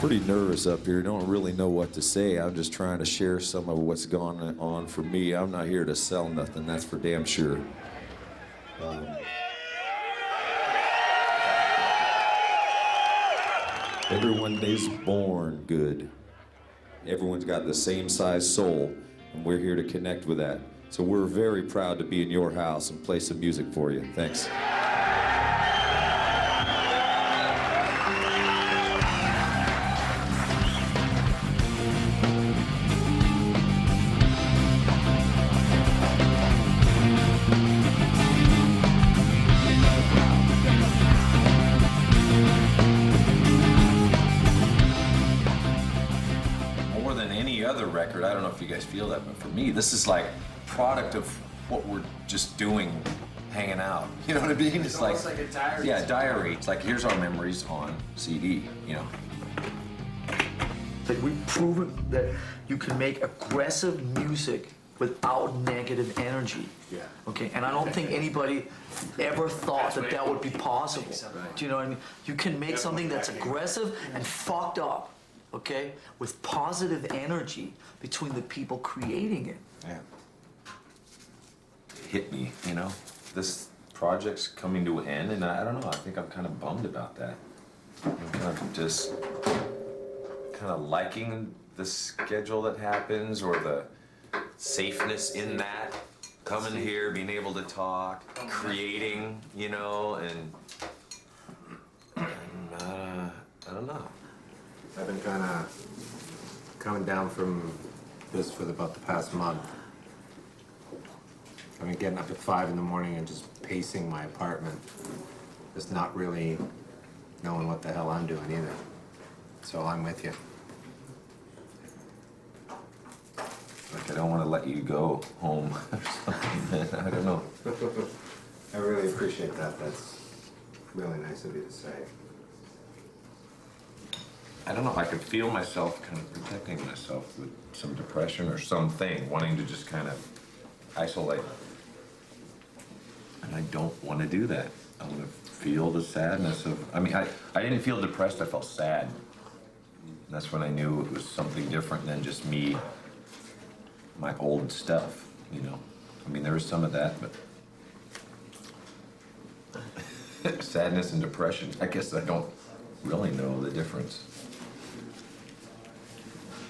Speaker 19: Pretty nervous up here. Don't really know what to say. I'm just trying to share some of what's gone on for me. I'm not here to sell nothing, that's for damn sure. Everyone is born good. Everyone's got the same size soul, and we're here to connect with that. So we're very proud to be in your house and play some music for you. Thanks.
Speaker 5: I don't know if you guys feel that, but for me, this is like product of what we're just doing, hanging out. You know what I mean?
Speaker 13: It's almost like a diary.
Speaker 5: Yeah, diary. It's like, here's our memories on CD, you know.
Speaker 10: Like, we've proven that you can make aggressive music without negative energy.
Speaker 5: Yeah.
Speaker 10: Okay, and I don't think anybody ever thought that that would be possible. Do you know what I mean? You can make something that's aggressive and fucked up, okay, with positive energy between the people creating it.
Speaker 5: Yeah. Hit me, you know? This project's coming to an end, and I don't know, I think I'm kind of bummed about that. I'm kind of just kind of liking the schedule that happens, or the safeness in that. Coming here, being able to talk, creating, you know, and I don't know.
Speaker 20: I've been kind of coming down from this for about the past month. I've been getting up at 5 in the morning and just pacing my apartment. Just not really knowing what the hell I'm doing either. So I'm with you.
Speaker 5: Like, I don't want to let you go home or something. I don't know.
Speaker 20: I really appreciate that. That's really nice of you to say.
Speaker 5: I don't know, I could feel myself kind of protecting myself with some depression or something, wanting to just kind of isolate. And I don't want to do that. I want to feel the sadness of, I mean, I didn't feel depressed, I felt sad. That's when I knew it was something different than just me, my old stuff, you know. I mean, there was some of that, but sadness and depression, I guess I don't really know the difference.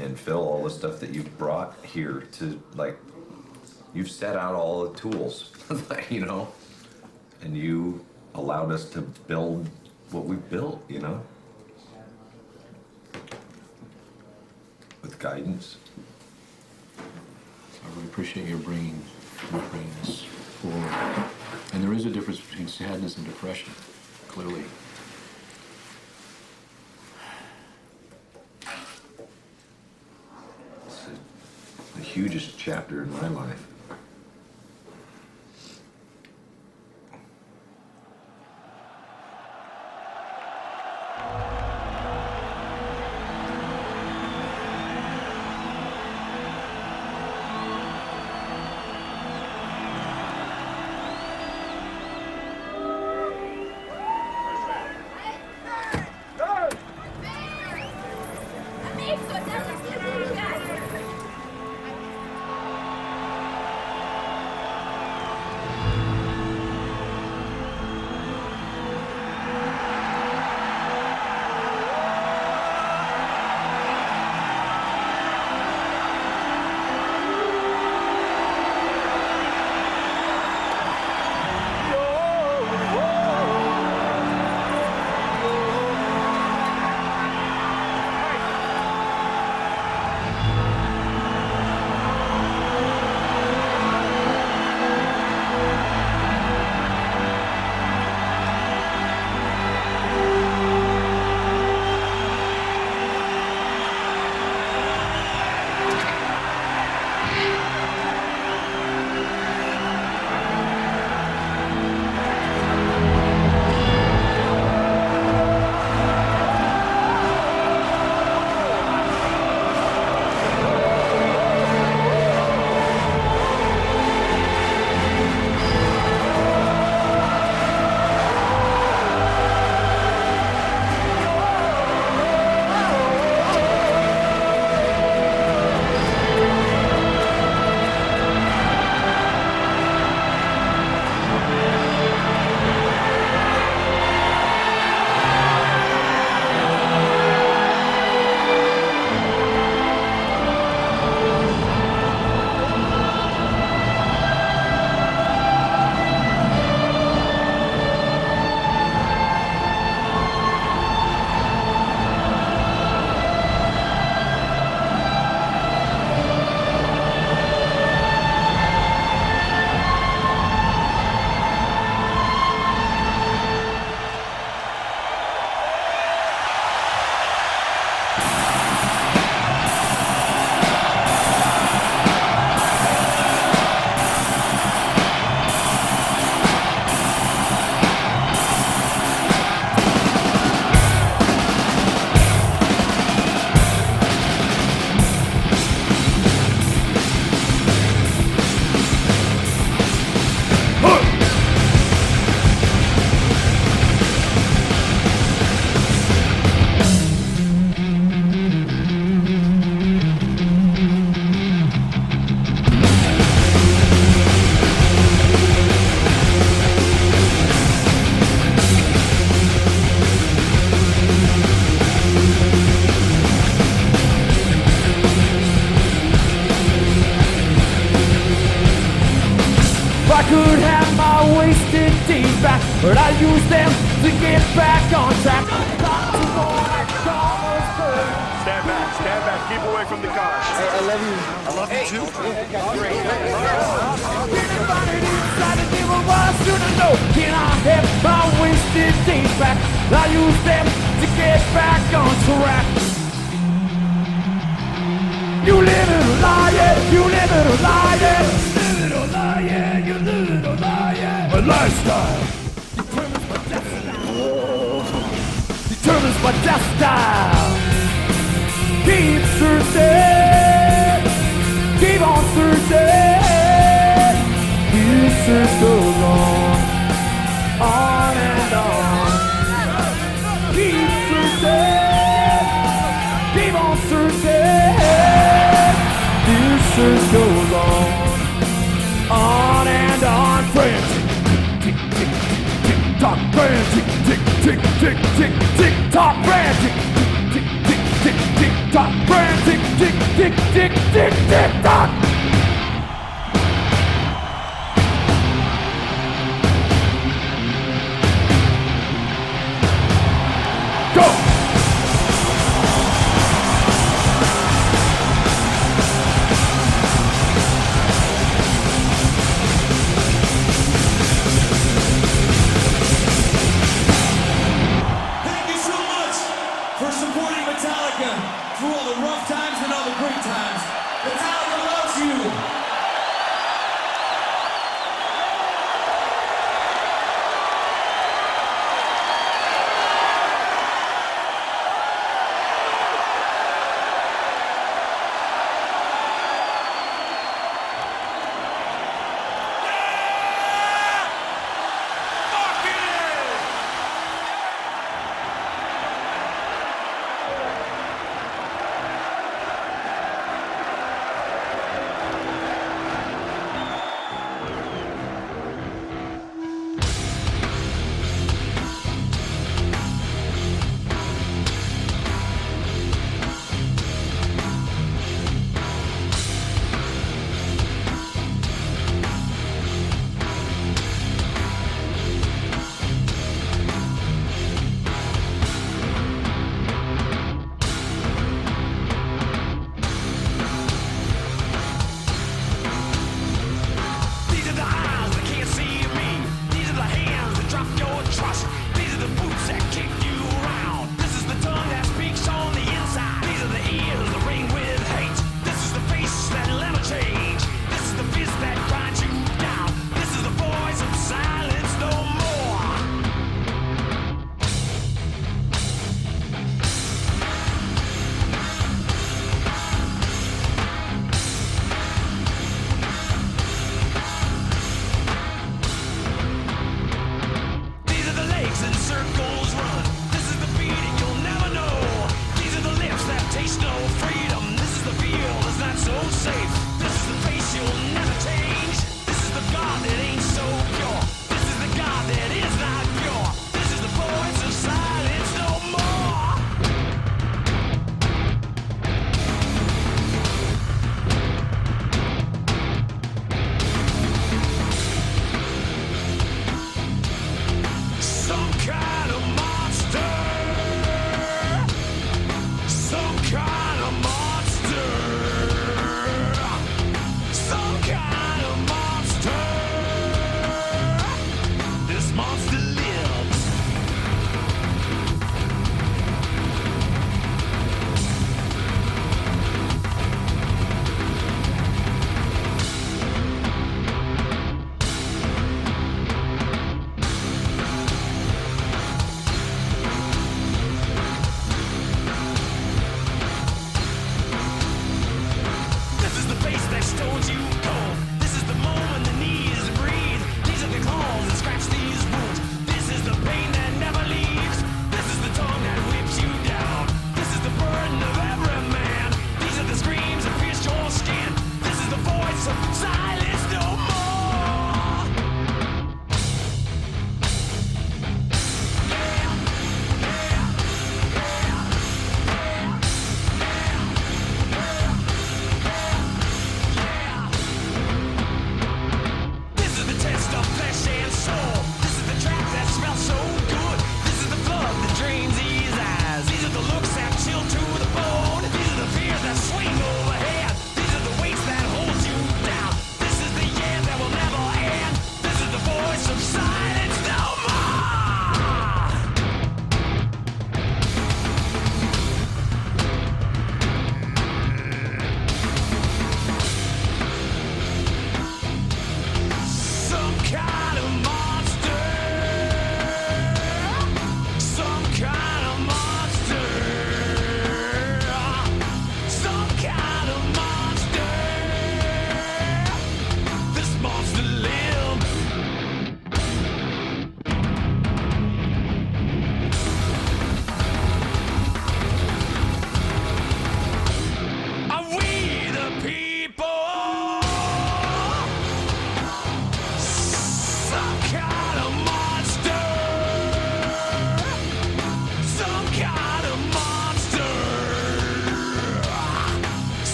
Speaker 5: And Phil, all the stuff that you've brought here to, like, you've set out all the tools, you know, and you allowed us to build what we built, you know, with guidance.
Speaker 9: I really appreciate your bringing this forward. And there is a difference between sadness and depression, clearly.
Speaker 5: The hugest chapter in my life.
Speaker 14: could have my wasted days back, but I use them to get back on track.
Speaker 6: Stand back, keep away from the cars.
Speaker 23: Hey, I love you.
Speaker 6: I love you too.
Speaker 14: Can I have my wasted days back? I use them to get back on track. You little liar, you little liar, you little liar, you little liar. My lifestyle determines my destiny. Keep searching, keep on searching. This search goes on and on. Keep searching, keep on searching. This search goes on and on. Frantic, tick, tick, tick, tick, tock, frantic, tick, tick, tick, tick, tick, tock, frantic, tick, tick, tick, tick, tick, tock, frantic, tick, tick, tick, tick, tick, tock.